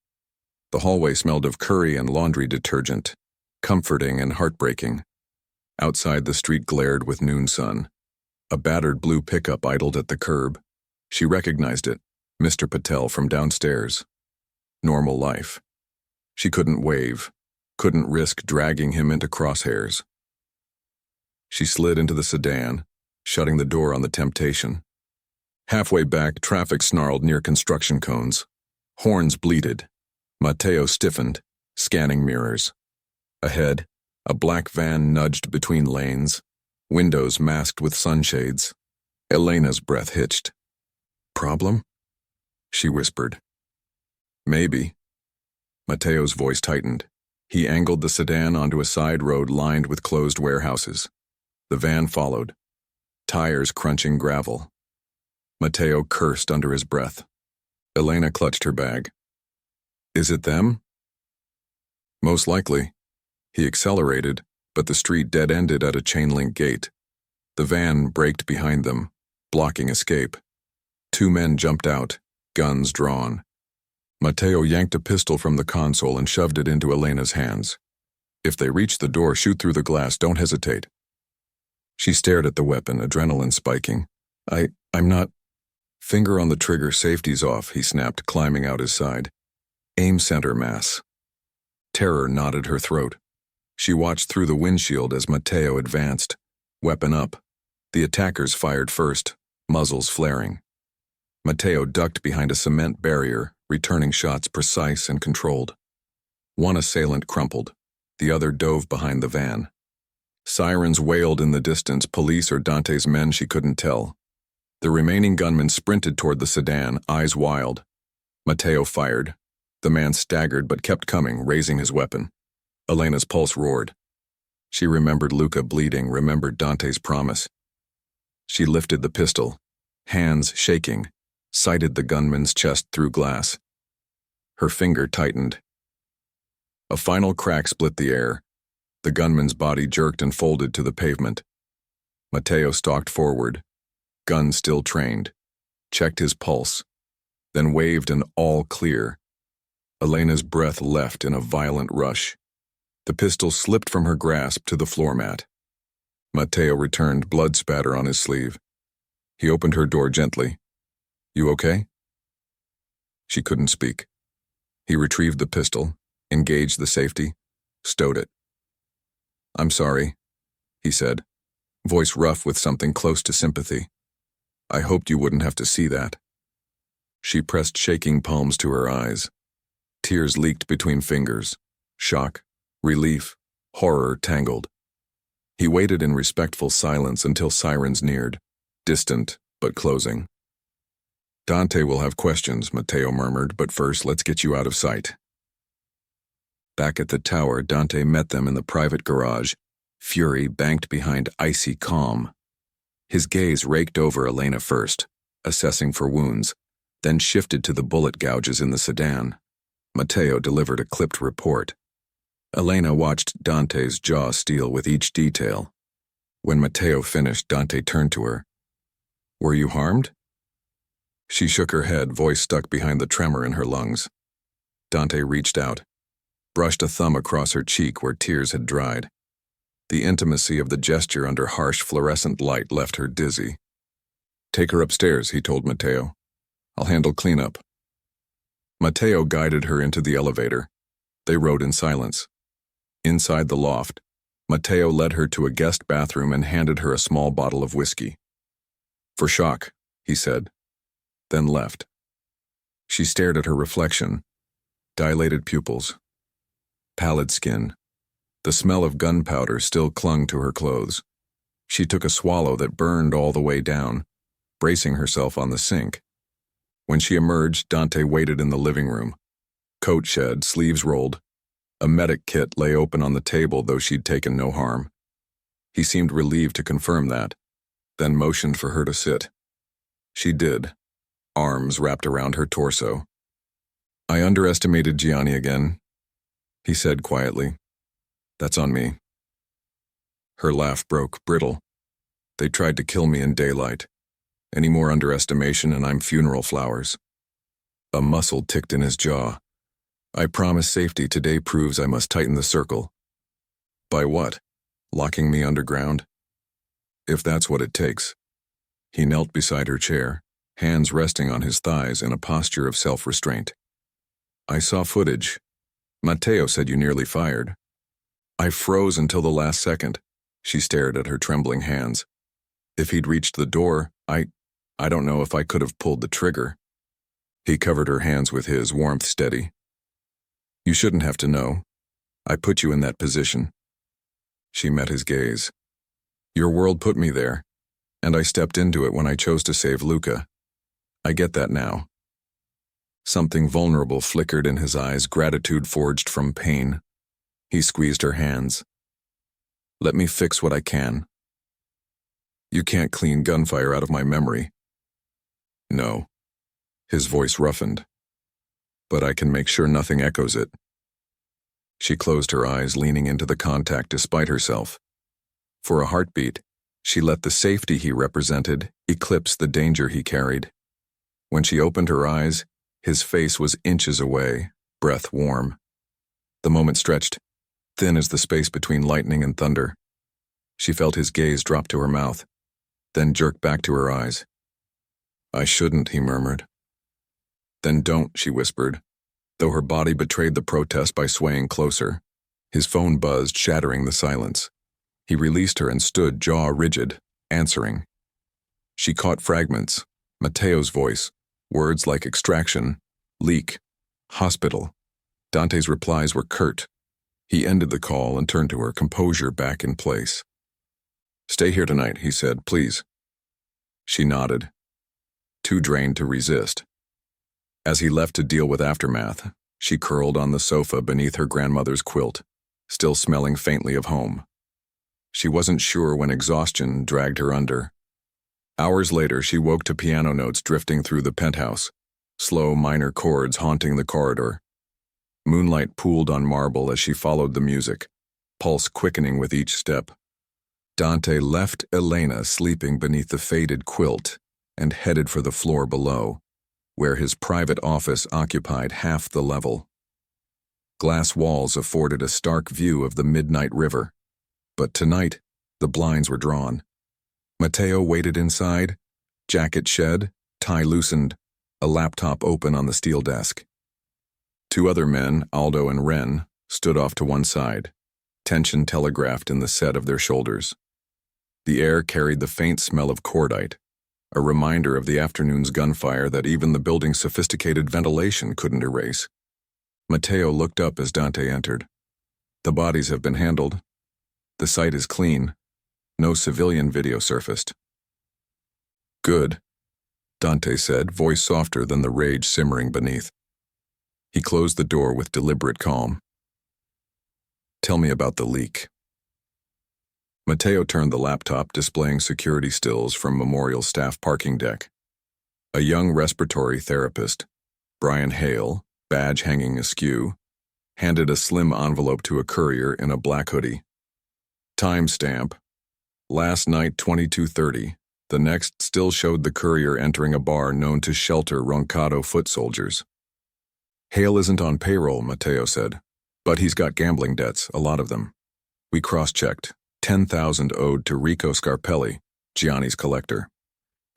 The hallway smelled of curry and laundry detergent, comforting and heartbreaking. Outside, the street glared with noon sun. A battered blue pickup idled at the curb. She recognized it, Mr. Patel from downstairs. Normal life. She couldn't wave, couldn't risk dragging him into crosshairs. She slid into the sedan, shutting the door on the temptation. Halfway back, traffic snarled near construction cones. Horns bleated. Matteo stiffened, scanning mirrors. Ahead, a black van nudged between lanes, windows masked with sunshades. Elena's breath hitched. Problem? She whispered. Maybe. Matteo's voice tightened. He angled the sedan onto a side road lined with closed warehouses. The van followed, tires crunching gravel. Matteo cursed under his breath. Elena clutched her bag. Is it them? Most likely. He accelerated, but the street dead-ended at a chain-link gate. The van braked behind them, blocking escape. 2 men jumped out, guns drawn. Matteo yanked a pistol from the console and shoved it into Elena's hands. If they reach the door, shoot through the glass, don't hesitate. She stared at the weapon, adrenaline spiking. I'm not... Finger on the trigger, safety's off, he snapped, climbing out his side. Aim center mass. Terror knotted her throat. She watched through the windshield as Matteo advanced, weapon up. The attackers fired first, muzzles flaring. Matteo ducked behind a cement barrier, returning shots precise and controlled. One assailant crumpled. The other dove behind the van. Sirens wailed in the distance, police or Dante's men, she couldn't tell. The remaining gunman sprinted toward the sedan, eyes wild. Matteo fired. The man staggered but kept coming, raising his weapon. Elena's pulse roared. She remembered Luca bleeding, remembered Dante's promise. She lifted the pistol, hands shaking, sighted the gunman's chest through glass. Her finger tightened. A final crack split the air. The gunman's body jerked and folded to the pavement. Matteo stalked forward, gun still trained, checked his pulse, then waved an all clear. Elena's breath left in a violent rush. The pistol slipped from her grasp to the floor mat. Matteo returned, blood spatter on his sleeve. He opened her door gently. You okay? She couldn't speak. He retrieved the pistol, engaged the safety, stowed it. I'm sorry, he said, voice rough with something close to sympathy. I hoped you wouldn't have to see that. She pressed shaking palms to her eyes. Tears leaked between fingers. Shock, relief, horror tangled. He waited in respectful silence until sirens neared, distant but closing. Dante will have questions, Matteo murmured, but first let's get you out of sight. Back at the tower, Dante met them in the private garage, fury banked behind icy calm. His gaze raked over Elena first, assessing for wounds, then shifted to the bullet gouges in the sedan. Matteo delivered a clipped report. Elena watched Dante's jaw steel with each detail. When Matteo finished, Dante turned to her. Were you harmed? She shook her head, voice stuck behind the tremor in her lungs. Dante reached out, brushed a thumb across her cheek where tears had dried. The intimacy of the gesture under harsh fluorescent light left her dizzy. Take her upstairs, he told Matteo. I'll handle cleanup. Matteo guided her into the elevator. They rode in silence. Inside the loft, Matteo led her to a guest bathroom and handed her a small bottle of whiskey. "For shock," he said, then left. She stared at her reflection. Dilated pupils. Pallid skin. The smell of gunpowder still clung to her clothes. She took a swallow that burned all the way down, bracing herself on the sink. When she emerged, Dante waited in the living room. Coat shed, sleeves rolled. A medic kit lay open on the table, though she'd taken no harm. He seemed relieved to confirm that, then motioned for her to sit. She did, arms wrapped around her torso. "I underestimated Gianni again," he said quietly. "That's on me." Her laugh broke, brittle. "They tried to kill me in daylight. Any more underestimation and I'm funeral flowers." A muscle ticked in his jaw. "I promise safety today proves I must tighten the circle." "By what? Locking me underground?" "If that's what it takes." He knelt beside her chair, hands resting on his thighs in a posture of self-restraint. "I saw footage. Matteo said you nearly fired." "I froze until the last second." She stared at her trembling hands. "If he'd reached the door, I don't know if I could have pulled the trigger." He covered her hands with his, warmth steady. "You shouldn't have to know. I put you in that position." She met his gaze. "Your world put me there, and I stepped into it when I chose to save Luca. I get that now." Something vulnerable flickered in his eyes, gratitude forged from pain. He squeezed her hands. "Let me fix what I can." "You can't clean gunfire out of my memory." "No." His voice roughened. "But I can make sure nothing echoes it." She closed her eyes, leaning into the contact despite herself. For a heartbeat, she let the safety he represented eclipse the danger he carried. When she opened her eyes, his face was inches away, breath warm. The moment stretched, thin as the space between lightning and thunder. She felt his gaze drop to her mouth, then jerk back to her eyes. "I shouldn't," he murmured. "Then don't," she whispered, though her body betrayed the protest by swaying closer. His phone buzzed, shattering the silence. He released her and stood, jaw rigid, answering. She caught fragments, Matteo's voice, words like extraction, leak, hospital. Dante's replies were curt. He ended the call and turned to her, composure back in place. "Stay here tonight," he said, "please." She nodded, too drained to resist. As he left to deal with aftermath, she curled on the sofa beneath her grandmother's quilt, still smelling faintly of home. She wasn't sure when exhaustion dragged her under. Hours later, she woke to piano notes drifting through the penthouse, slow minor chords haunting the corridor. Moonlight pooled on marble as she followed the music, pulse quickening with each step. Dante left Elena sleeping beneath the faded quilt and headed for the floor below, where his private office occupied half the level. Glass walls afforded a stark view of the midnight river, but tonight the blinds were drawn. Matteo waited inside, jacket shed, tie loosened, a laptop open on the steel desk. Two other men, Aldo and Ren, stood off to one side, tension telegraphed in the set of their shoulders. The air carried the faint smell of cordite, a reminder of the afternoon's gunfire that even the building's sophisticated ventilation couldn't erase. Matteo looked up as Dante entered. "The bodies have been handled. The site is clean. No civilian video surfaced." "Good," Dante said, voice softer than the rage simmering beneath. He closed the door with deliberate calm. "Tell me about the leak." Matteo turned the laptop, displaying security stills from Memorial staff parking deck. A young respiratory therapist, Brian Hale, badge hanging askew, handed a slim envelope to a courier in a black hoodie. Timestamp: last night 22:30. The next still showed the courier entering a bar known to shelter Ronado foot soldiers. "Hale isn't on payroll," Matteo said, "but he's got gambling debts, a lot of them. We cross-checked. 10,000 owed to Rico Scarpelli, Gianni's collector.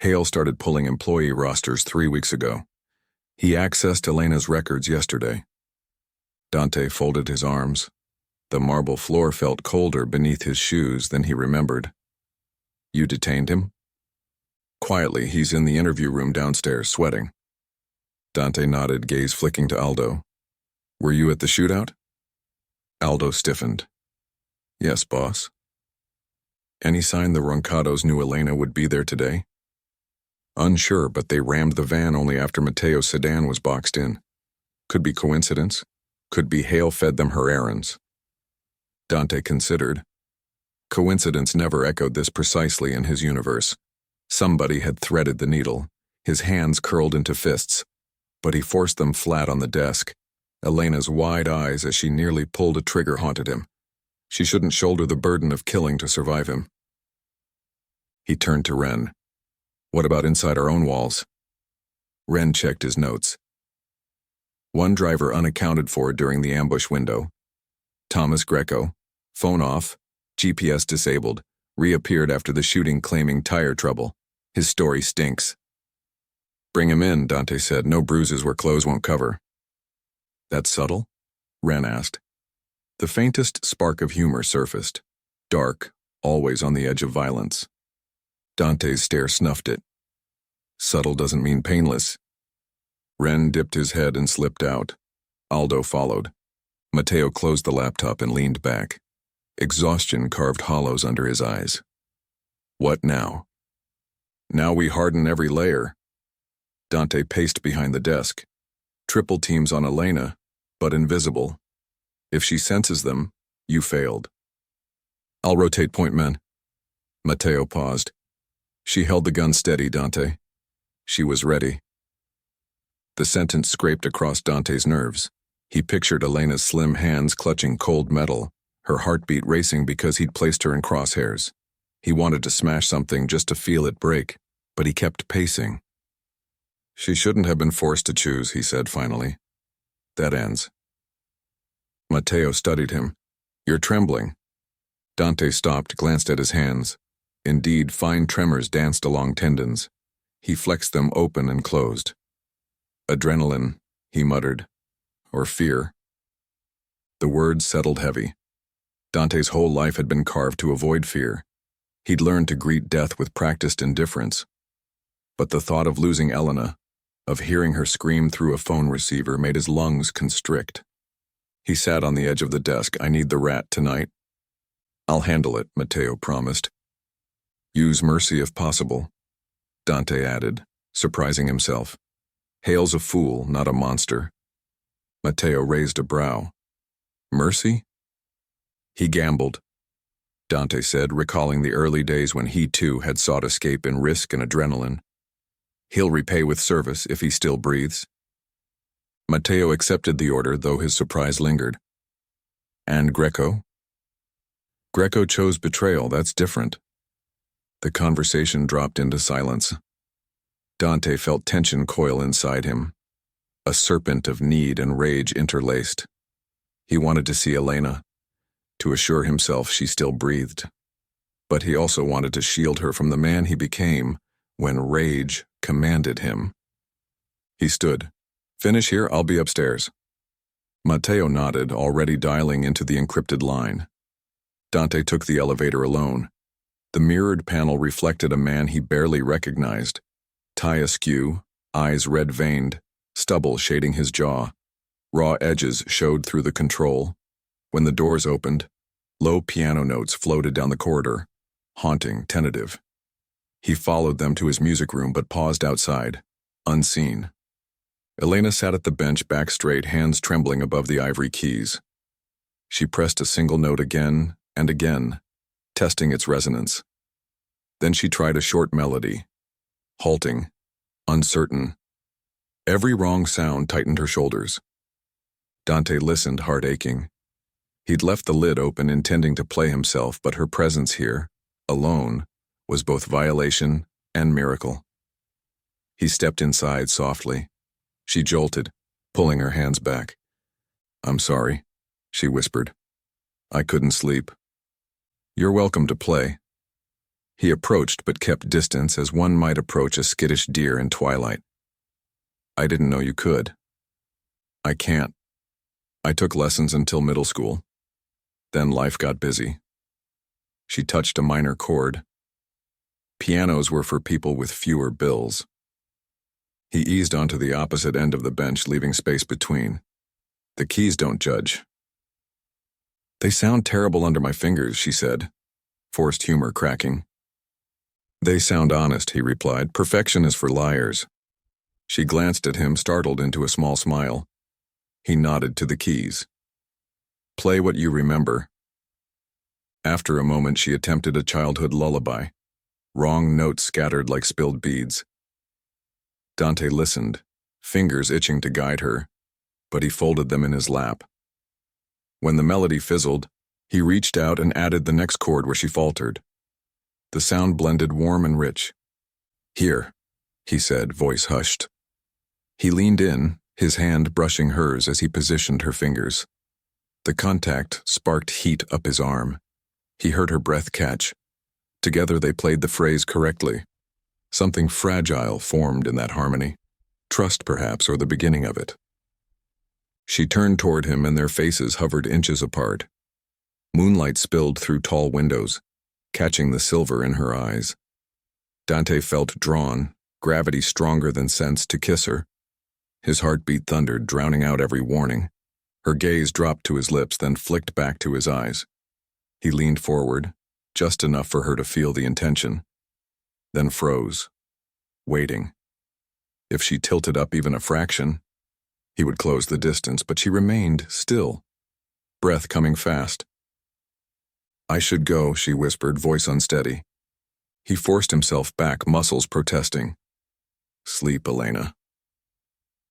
Hale started pulling employee rosters 3 weeks ago. He accessed Elena's records yesterday." Dante folded his arms. The marble floor felt colder beneath his shoes than he remembered. You detained him? Quietly, he's in the interview room downstairs, sweating. Dante nodded, gaze flicking to Aldo. Were you at the shootout? Aldo stiffened. Yes, boss. Any sign the Roncados knew Elena would be there today? Unsure, but they rammed the van only after Matteo's sedan was boxed in. Could be coincidence. Could be Hale fed them her errands. Dante considered. Coincidence never echoed this precisely in his universe. Somebody had threaded the needle, his hands curled into fists, but he forced them flat on the desk. Elena's wide eyes as she nearly pulled a trigger haunted him. She shouldn't shoulder the burden of killing to survive him. He turned to Ren. What about inside our own walls? Ren checked his notes. One driver unaccounted for during the ambush window. Thomas Greco, phone off, GPS disabled, reappeared after the shooting claiming tire trouble. His story stinks. Bring him in, Dante said. No bruises where clothes won't cover. That's subtle? Ren asked. The faintest spark of humor surfaced. Dark, always on the edge of violence. Dante's stare snuffed it. Subtle doesn't mean painless. Ren dipped his head and slipped out. Aldo followed. Matteo closed the laptop and leaned back. Exhaustion carved hollows under his eyes. What now? Now we harden every layer. Dante paced behind the desk. Triple teams on Elena, but invisible. If she senses them, you failed. I'll rotate point men. Matteo paused. She held the gun steady, Dante. She was ready. The sentence scraped across Dante's nerves. He pictured Elena's slim hands clutching cold metal, her heartbeat racing because he'd placed her in crosshairs. He wanted to smash something just to feel it break, but he kept pacing. She shouldn't have been forced to choose, he said finally. That ends. Matteo studied him. You're trembling. Dante stopped, glanced at his hands. Indeed, fine tremors danced along tendons. He flexed them open and closed. Adrenaline, he muttered. Or fear. The words settled heavy. Dante's whole life had been carved to avoid fear. He'd learned to greet death with practiced indifference. But the thought of losing Elena, of hearing her scream through a phone receiver, made his lungs constrict. He sat on the edge of the desk. I need the rat tonight. I'll handle it, Matteo promised. Use mercy if possible, Dante added, surprising himself. Hale's a fool, not a monster. Matteo raised a brow. Mercy? He gambled, Dante said, recalling the early days when he too had sought escape in risk and adrenaline. He'll repay with service if he still breathes. Matteo accepted the order, though his surprise lingered. And Greco? Greco chose betrayal, that's different. The conversation dropped into silence. Dante felt tension coil inside him, a serpent of need and rage interlaced. He wanted to see Elena, to assure himself she still breathed. But he also wanted to shield her from the man he became when rage commanded him. He stood. Finish here, I'll be upstairs. Matteo nodded, already dialing into the encrypted line. Dante took the elevator alone. The mirrored panel reflected a man he barely recognized. Tie askew, eyes red-veined, stubble shading his jaw. Raw edges showed through the control. When the doors opened, low piano notes floated down the corridor, haunting, tentative. He followed them to his music room but paused outside, unseen. Elena sat at the bench back straight, hands trembling above the ivory keys. She pressed a single note again and again, testing its resonance. Then she tried a short melody, halting, uncertain. Every wrong sound tightened her shoulders. Dante listened, heart aching. He'd left the lid open intending to play himself, but her presence here, alone, was both violation and miracle. He stepped inside softly. She jolted, pulling her hands back. I'm sorry, she whispered. I couldn't sleep. You're welcome to play. He approached but kept distance as one might approach a skittish deer in twilight. I didn't know you could. I can't. I took lessons until middle school. Then life got busy. She touched a minor chord. Pianos were for people with fewer bills. He eased onto the opposite end of the bench, leaving space between. The keys don't judge. They sound terrible under my fingers, she said, forced humor cracking. They sound honest, he replied. Perfection is for liars. She glanced at him, startled into a small smile. He nodded to the keys. Play what you remember. After a moment, she attempted a childhood lullaby. Wrong notes scattered like spilled beads. Dante listened, fingers itching to guide her, but he folded them in his lap. When the melody fizzled, he reached out and added the next chord where she faltered. The sound blended warm and rich. Here, he said, voice hushed. He leaned in, his hand brushing hers as he positioned her fingers. The contact sparked heat up his arm. He heard her breath catch. Together they played the phrase correctly. Something fragile formed in that harmony. Trust, perhaps, or the beginning of it. She turned toward him and their faces hovered inches apart. Moonlight spilled through tall windows, catching the silver in her eyes. Dante felt drawn, gravity stronger than sense, to kiss her. His heartbeat thundered, drowning out every warning. Her gaze dropped to his lips, then flicked back to his eyes. He leaned forward, just enough for her to feel the intention, then froze, waiting. If she tilted up even a fraction, he would close the distance, but she remained still, breath coming fast. I should go, she whispered, voice unsteady. He forced himself back, muscles protesting. Sleep, Elena.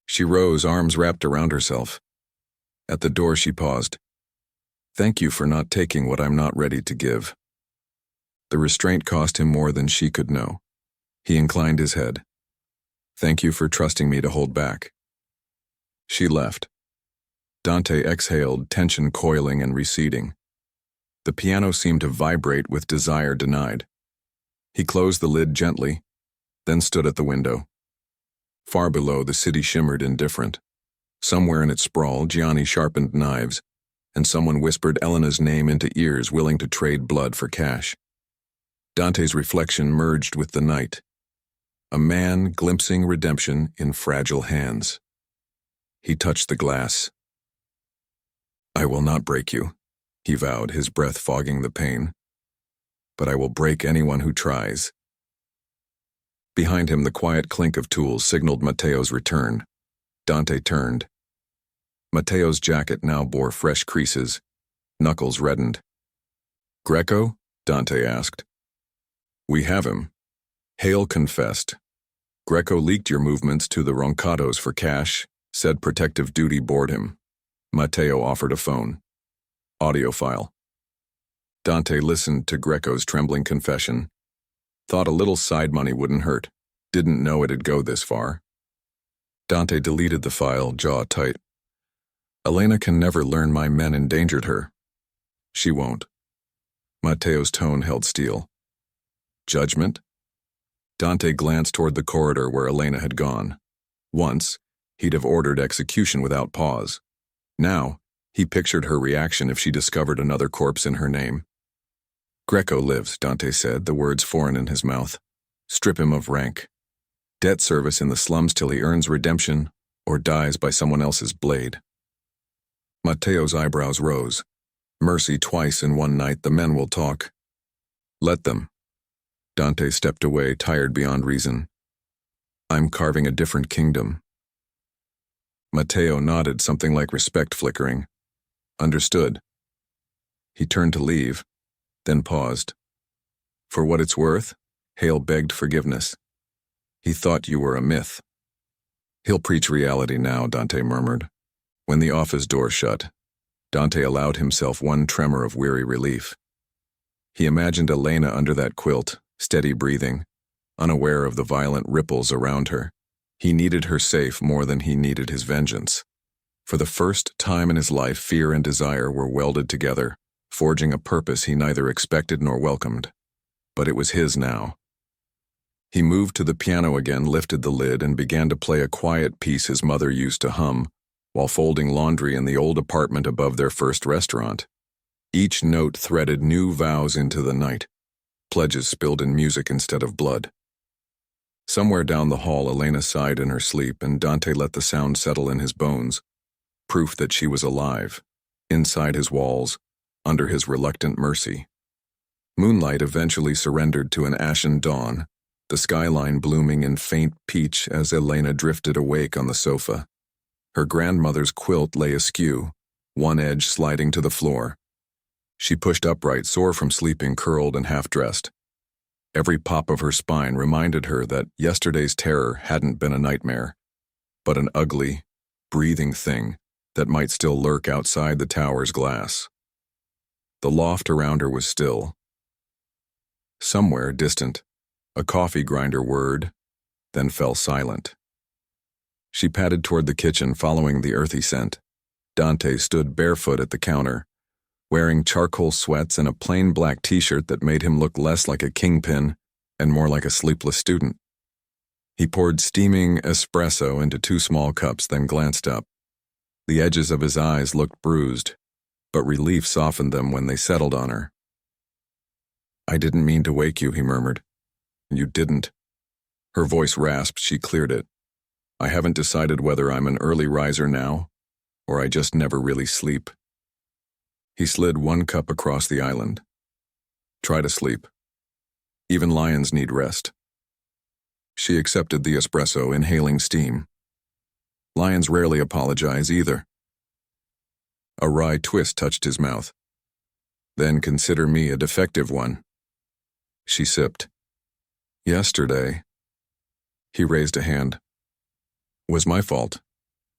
She rose, arms wrapped around herself. At the door she paused. Thank you for not taking what I'm not ready to give. The restraint cost him more than she could know. He inclined his head. Thank you for trusting me to hold back. She left. Dante exhaled, tension coiling and receding. The piano seemed to vibrate with desire denied. He closed the lid gently, then stood at the window. Far below, the city shimmered indifferent. Somewhere in its sprawl, Gianni sharpened knives, and someone whispered Elena's name into ears willing to trade blood for cash. Dante's reflection merged with the night. A man glimpsing redemption in fragile hands. He touched the glass. I will not break you, he vowed, his breath fogging the pain. But I will break anyone who tries. Behind him, the quiet clink of tools signaled Matteo's return. Dante turned. Matteo's jacket now bore fresh creases. Knuckles reddened. Greco? Dante asked. We have him. Hale confessed. Greco leaked your movements to the Roncados for cash, said protective duty bored him. Matteo offered a phone. Audio file. Dante listened to Greco's trembling confession. Thought a little side money wouldn't hurt. Didn't know it'd go this far. Dante deleted the file, jaw tight. Elena can never learn my men endangered her. She won't. Matteo's tone held steel. Judgment? Dante glanced toward the corridor where Elena had gone. Once, he'd have ordered execution without pause. Now, he pictured her reaction if she discovered another corpse in her name. Greco lives, Dante said, the words foreign in his mouth. Strip him of rank. Debt service in the slums till he earns redemption or dies by someone else's blade. Matteo's eyebrows rose. Mercy twice in one night, the men will talk. Let them. Dante stepped away, tired beyond reason. I'm carving a different kingdom. Matteo nodded, something like respect flickering. Understood. He turned to leave, then paused. For what it's worth, Hale begged forgiveness. He thought you were a myth. He'll preach reality now, Dante murmured. When the office door shut, Dante allowed himself one tremor of weary relief. He imagined Elena under that quilt, steady breathing, unaware of the violent ripples around her. He needed her safe more than he needed his vengeance. For the first time in his life, fear and desire were welded together, forging a purpose he neither expected nor welcomed. But it was his now. He moved to the piano again, lifted the lid, and began to play a quiet piece his mother used to hum, while folding laundry in the old apartment above their first restaurant. Each note threaded new vows into the night, pledges spilled in music instead of blood. Somewhere down the hall, Elena sighed in her sleep, and Dante let the sound settle in his bones, proof that she was alive, inside his walls, under his reluctant mercy. Moonlight eventually surrendered to an ashen dawn, the skyline blooming in faint peach as Elena drifted awake on the sofa. Her grandmother's quilt lay askew, one edge sliding to the floor. She pushed upright, sore from sleeping, curled and half-dressed. Every pop of her spine reminded her that yesterday's terror hadn't been a nightmare, but an ugly, breathing thing that might still lurk outside the tower's glass. The loft around her was still. Somewhere distant, a coffee grinder whirred, then fell silent. She padded toward the kitchen, following the earthy scent. Dante stood barefoot at the counter, wearing charcoal sweats and a plain black t-shirt that made him look less like a kingpin and more like a sleepless student. He poured steaming espresso into 2 small cups, then glanced up. The edges of his eyes looked bruised, but relief softened them when they settled on her. "I didn't mean to wake you," he murmured. "You didn't." Her voice rasped. She cleared it. "I haven't decided whether I'm an early riser now, or I just never really sleep." He slid 1 cup across the island. "Try to sleep. Even lions need rest." She accepted the espresso, inhaling steam. "Lions rarely apologize either." A wry twist touched his mouth. "Then consider me a defective one." She sipped. "Yesterday," he raised a hand, "was my fault.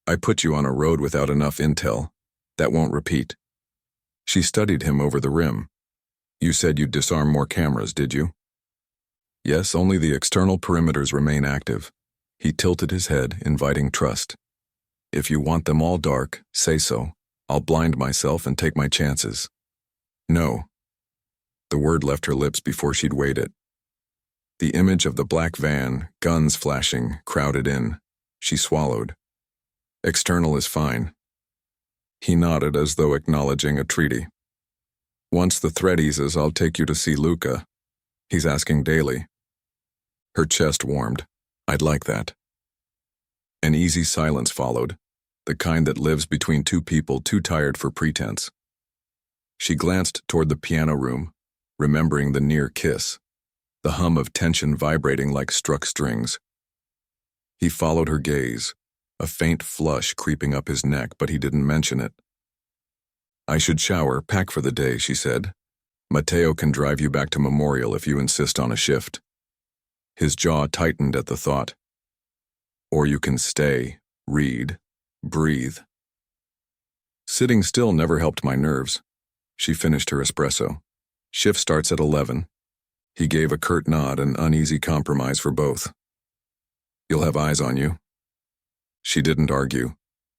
I put you on a road without enough intel. That won't repeat." She studied him over the rim. "You said you'd disarm more cameras, did you?" "Yes, only the external perimeters remain active." He tilted his head, inviting trust. "If you want them all dark, say so. I'll blind myself and take my chances." "No." The word left her lips before she'd weighed it. The image of the black van, guns flashing, crowded in. She swallowed. "External is fine." He nodded as though acknowledging a treaty. "Once the threat eases, I'll take you to see Luca. He's asking daily." Her chest warmed. "I'd like that." An easy silence followed, the kind that lives between 2 people too tired for pretense. She glanced toward the piano room, remembering the near kiss, the hum of tension vibrating like struck strings. He followed her gaze, a faint flush creeping up his neck, but he didn't mention it. "I should shower, pack for the day," she said. "Matteo can drive you back to Memorial if you insist on a shift." His jaw tightened at the thought. "Or you can stay, read, breathe." Sitting still never helped my nerves. She finished her espresso. "Shift starts at 11. He gave a curt nod, an uneasy compromise for both. "You'll have eyes on you." She didn't argue.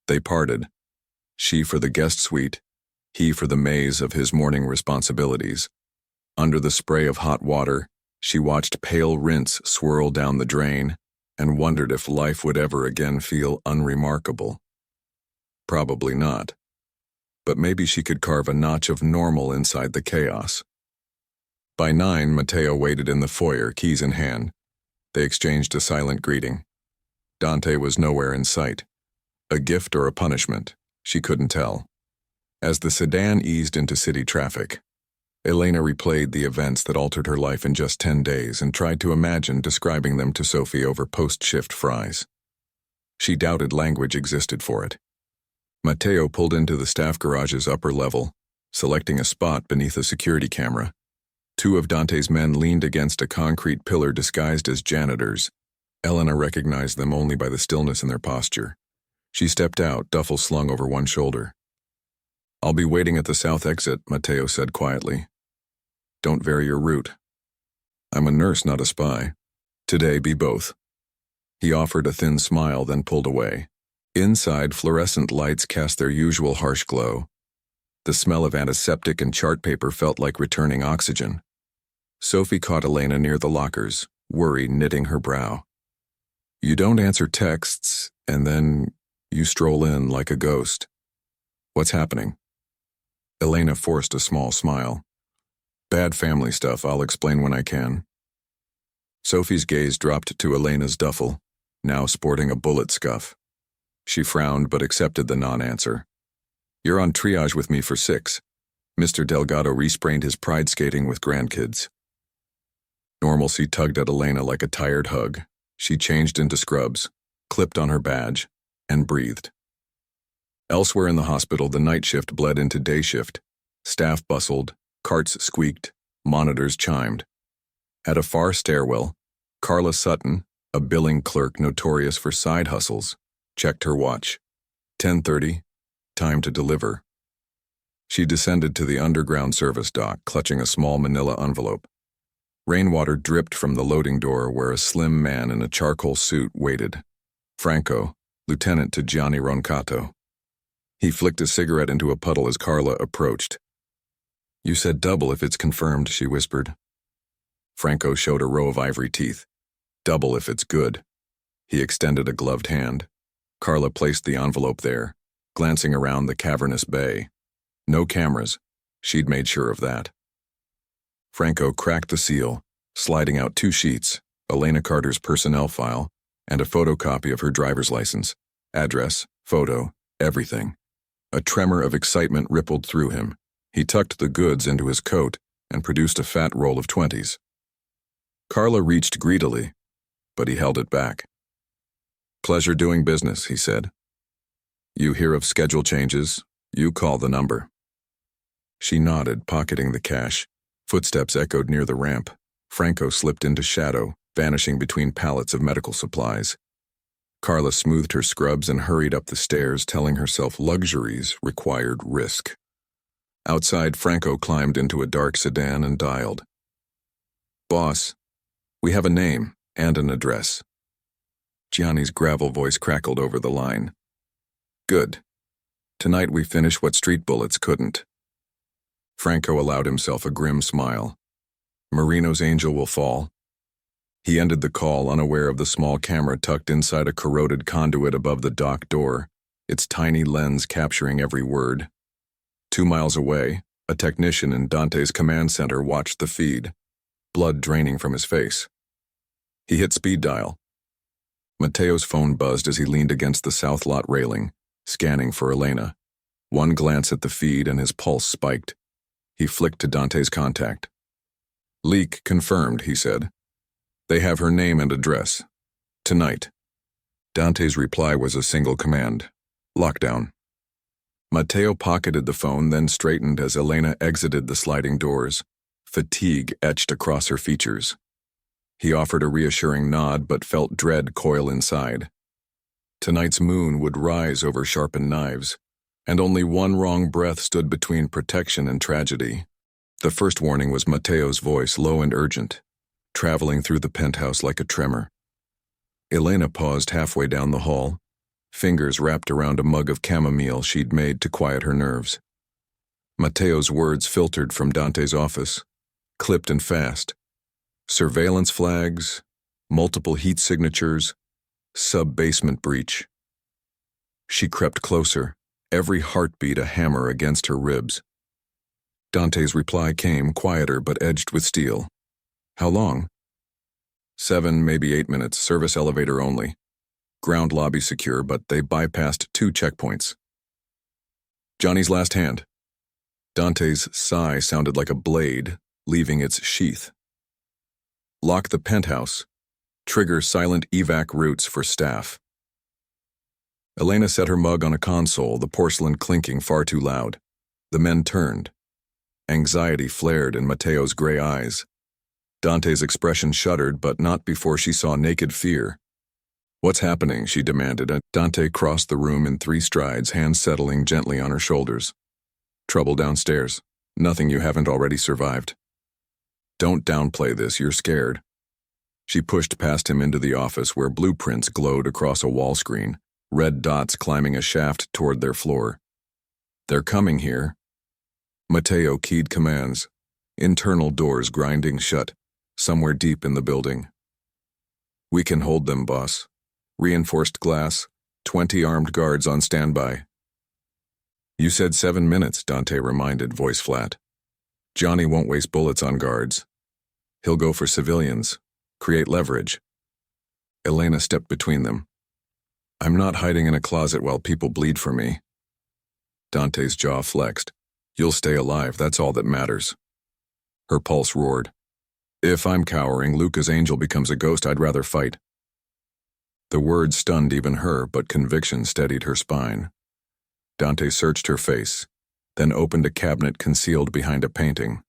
They parted. She for the guest suite, he for the maze of his morning responsibilities. Under the spray of hot water, she watched pale rinse swirl down the drain and wondered if life would ever again feel unremarkable. Probably not. But maybe she could carve a notch of normal inside the chaos. By 9, Matteo waited in the foyer, keys in hand. They exchanged a silent greeting. Dante was nowhere in sight. A gift or a punishment, she couldn't tell. As the sedan eased into city traffic, Elena replayed the events that altered her life in just 10 days and tried to imagine describing them to Sophie over post-shift fries. She doubted language existed for it. Matteo pulled into the staff garage's upper level, selecting a spot beneath a security camera. 2 of Dante's men leaned against a concrete pillar disguised as janitors. Elena recognized them only by the stillness in their posture. She stepped out, duffel slung over one shoulder. "I'll be waiting at the south exit," Matteo said quietly. "Don't vary your route." "I'm a nurse, not a spy. Today, be both." He offered a thin smile, then pulled away. Inside, fluorescent lights cast their usual harsh glow. The smell of antiseptic and chart paper felt like returning oxygen. Sophie caught Elena near the lockers, worry knitting her brow. "You don't answer texts, and then You stroll in like a ghost. What's happening? Elena forced a small smile. Bad family stuff, I'll explain when I can. Sophie's gaze dropped to Elena's duffel, now sporting a bullet scuff. She frowned but accepted the non-answer. You're on triage with me for 6. Mr. Delgado resprained his pride skating with grandkids. Normalcy tugged at Elena like a tired hug. She changed into scrubs, clipped on her badge, and breathed. Elsewhere in the hospital, the night shift bled into day shift. Staff bustled, carts squeaked, monitors chimed. At a far stairwell, Carla Sutton, a billing clerk notorious for side hustles, checked her watch. 10:30, time to deliver. She descended to the underground service dock, clutching a small manila envelope. Rainwater dripped from the loading door where a slim man in a charcoal suit waited. Franco, lieutenant to Gianni Roncato. He flicked a cigarette into a puddle as Carla approached. You said double if it's confirmed, she whispered. Franco showed a row of ivory teeth. Double if it's good. He extended a gloved hand. Carla placed the envelope there, glancing around the cavernous bay. No cameras. She'd made sure of that. Franco cracked the seal, sliding out 2 sheets, Elena Carter's personnel file, and a photocopy of her driver's license. Address, photo, everything. A tremor of excitement rippled through him. He tucked the goods into his coat and produced a fat roll of 20s. Carla reached greedily, but he held it back. Pleasure doing business, he said. You hear of schedule changes, you call the number. She nodded, pocketing the cash. Footsteps echoed near the ramp. Franco slipped into shadow, vanishing between pallets of medical supplies. Carla smoothed her scrubs and hurried up the stairs, telling herself luxuries required risk. Outside, Franco climbed into a dark sedan and dialed. Boss, we have a name and an address. Gianni's gravel voice crackled over the line. Good. Tonight we finish what street bullets couldn't. Franco allowed himself a grim smile. Marino's angel will fall. He ended the call, unaware of the small camera tucked inside a corroded conduit above the dock door, its tiny lens capturing every word. 2 miles away, a technician in Dante's command center watched the feed, blood draining from his face. He hit speed dial. Matteo's phone buzzed as he leaned against the south lot railing, scanning for Elena. One glance at the feed and his pulse spiked. He flicked to Dante's contact. Leak confirmed, he said. They have her name and address. Tonight. Dante's reply was a single command. Lockdown. Matteo pocketed the phone, then straightened as Elena exited the sliding doors. Fatigue etched across her features. He offered a reassuring nod but felt dread coil inside. Tonight's moon would rise over sharpened knives, and only one wrong breath stood between protection and tragedy. The first warning was Matteo's voice, low and urgent, traveling through the penthouse like a tremor. Elena paused halfway down the hall, fingers wrapped around a mug of chamomile she'd made to quiet her nerves. Matteo's words filtered from Dante's office, clipped and fast. Surveillance flags, multiple heat signatures, sub-basement breach. She crept closer, every heartbeat a hammer against her ribs. Dante's reply came, quieter but edged with steel. How long? 7, maybe 8 minutes, service elevator only. Ground lobby secure, but they bypassed 2 checkpoints. Johnny's last hand. Dante's sigh sounded like a blade, leaving its sheath. Lock the penthouse. Trigger silent evac routes for staff. Elena set her mug on a console, the porcelain clinking far too loud. The men turned. Anxiety flared in Matteo's gray eyes. Dante's expression shuddered, but not before she saw naked fear. What's happening? She demanded. Dante crossed the room in 3 strides, hands settling gently on her shoulders. Trouble downstairs. Nothing you haven't already survived. Don't downplay this, you're scared. She pushed past him into the office where blueprints glowed across a wall screen, red dots climbing a shaft toward their floor. They're coming here. Matteo keyed commands, internal doors grinding shut, somewhere deep in the building. We can hold them, boss. Reinforced glass, 20 armed guards on standby. You said 7 minutes, Dante reminded, voice flat. Johnny won't waste bullets on guards. He'll go for civilians, create leverage. Elena stepped between them. I'm not hiding in a closet while people bleed for me. Dante's jaw flexed. You'll stay alive, that's all that matters. Her pulse roared. If I'm cowering, Luca's angel becomes a ghost, I'd rather fight. The words stunned even her, but conviction steadied her spine. Dante searched her face, then opened a cabinet concealed behind a painting.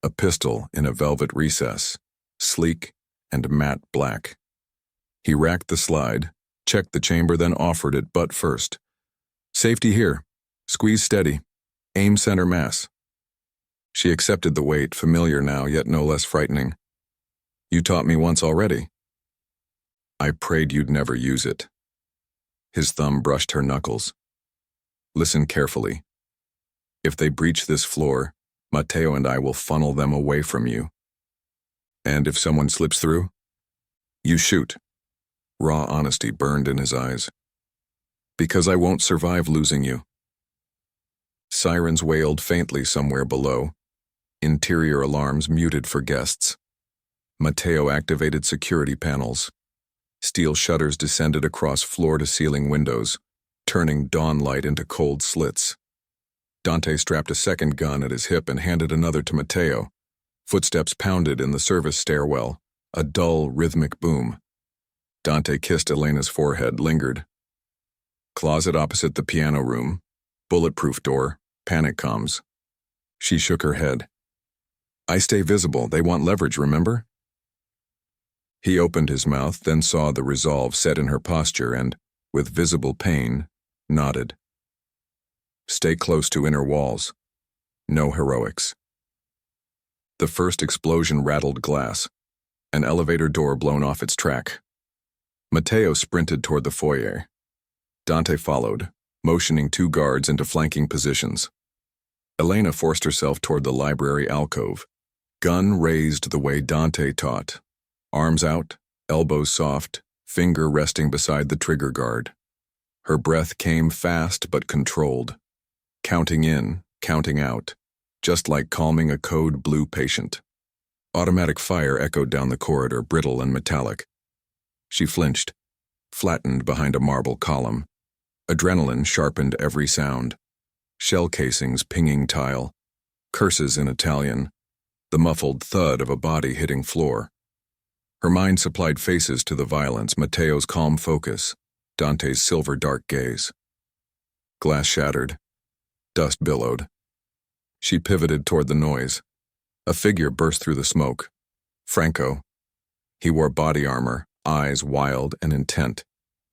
A pistol in a velvet recess, sleek and matte black. He racked the slide, checked the chamber, then offered it, butt first. Safety here. Squeeze steady. Aim center mass. She accepted the weight, familiar now, yet no less frightening. You taught me once already. I prayed you'd never use it. His thumb brushed her knuckles. Listen carefully. If they breach this floor, Matteo and I will funnel them away from you. And if someone slips through, you shoot. Raw honesty burned in his eyes. Because I won't survive losing you. Sirens wailed faintly somewhere below. Interior alarms muted for guests. Matteo activated security panels. Steel shutters descended across floor-to-ceiling windows, turning dawn light into cold slits. Dante strapped a second gun at his hip and handed another to Matteo. Footsteps pounded in the service stairwell, a dull, rhythmic boom. Dante kissed Elena's forehead, lingered. Closet opposite the piano room, bulletproof door, panic comms. She shook her head. I stay visible, they want leverage, remember? He opened his mouth, then saw the resolve set in her posture and, with visible pain, nodded. Stay close to inner walls. No heroics. The first explosion rattled glass, an elevator door blown off its track. Matteo sprinted toward the foyer. Dante followed, motioning 2 guards into flanking positions. Elena forced herself toward the library alcove, gun raised the way Dante taught, arms out, elbows soft, finger resting beside the trigger guard. Her breath came fast but controlled, counting in, counting out, just like calming a code blue patient. Automatic fire echoed down the corridor, brittle and metallic. She flinched, flattened behind a marble column. Adrenaline sharpened every sound. Shell casings pinging tile, curses in Italian, the muffled thud of a body hitting floor. Her mind supplied faces to the violence, Matteo's calm focus, Dante's silver dark gaze. Glass shattered. Dust billowed. She pivoted toward the noise. A figure burst through the smoke. Franco. He wore body armor, eyes wild and intent.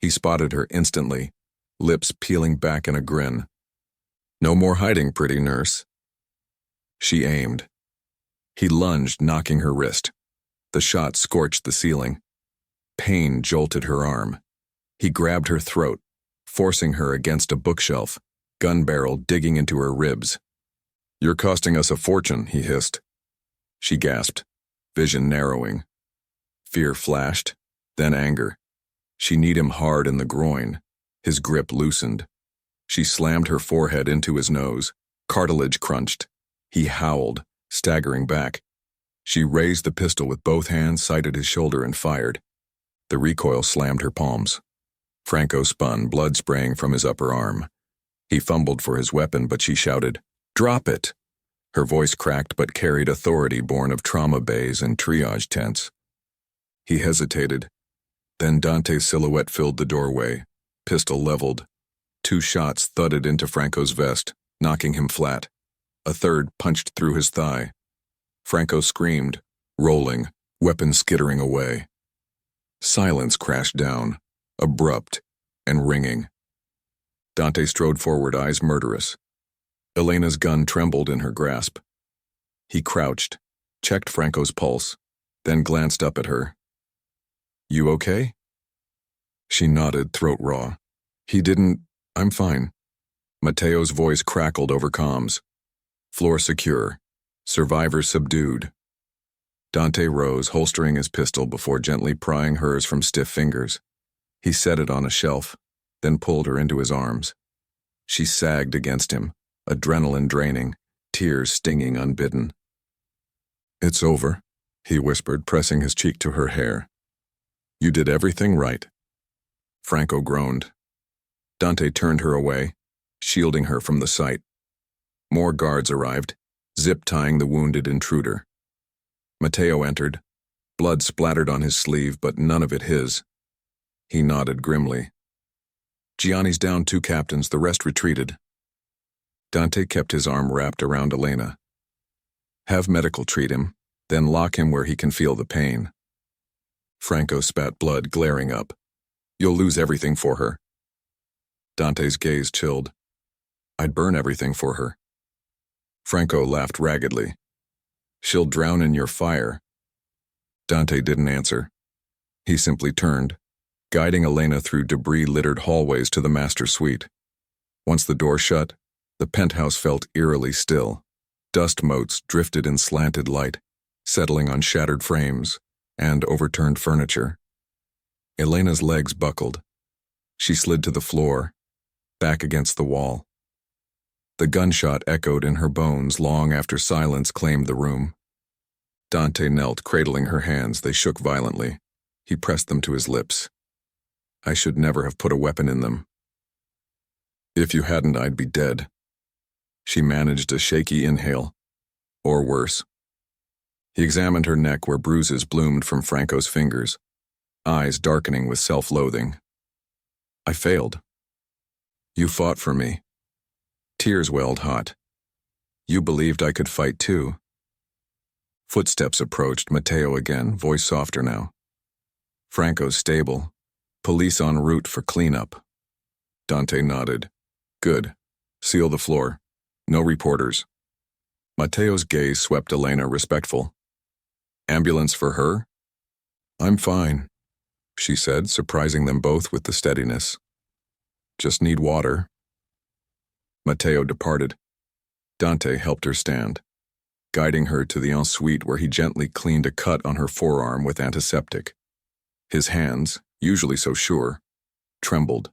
He spotted her instantly, lips peeling back in a grin. No more hiding, pretty nurse. She aimed. He lunged, knocking her wrist. The shot scorched the ceiling. Pain jolted her arm. He grabbed her throat, forcing her against a bookshelf, gun barrel digging into her ribs. You're costing us a fortune, he hissed. She gasped, vision narrowing. Fear flashed, then anger. She kneed him hard in the groin. His grip loosened. She slammed her forehead into his nose. Cartilage crunched. He howled, staggering back. She raised the pistol with both hands, sighted his shoulder, and fired. The recoil slammed her palms. Franco spun, blood spraying from his upper arm. He fumbled for his weapon, but she shouted, "Drop it!" Her voice cracked but carried authority born of trauma bays and triage tents. He hesitated. Then Dante's silhouette filled the doorway, pistol leveled. 2 shots thudded into Franco's vest, knocking him flat. A third punched through his thigh. Franco screamed, rolling, weapon skittering away. Silence crashed down, abrupt and ringing. Dante strode forward, eyes murderous. Elena's gun trembled in her grasp. He crouched, checked Franco's pulse, then glanced up at her. You okay? She nodded, throat raw. I'm fine. Matteo's voice crackled over comms. Floor secure. Survivors subdued. Dante rose, holstering his pistol before gently prying hers from stiff fingers. He set it on a shelf, then pulled her into his arms. She sagged against him, adrenaline draining, tears stinging unbidden. "It's over," he whispered, pressing his cheek to her hair. "You did everything right." Franco groaned. Dante turned her away, shielding her from the sight. More guards arrived, zip-tying the wounded intruder. Matteo entered. Blood splattered on his sleeve, but none of it his. He nodded grimly. "Gianni's down 2 captains, the rest retreated." Dante kept his arm wrapped around Elena. "Have medical treat him, then lock him where he can feel the pain." Franco spat blood, glaring up. "You'll lose everything for her." Dante's gaze chilled. "I'd burn everything for her." Franco laughed raggedly. "She'll drown in your fire." Dante didn't answer. He simply turned, guiding Elena through debris-littered hallways to the master suite. Once the door shut, the penthouse felt eerily still. Dust motes drifted in slanted light, settling on shattered frames and overturned furniture. Elena's legs buckled. She slid to the floor, back against the wall. The gunshot echoed in her bones long after silence claimed the room. Dante knelt, cradling her hands. They shook violently. He pressed them to his lips. "I should never have put a weapon in them. If you hadn't, I'd be dead." She managed a shaky inhale. Or worse. He examined her neck where bruises bloomed from Franco's fingers, eyes darkening with self-loathing. "I failed. You fought for me." Tears welled hot. "You believed I could fight too." Footsteps approached, Matteo again, voice softer now. "Franco's stable. Police en route for cleanup." Dante nodded. "Good. Seal the floor. No reporters." Matteo's gaze swept Elena, respectful. "Ambulance for her?" "I'm fine," she said, surprising them both with the steadiness. "Just need water." Matteo departed. Dante helped her stand, guiding her to the ensuite where he gently cleaned a cut on her forearm with antiseptic. His hands, usually so sure, trembled.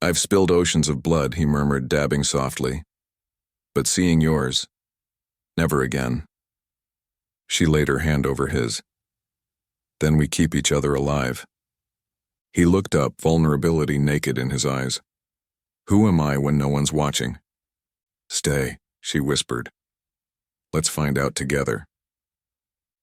"I've spilled oceans of blood," he murmured, dabbing softly. "But seeing yours, never again." She laid her hand over his. "Then we keep each other alive." He looked up, vulnerability naked in his eyes. "Who am I when no one's watching?" "Stay," she whispered. "Let's find out together."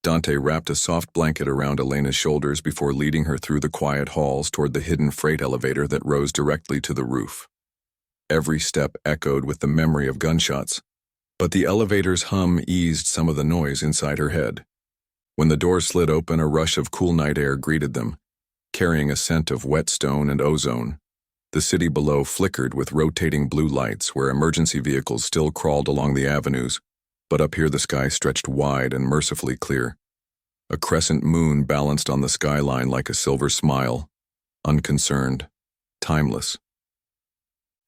Dante wrapped a soft blanket around Elena's shoulders before leading her through the quiet halls toward the hidden freight elevator that rose directly to the roof. Every step echoed with the memory of gunshots, but the elevator's hum eased some of the noise inside her head. When the door slid open, a rush of cool night air greeted them, carrying a scent of wet stone and ozone. The city below flickered with rotating blue lights where emergency vehicles still crawled along the avenues, but up here the sky stretched wide and mercifully clear. A crescent moon balanced on the skyline like a silver smile, unconcerned, timeless.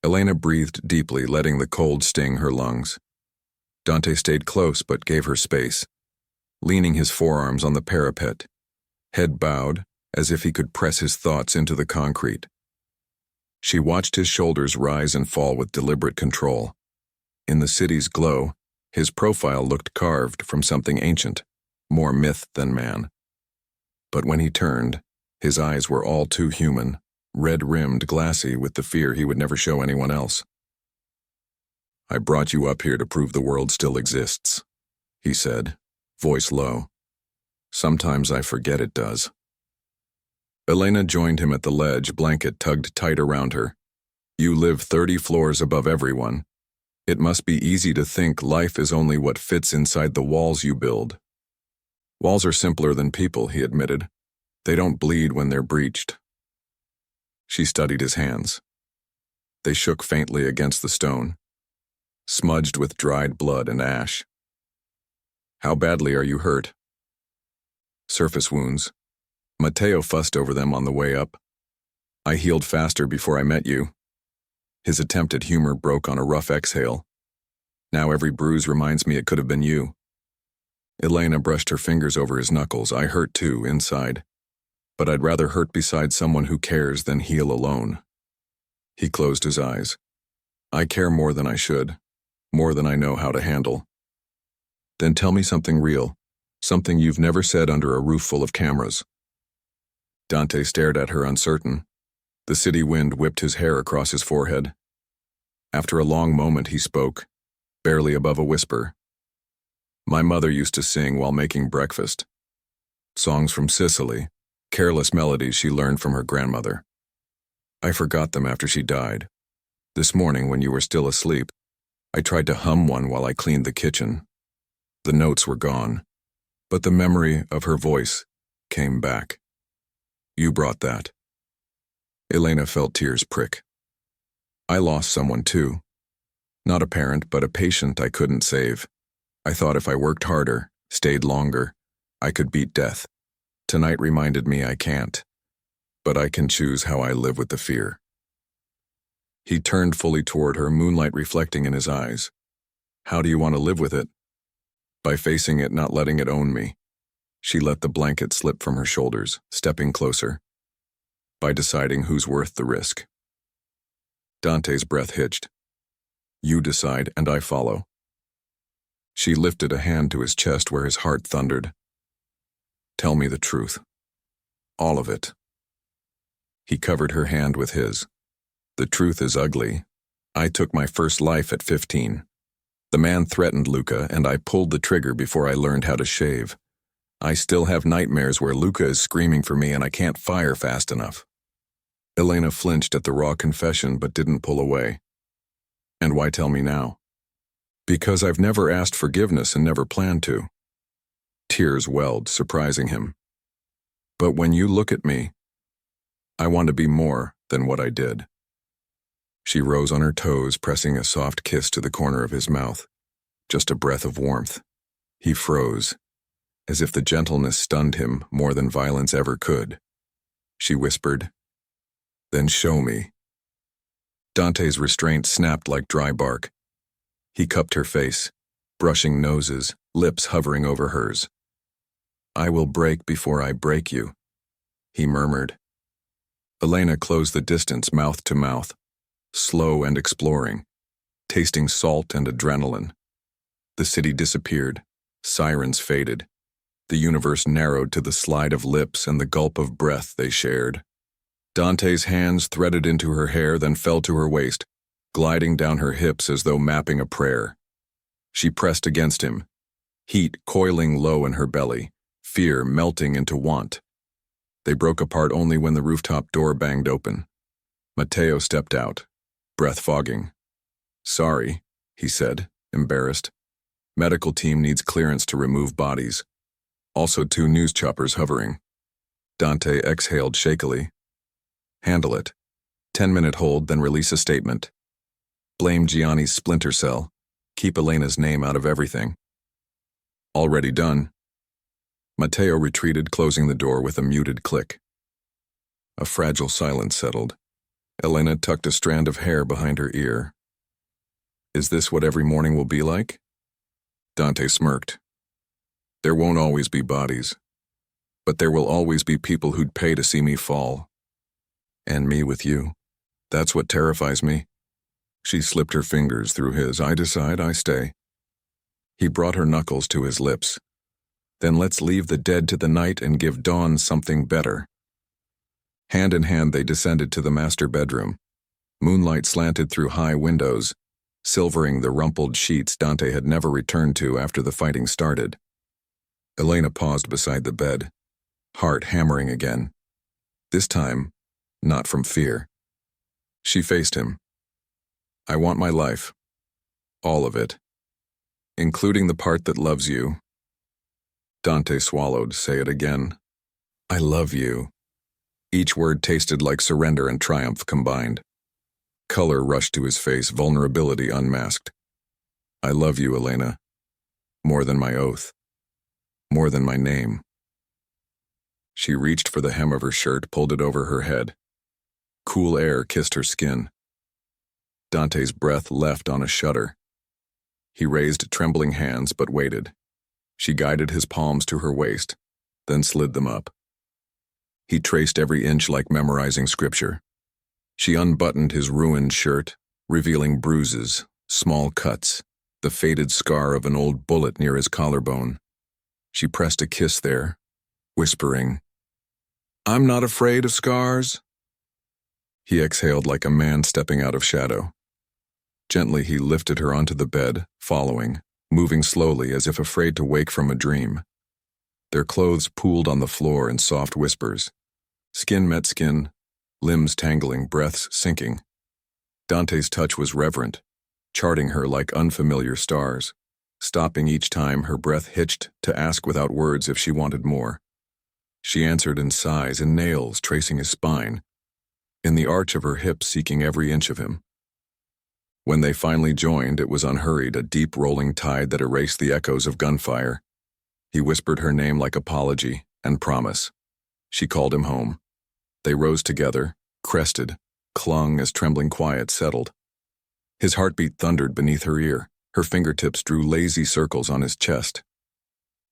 Elena breathed deeply, letting the cold sting her lungs. Dante stayed close but gave her space, leaning his forearms on the parapet, head bowed as if he could press his thoughts into the concrete. She watched his shoulders rise and fall with deliberate control. In the city's glow, his profile looked carved from something ancient, more myth than man. But when he turned, his eyes were all too human, red-rimmed, glassy with the fear he would never show anyone else. "I brought you up here to prove the world still exists," he said, voice low. "Sometimes I forget it does." Elena joined him at the ledge, blanket tugged tight around her. "You live 30 floors above everyone. It must be easy to think life is only what fits inside the walls you build." "Walls are simpler than people," he admitted. "They don't bleed when they're breached." She studied his hands. They shook faintly against the stone, smudged with dried blood and ash. "How badly are you hurt?" "Surface wounds. Matteo fussed over them on the way up. I healed faster before I met you." His attempt at humor broke on a rough exhale. "Now every bruise reminds me it could have been you." Elena brushed her fingers over his knuckles. "I hurt too, inside. But I'd rather hurt beside someone who cares than heal alone." He closed his eyes. I care more than I should, more than I know how to handle. Then tell me something real, something you've never said under a roof full of cameras. Dante stared at her uncertain. The city wind whipped his hair across his forehead. After a long moment he spoke, barely above a whisper. My mother used to sing while making breakfast. Songs from Sicily, careless melodies she learned from her grandmother. I forgot them after she died. This morning, when you were still asleep, I tried to hum one while I cleaned the kitchen. The notes were gone, but the memory of her voice came back. You brought that. Elena felt tears prick. I lost someone too. Not a parent, but a patient I couldn't save. I thought if I worked harder, stayed longer, I could beat death. Tonight reminded me I can't, but I can choose how I live with the fear. He turned fully toward her, moonlight reflecting in his eyes. How do you want to live with it? By facing it, not letting it own me. She let the blanket slip from her shoulders, stepping closer. By deciding who's worth the risk. Dante's breath hitched. You decide, and I follow. She lifted a hand to his chest where his heart thundered. Tell me the truth. All of it. He covered her hand with his. The truth is ugly. I took my first life at 15. The man threatened Luca, and I pulled the trigger before I learned how to shave. I still have nightmares where Luca is screaming for me and I can't fire fast enough. Elena flinched at the raw confession but didn't pull away. And why tell me now? Because I've never asked forgiveness and never planned to. Tears welled, surprising him. But when you look at me, I want to be more than what I did. She rose on her toes, pressing a soft kiss to the corner of his mouth. Just a breath of warmth. He froze, as if the gentleness stunned him more than violence ever could. She whispered, Then show me. Dante's restraint snapped like dry bark. He cupped her face, brushing noses, lips hovering over hers. I will break before I break you, he murmured. Elena closed the distance mouth to mouth, slow and exploring, tasting salt and adrenaline. The city disappeared, sirens faded. The universe narrowed to the slide of lips and the gulp of breath they shared. Dante's hands threaded into her hair, then fell to her waist, gliding down her hips as though mapping a prayer. She pressed against him, heat coiling low in her belly, fear melting into want. They broke apart only when the rooftop door banged open. Matteo stepped out, breath fogging. Sorry, he said, embarrassed. Medical team needs clearance to remove bodies. Also 2 news choppers hovering. Dante exhaled shakily. Handle it. 10-minute hold, then release a statement. Blame Gianni's splinter cell. Keep Elena's name out of everything. Already done. Matteo retreated, closing the door with a muted click. A fragile silence settled. Elena tucked a strand of hair behind her ear. Is this what every morning will be like? Dante smirked. There won't always be bodies, but there will always be people who'd pay to see me fall. And me with you. That's what terrifies me. She slipped her fingers through his. I decide, I stay. He brought her knuckles to his lips. Then let's leave the dead to the night and give dawn something better. Hand in hand they descended to the master bedroom. Moonlight slanted through high windows, silvering the rumpled sheets Dante had never returned to after the fighting started. Elena paused beside the bed, heart hammering again. This time, not from fear. She faced him. I want my life. All of it. Including the part that loves you. Dante swallowed. Say it again. I love you. Each word tasted like surrender and triumph combined. Color rushed to his face, vulnerability unmasked. I love you, Elena. More than my oath. More than my name. She reached for the hem of her shirt, pulled it over her head. Cool air kissed her skin. Dante's breath left on a shudder. He raised trembling hands but waited. She guided his palms to her waist, then slid them up. He traced every inch like memorizing scripture. She unbuttoned his ruined shirt, revealing bruises, small cuts, the faded scar of an old bullet near his collarbone. She pressed a kiss there, whispering, "I'm not afraid of scars." He exhaled like a man stepping out of shadow. Gently he lifted her onto the bed, following, moving slowly as if afraid to wake from a dream. Their clothes pooled on the floor in soft whispers. Skin met skin, limbs tangling, breaths sinking. Dante's touch was reverent, charting her like unfamiliar stars, stopping each time her breath hitched to ask without words if she wanted more. She answered in sighs and nails tracing his spine, in the arch of her hips seeking every inch of him. When they finally joined, it was unhurried, a deep rolling tide that erased the echoes of gunfire. He whispered her name like apology and promise. She called him home. They rose together, crested, clung as trembling quiet settled. His heartbeat thundered beneath her ear. Her fingertips drew lazy circles on his chest.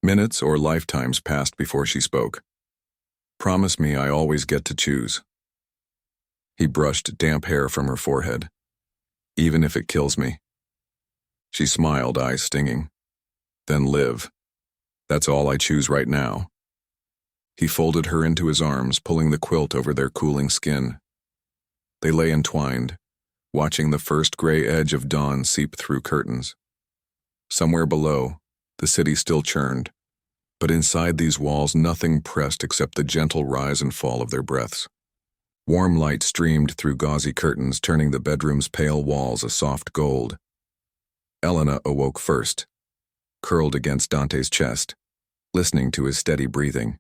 Minutes or lifetimes passed before she spoke. "Promise me I always get to choose." He brushed damp hair from her forehead. "Even if it kills me." She smiled, eyes stinging. "Then live. That's all I choose right now." He folded her into his arms, pulling the quilt over their cooling skin. They lay entwined, watching the first gray edge of dawn seep through curtains. Somewhere below, the city still churned, but inside these walls nothing pressed except the gentle rise and fall of their breaths. Warm light streamed through gauzy curtains, turning the bedroom's pale walls a soft gold. Elena awoke first, curled against Dante's chest, listening to his steady breathing.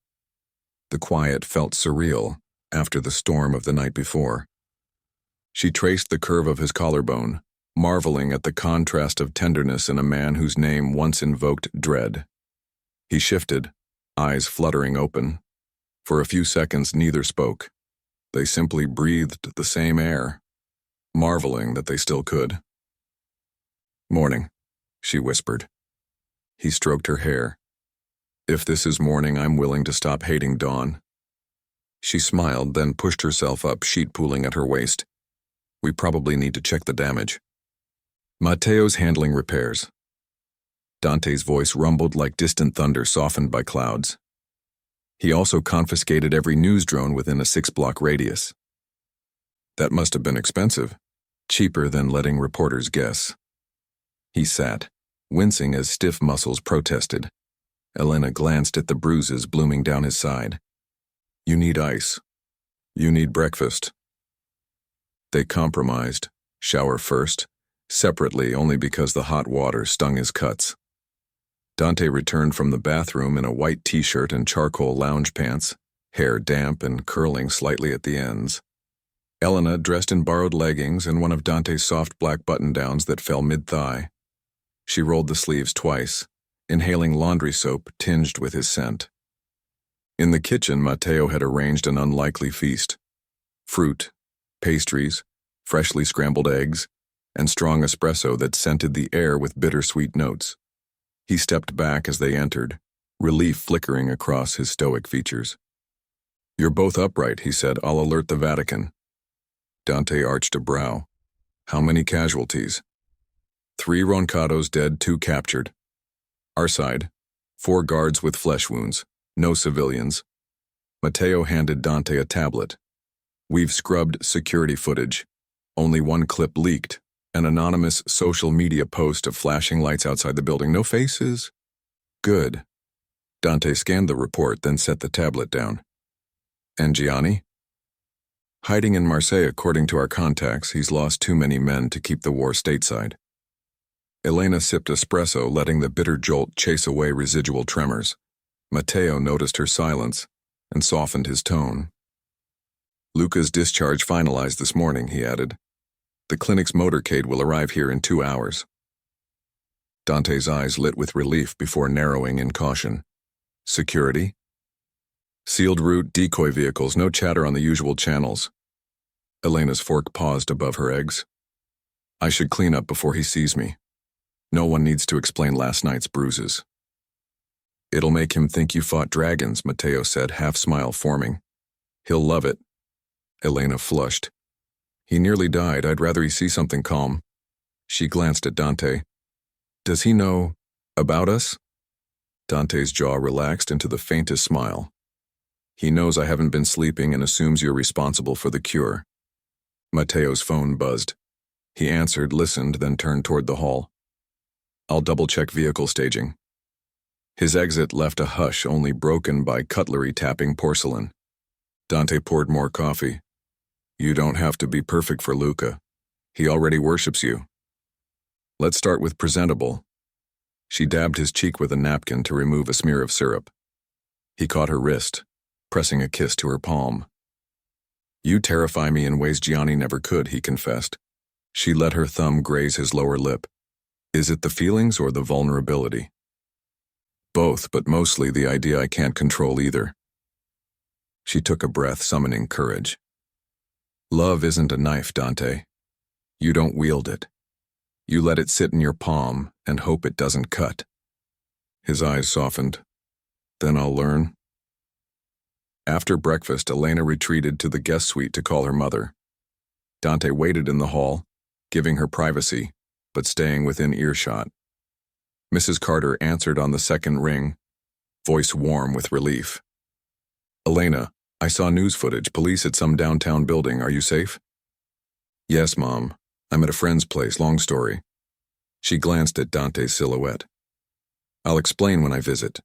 The quiet felt surreal after the storm of the night before. She traced the curve of his collarbone, marveling at the contrast of tenderness in a man whose name once invoked dread. He shifted, eyes fluttering open. For a few seconds neither spoke. They simply breathed the same air, marveling that they still could. "Morning," she whispered. He stroked her hair. "If this is morning, I'm willing to stop hating dawn." She smiled, then pushed herself up, sheet pooling at her waist. "We probably need to check the damage." "Matteo's handling repairs." Dante's voice rumbled like distant thunder softened by clouds. "He also confiscated every news drone within a 6-block radius." "That must have been expensive. Cheaper than letting reporters guess." He sat, wincing as stiff muscles protested. Elena glanced at the bruises blooming down his side. "You need ice. You need breakfast." They compromised, shower first, separately only because the hot water stung his cuts. Dante returned from the bathroom in a white t-shirt and charcoal lounge pants, hair damp and curling slightly at the ends. Elena dressed in borrowed leggings and one of Dante's soft black button-downs that fell mid-thigh. She rolled the sleeves twice, inhaling laundry soap tinged with his scent. In the kitchen, Matteo had arranged an unlikely feast. Fruit, pastries, freshly scrambled eggs, and strong espresso that scented the air with bittersweet notes. He stepped back as they entered, relief flickering across his stoic features. "You're both upright," he said. "I'll alert the Vatican." Dante arched a brow. "How many casualties?" 3 Roncados dead, 2 captured. Our side, 4 guards with flesh wounds, no civilians. Matteo handed Dante a tablet. "We've scrubbed security footage. Only one clip leaked. An anonymous social media post of flashing lights outside the building. No faces." "Good." Dante scanned the report, then set the tablet down. "And Gianni?" "Hiding in Marseille, according to our contacts. He's lost too many men to keep the war stateside." Elena sipped espresso, letting the bitter jolt chase away residual tremors. Matteo noticed her silence and softened his tone. "Luca's discharge finalized this morning," he added. "The clinic's motorcade will arrive here in 2 hours." Dante's eyes lit with relief before narrowing in caution. "Security?" "Sealed route, decoy vehicles, no chatter on the usual channels." Elena's fork paused above her eggs. "I should clean up before he sees me. No one needs to explain last night's bruises." "It'll make him think you fought dragons," Matteo said, half-smile forming. "He'll love it." Elena flushed. He nearly died. I'd rather he see something calm. She glanced at Dante. Does he know about us? Dante's jaw relaxed into the faintest smile. He knows I haven't been sleeping and assumes you're responsible for the cure. Matteo's phone buzzed. He answered, listened, then turned toward the hall. I'll double-check vehicle staging. His exit left a hush only broken by cutlery tapping porcelain. Dante poured more coffee. You don't have to be perfect for Luca. He already worships you. Let's start with presentable. She dabbed his cheek with a napkin to remove a smear of syrup. He caught her wrist, pressing a kiss to her palm. You terrify me in ways Gianni never could, he confessed. She let her thumb graze his lower lip. Is it the feelings or the vulnerability? Both, but mostly the idea I can't control either. She took a breath, summoning courage. Love isn't a knife, Dante. You don't wield it. You let it sit in your palm and hope it doesn't cut. His eyes softened. Then I'll learn. After breakfast, Elena retreated to the guest suite to call her mother. Dante waited in the hall, giving her privacy, but staying within earshot. Mrs. Carter answered on the second ring, voice warm with relief. Elena, I saw news footage, police at some downtown building. Are you safe? Yes, Mom. I'm at a friend's place, long story. She glanced at Dante's silhouette. I'll explain when I visit.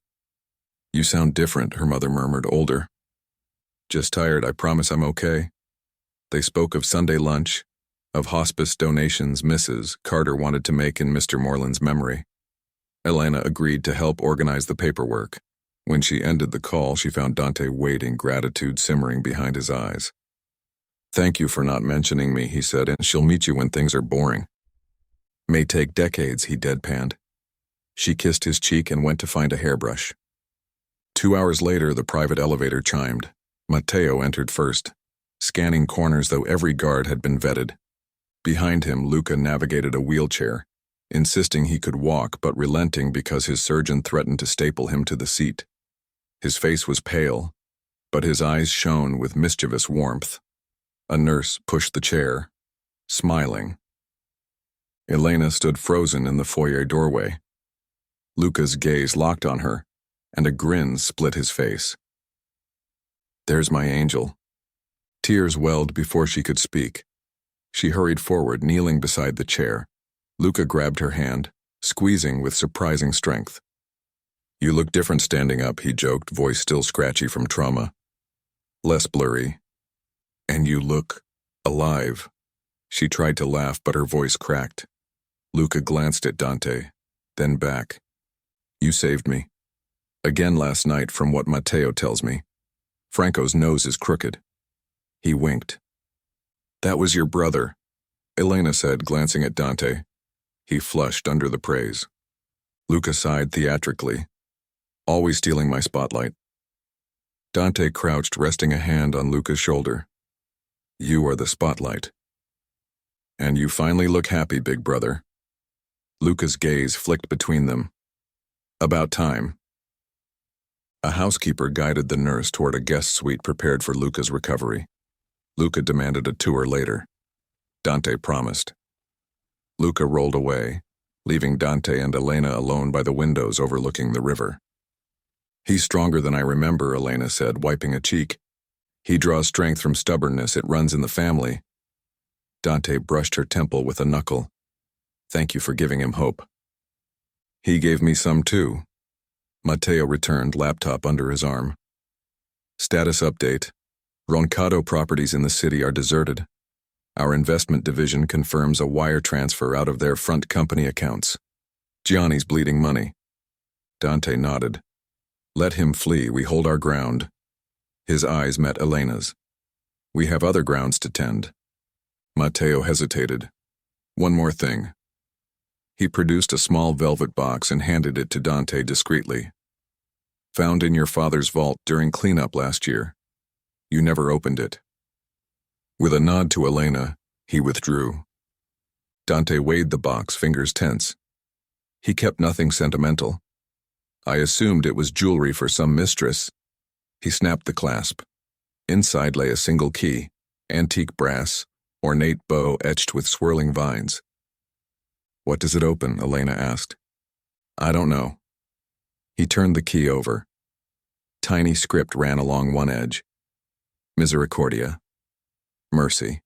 You sound different, her mother murmured, older. Just tired, I promise I'm okay. They spoke of Sunday lunch, of hospice donations Mrs. Carter wanted to make in Mr. Moreland's memory. Elena agreed to help organize the paperwork. When she ended the call, she found Dante waiting, gratitude simmering behind his eyes. Thank you for not mentioning me, he said, and she'll meet you when things are boring. May take decades, he deadpanned. She kissed his cheek and went to find a hairbrush. 2 hours later, the private elevator chimed. Matteo entered first, scanning corners though every guard had been vetted. Behind him, Luca navigated a wheelchair, insisting he could walk but relenting because his surgeon threatened to staple him to the seat. His face was pale, but his eyes shone with mischievous warmth. A nurse pushed the chair, smiling. Elena stood frozen in the foyer doorway. Luca's gaze locked on her, and a grin split his face. There's my angel. Tears welled before she could speak. She hurried forward, kneeling beside the chair. Luca grabbed her hand, squeezing with surprising strength. You look different standing up, he joked, voice still scratchy from trauma. Less blurry. And you look alive. She tried to laugh, but her voice cracked. Luca glanced at Dante, then back. You saved me. Again last night, from what Matteo tells me. Franco's nose is crooked. He winked. That was your brother, Elena said, glancing at Dante. He flushed under the praise. Luca sighed theatrically. Always stealing my spotlight. Dante crouched, resting a hand on Luca's shoulder. You are the spotlight. And you finally look happy, big brother. Luca's gaze flicked between them. About time. A housekeeper guided the nurse toward a guest suite prepared for Luca's recovery. Luca demanded a tour later. Dante promised. Luca rolled away, leaving Dante and Elena alone by the windows overlooking the river. He's stronger than I remember, Elena said, wiping a cheek. He draws strength from stubbornness. It runs in the family. Dante brushed her temple with a knuckle. Thank you for giving him hope. He gave me some too. Matteo returned, laptop under his arm. Status update. Ronado properties in the city are deserted. Our investment division confirms a wire transfer out of their front company accounts. Gianni's bleeding money. Dante nodded. Let him flee, we hold our ground. His eyes met Elena's. We have other grounds to tend. Matteo hesitated. One more thing. He produced a small velvet box and handed it to Dante discreetly. Found in your father's vault during cleanup last year. You never opened it. With a nod to Elena, he withdrew. Dante weighed the box, fingers tense. He kept nothing sentimental. I assumed it was jewelry for some mistress. He snapped the clasp. Inside lay a single key, antique brass, ornate bow etched with swirling vines. "What does it open?" Elena asked. "I don't know." He turned the key over. Tiny script ran along one edge. Misericordia. Mercy.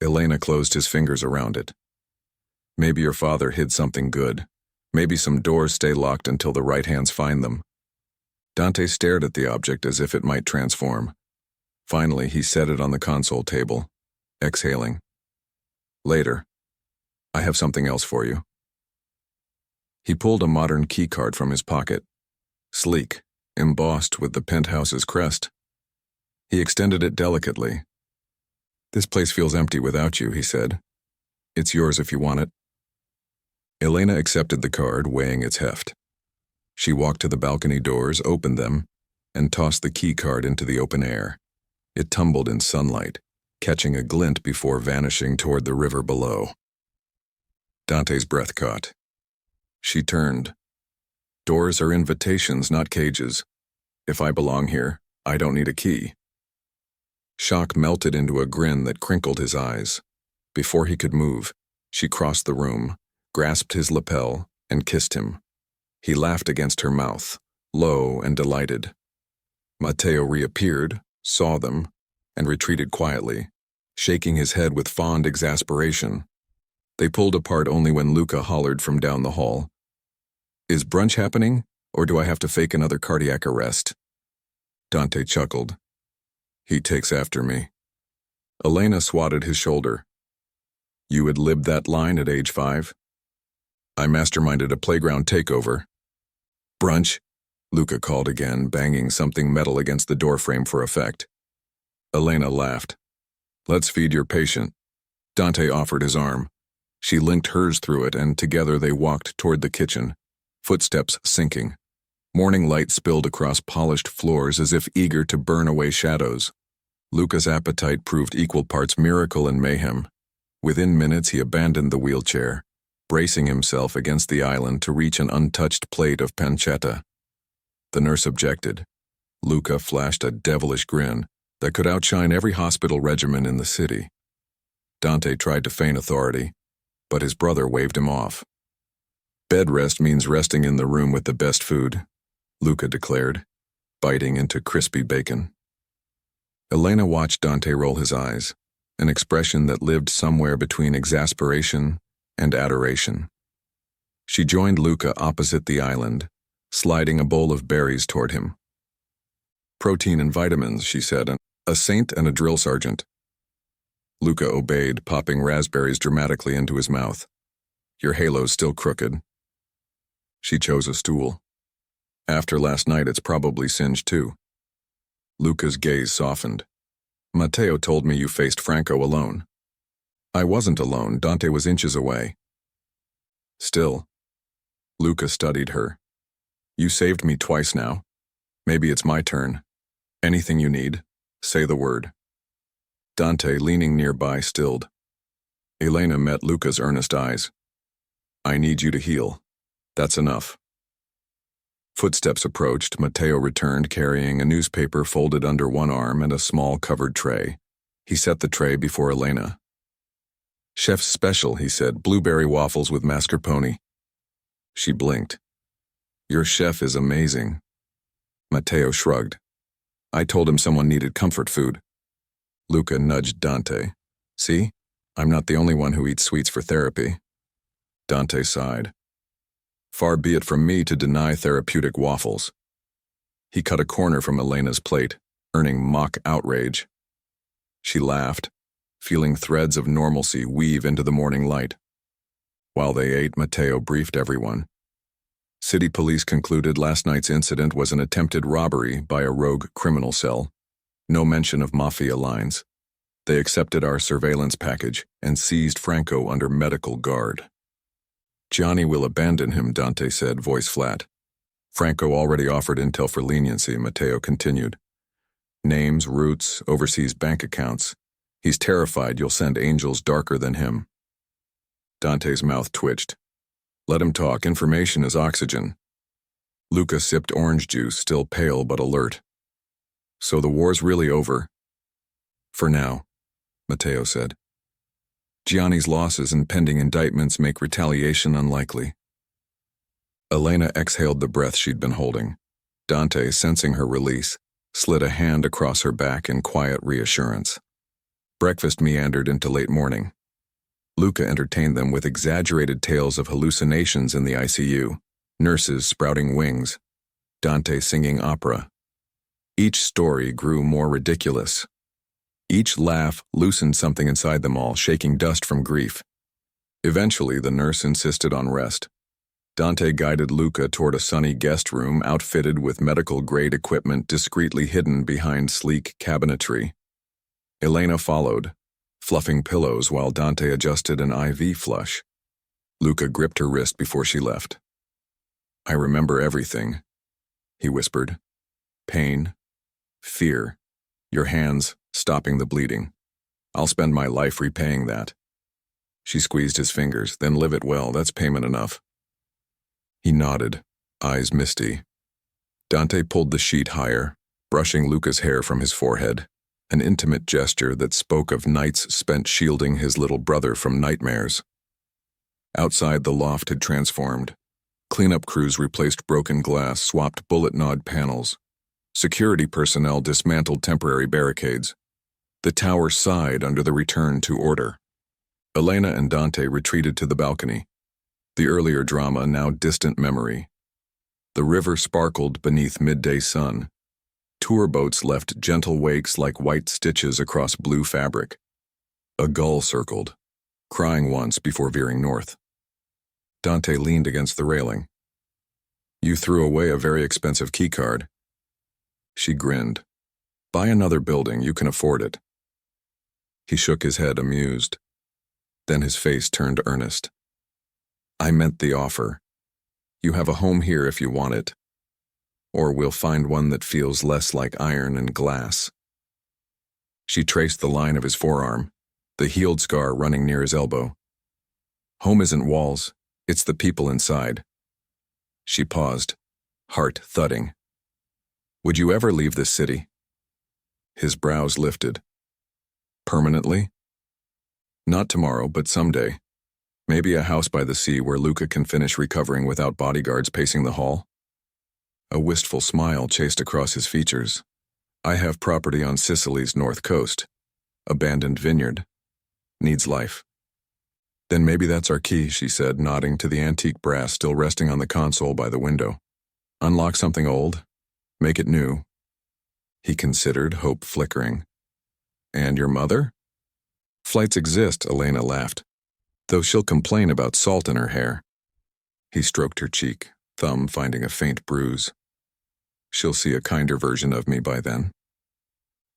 Elena closed his fingers around it. Maybe your father hid something good. Maybe some doors stay locked until the right hands find them. Dante stared at the object as if it might transform. Finally, he set it on the console table, exhaling. "Later. I have something else for you." He pulled a modern keycard from his pocket, sleek, embossed with the penthouse's crest. He extended it delicately. "This place feels empty without you," he said. "It's yours if you want it." Elena accepted the card, weighing its heft. She walked to the balcony doors, opened them, and tossed the keycard into the open air. It tumbled in sunlight, catching a glint before vanishing toward the river below. Dante's breath caught. She turned. "Doors are invitations, not cages. If I belong here, I don't need a key." Shock melted into a grin that crinkled his eyes. Before he could move, she crossed the room, grasped his lapel, and kissed him. He laughed against her mouth, low and delighted. Matteo reappeared, saw them, and retreated quietly, shaking his head with fond exasperation. They pulled apart only when Luca hollered from down the hall. "Is brunch happening, or do I have to fake another cardiac arrest?" Dante chuckled. "He takes after me." Elena swatted his shoulder. "You had lived that line at age 5? I masterminded a playground takeover." "Brunch?" Luca called again, banging something metal against the doorframe for effect. Elena laughed. "Let's feed your patient." Dante offered his arm. She linked hers through it, and together they walked toward the kitchen, footsteps sinking. Morning light spilled across polished floors as if eager to burn away shadows. Luca's appetite proved equal parts miracle and mayhem. Within minutes he abandoned the wheelchair, bracing himself against the island to reach an untouched plate of pancetta. The nurse objected. Luca flashed a devilish grin that could outshine every hospital regimen in the city. Dante tried to feign authority, but his brother waved him off. "Bed rest means resting in the room with the best food," Luca declared, biting into crispy bacon. Elena watched Dante roll his eyes, an expression that lived somewhere between exasperation and adoration. She joined Luca opposite the island, sliding a bowl of berries toward him. "Protein and vitamins," she said, "a saint and a drill sergeant." Luca obeyed, popping raspberries dramatically into his mouth. "Your halo's still crooked." She chose a stool. "After last night, it's probably singed too." Luca's gaze softened. "Matteo told me you faced Franco alone." "I wasn't alone. Dante was inches away." "Still." Luca studied her. "You saved me twice now. Maybe it's my turn. Anything you need, say the word." Dante, leaning nearby, stilled. Elena met Luca's earnest eyes. "I need you to heal. That's enough." Footsteps approached. Matteo returned, carrying a newspaper folded under one arm and a small covered tray. He set the tray before Elena. "Chef's special," he said, "blueberry waffles with mascarpone." She blinked. "Your chef is amazing." Matteo shrugged. "I told him someone needed comfort food." Luca nudged Dante. "See? I'm not the only one who eats sweets for therapy." Dante sighed. "Far be it from me to deny therapeutic waffles." He cut a corner from Elena's plate, earning mock outrage. She laughed, feeling threads of normalcy weave into the morning light. While they ate, Matteo briefed everyone. City police concluded last night's incident was an attempted robbery by a rogue criminal cell. No mention of Mafia lines. They accepted our surveillance package and seized Franco under medical guard. "Johnny will abandon him," Dante said, voice flat. "Franco already offered intel for leniency," Matteo continued. "Names, routes, overseas bank accounts. He's terrified you'll send angels darker than him." Dante's mouth twitched. "Let him talk. Information is oxygen." Luca sipped orange juice, still pale but alert. "So the war's really over?" "For now." Matteo said. Gianni's losses and pending indictments make retaliation unlikely. Elena exhaled the breath she'd been holding. Dante, sensing her release, slid a hand across her back in quiet reassurance. Breakfast meandered into late morning. Luca entertained them with exaggerated tales of hallucinations in the ICU, nurses sprouting wings, Dante singing opera. Each story grew more ridiculous. Each laugh loosened something inside them all, shaking dust from grief. Eventually, the nurse insisted on rest. Dante guided Luca toward a sunny guest room outfitted with medical-grade equipment discreetly hidden behind sleek cabinetry. Elena followed, fluffing pillows while Dante adjusted an IV flush. Luca gripped her wrist before she left. "I remember everything," he whispered. "Pain, fear, your hands stopping the bleeding. I'll spend my life repaying that." She squeezed his fingers. "Then live it well, that's payment enough." He nodded, eyes misty. Dante pulled the sheet higher, brushing Luca's hair from his forehead, an intimate gesture that spoke of nights spent shielding his little brother from nightmares. Outside, the loft had transformed. Cleanup crews replaced broken glass, swapped bullet-gnawed panels. Security personnel dismantled temporary barricades. The tower sighed under the return to order. Elena and Dante retreated to the balcony. The earlier drama, now distant memory. The river sparkled beneath midday sun. Tour boats left gentle wakes like white stitches across blue fabric. A gull circled, crying once before veering north. Dante leaned against the railing. "You threw away a very expensive keycard." She grinned. "Buy another building, you can afford it." He shook his head, amused. Then his face turned earnest. "I meant the offer. You have a home here if you want it. Or we'll find one that feels less like iron and glass." She traced the line of his forearm, the healed scar running near his elbow. "Home isn't walls, it's the people inside." She paused, heart thudding. "Would you ever leave this city?" His brows lifted. "Permanently?" "Not tomorrow, but someday. Maybe a house by the sea where Luca can finish recovering without bodyguards pacing the hall." A wistful smile chased across his features. "I have property on Sicily's north coast. Abandoned vineyard. Needs life." "Then maybe that's our key," she said, nodding to the antique brass still resting on the console by the window. "Unlock something old. Make it new." He considered, hope flickering. "And your mother?" "Flights exist," Elena laughed, "though she'll complain about salt in her hair." He stroked her cheek, thumb finding a faint bruise. "She'll see a kinder version of me by then.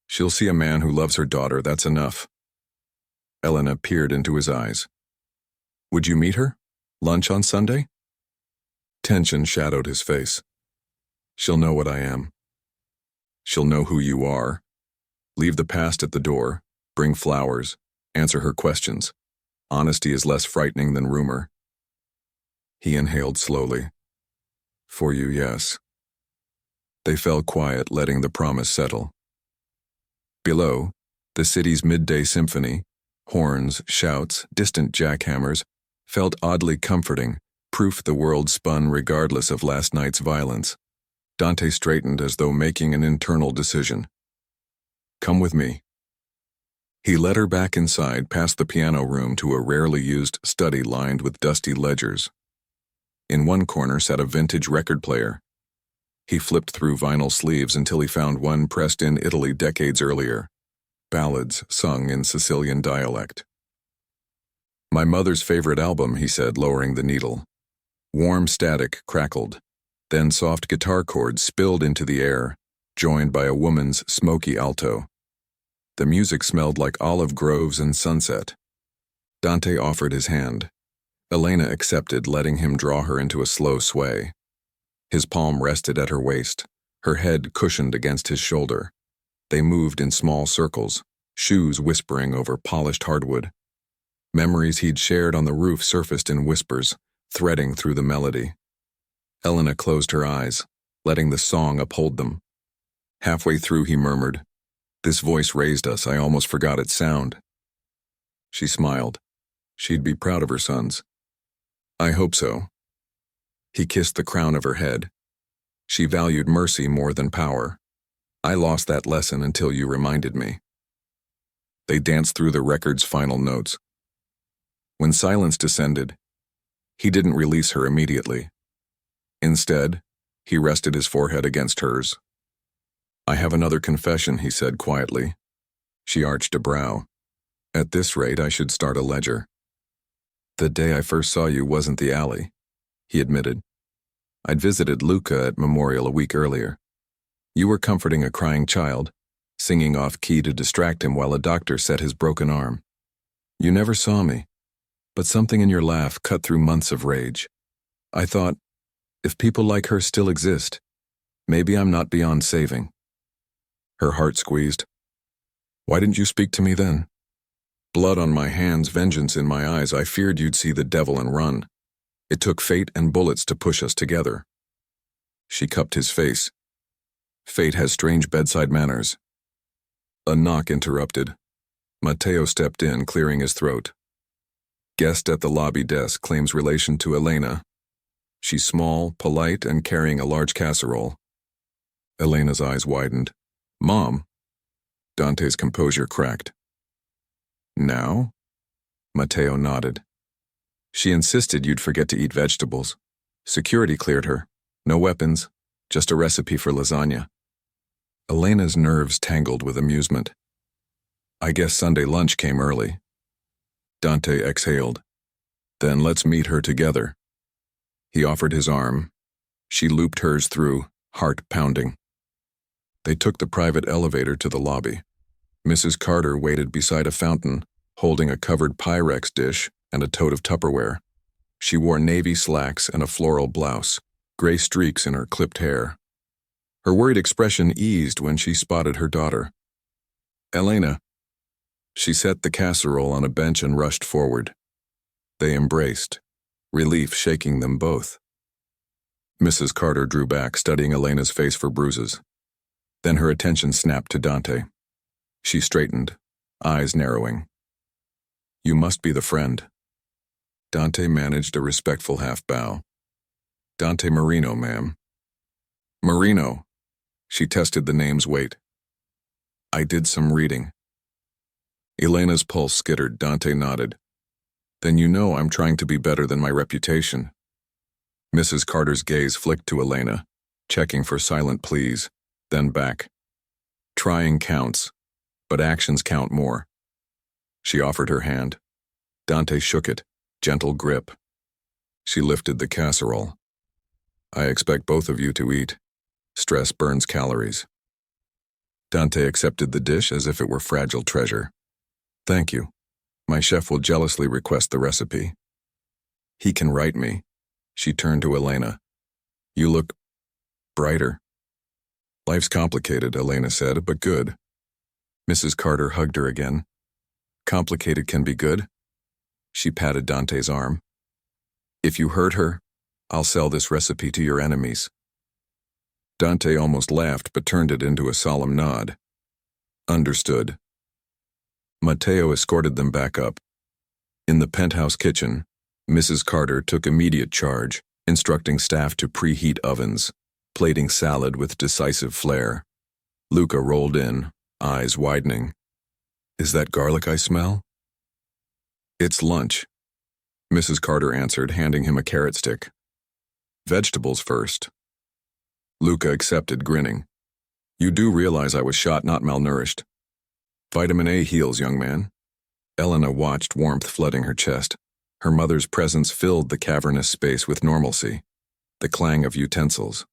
She'll see a man who loves her daughter, that's enough." Elena peered into his eyes. "Would you meet her? Lunch on Sunday?" Tension shadowed his face. "She'll know what I am. She'll know who you are. Leave the past at the door, bring flowers, answer her questions. Honesty is less frightening than rumor." He inhaled slowly. "For you, yes." They fell quiet, letting the promise settle. Below, the city's midday symphony, horns, shouts, distant jackhammers, felt oddly comforting, proof the world spun regardless of last night's violence. Dante straightened as though making an internal decision. "Come with me." He led her back inside, past the piano room to a rarely used study lined with dusty ledgers. In one corner sat a vintage record player. He flipped through vinyl sleeves until he found one pressed in Italy decades earlier. Ballads sung in Sicilian dialect. "My mother's favorite album," he said, lowering the needle. Warm static crackled. Then soft guitar chords spilled into the air, joined by a woman's smoky alto. The music smelled like olive groves and sunset. Dante offered his hand. Elena accepted, letting him draw her into a slow sway. His palm rested at her waist, her head cushioned against his shoulder. They moved in small circles, shoes whispering over polished hardwood. Memories he'd shared on the roof surfaced in whispers, threading through the melody. Elena closed her eyes, letting the song uphold them. Halfway through he murmured, "This voice raised us, I almost forgot its sound. She smiled. She'd be proud of her sons. I hope so. He kissed the crown of her head. She valued mercy more than power. I lost that lesson until you reminded me. They danced through the record's final notes. When silence descended, he didn't release her immediately. Instead, he rested his forehead against hers. I have another confession, he said quietly. She arched a brow. At this rate, I should start a ledger. The day I first saw you wasn't the alley, he admitted. I'd visited Luca at Memorial a week earlier. You were comforting a crying child, singing off-key to distract him while a doctor set his broken arm. You never saw me, but something in your laugh cut through months of rage. I thought, if people like her still exist, maybe I'm not beyond saving. Her heart squeezed. Why didn't you speak to me then? Blood on my hands, vengeance in my eyes, I feared you'd see the devil and run. It took fate and bullets to push us together. She cupped his face. Fate has strange bedside manners. A knock interrupted. Matteo stepped in, clearing his throat. Guest at the lobby desk claims relation to Elena. She's small, polite, and carrying a large casserole. Elena's eyes widened. Mom? Dante's composure cracked. Now? Matteo nodded. She insisted you'd forget to eat vegetables. Security cleared her. No weapons, just a recipe for lasagna. Elena's nerves tangled with amusement. I guess Sunday lunch came early. Dante exhaled. Then let's meet her together. He offered his arm. She looped hers through, heart pounding. They took the private elevator to the lobby. Mrs. Carter waited beside a fountain, holding a covered Pyrex dish and a tote of Tupperware. She wore navy slacks and a floral blouse, gray streaks in her clipped hair. Her worried expression eased when she spotted her daughter. Elena. She set the casserole on a bench and rushed forward. They embraced, relief shaking them both. Mrs. Carter drew back, studying Elena's face for bruises. Then her attention snapped to Dante. She straightened, eyes narrowing. You must be the friend. Dante managed a respectful half-bow. Dante Marino, ma'am. Marino. She tested the name's weight. I did some reading. Elena's pulse skittered. Dante nodded. Then you know I'm trying to be better than my reputation. Mrs. Carter's gaze flicked to Elena, checking for silent pleas, then back. Trying counts, but actions count more. She offered her hand. Dante shook it, gentle grip. She lifted the casserole. I expect both of you to eat. Stress burns calories. Dante accepted the dish as if it were fragile treasure. Thank you. My chef will jealously request the recipe. He can write me. She turned to Elena. You look brighter. Life's complicated, Elena said, but good. Mrs. Carter hugged her again. Complicated can be good. She patted Dante's arm. If you hurt her, I'll sell this recipe to your enemies. Dante almost laughed but turned it into a solemn nod. Understood. Matteo escorted them back up. In the penthouse kitchen, Mrs. Carter took immediate charge, instructing staff to preheat ovens, plating salad with decisive flair. Luca rolled in, eyes widening. Is that garlic I smell? It's lunch, Mrs. Carter answered, handing him a carrot stick. Vegetables first. Luca accepted, grinning. You do realize I was shot, not malnourished. Vitamin A heals, young man. Elena watched, warmth flooding her chest. Her mother's presence filled the cavernous space with normalcy. The clang of utensils,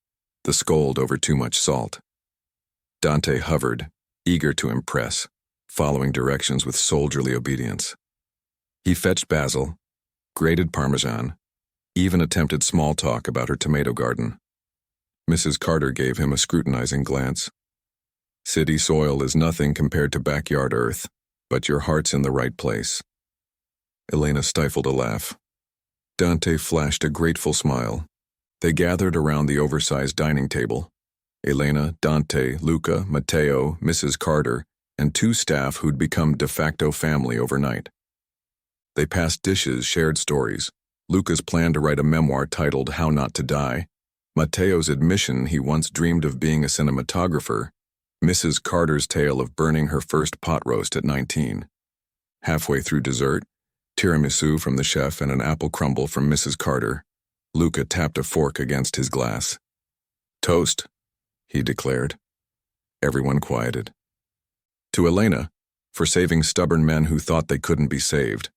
the scold over too much salt. Dante hovered, eager to impress, following directions with soldierly obedience. He fetched basil, grated Parmesan, even attempted small talk about her tomato garden. Mrs. Carter gave him a scrutinizing glance. City soil is nothing compared to backyard earth, but your heart's in the right place. Elena stifled a laugh. Dante flashed a grateful smile. They gathered around the oversized dining table. Elena, Dante, Luca, Matteo, Mrs. Carter, and two staff who'd become de facto family overnight. They passed dishes, shared stories. Luca's plan to write a memoir titled How Not to Die. Matteo's admission he once dreamed of being a cinematographer. Mrs. Carter's tale of burning her first pot roast at 19. Halfway through dessert, tiramisu from the chef and an apple crumble from Mrs. Carter, Luca tapped a fork against his glass. "Toast," he declared. Everyone quieted. To Elena, for saving stubborn men who thought they couldn't be saved.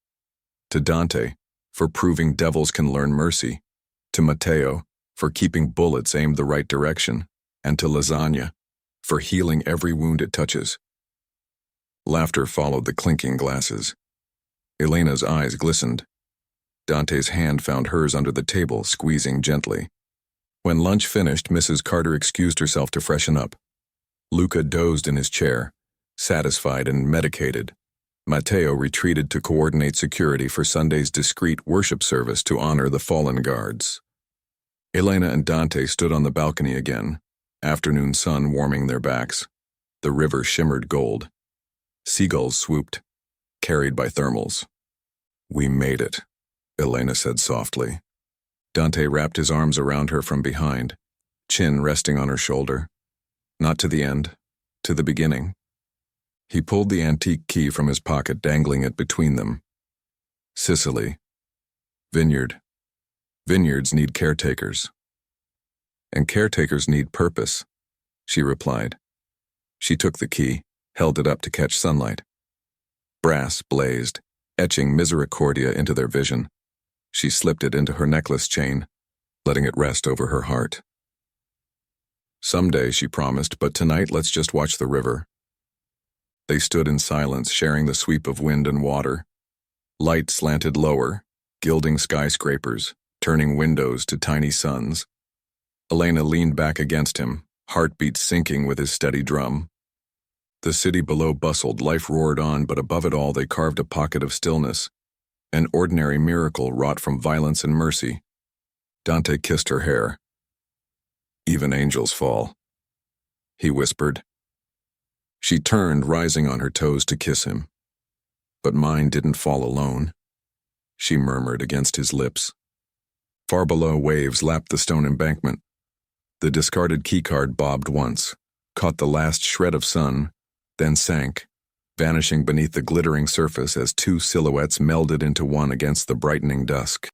To Dante, for proving devils can learn mercy. To Matteo, for keeping bullets aimed the right direction. And to Lasagna, for healing every wound it touches. Laughter followed the clinking glasses. Elena's eyes glistened. Dante's hand found hers under the table, squeezing gently. When lunch finished, Mrs. Carter excused herself to freshen up. Luca dozed in his chair, satisfied and medicated. Matteo retreated to coordinate security for Sunday's discreet worship service to honor the fallen guards. Elena and Dante stood on the balcony again, afternoon sun warming their backs. The river shimmered gold. Seagulls swooped, carried by thermals. "We made it," Elena said softly. Dante wrapped his arms around her from behind, chin resting on her shoulder. Not to the end, to the beginning. He pulled the antique key from his pocket, dangling it between them. Sicily. Vineyard. Vineyards need caretakers. And caretakers need purpose, she replied. She took the key, held it up to catch sunlight. Brass blazed, etching misericordia into their vision. She slipped it into her necklace chain, letting it rest over her heart. "Someday," she promised, "but tonight let's just watch the river." They stood in silence, sharing the sweep of wind and water. Light slanted lower, gilding skyscrapers, turning windows to tiny suns. Elena leaned back against him, heartbeat syncing with his steady drum. The city below bustled, life roared on, but above it all they carved a pocket of stillness, an ordinary miracle wrought from violence and mercy. Dante kissed her hair. "Even angels fall," he whispered. She turned, rising on her toes to kiss him. "But mine didn't fall alone," she murmured against his lips. Far below, waves lapped the stone embankment. The discarded keycard bobbed once, caught the last shred of sun, then sank, vanishing beneath the glittering surface as two silhouettes melded into one against the brightening dusk.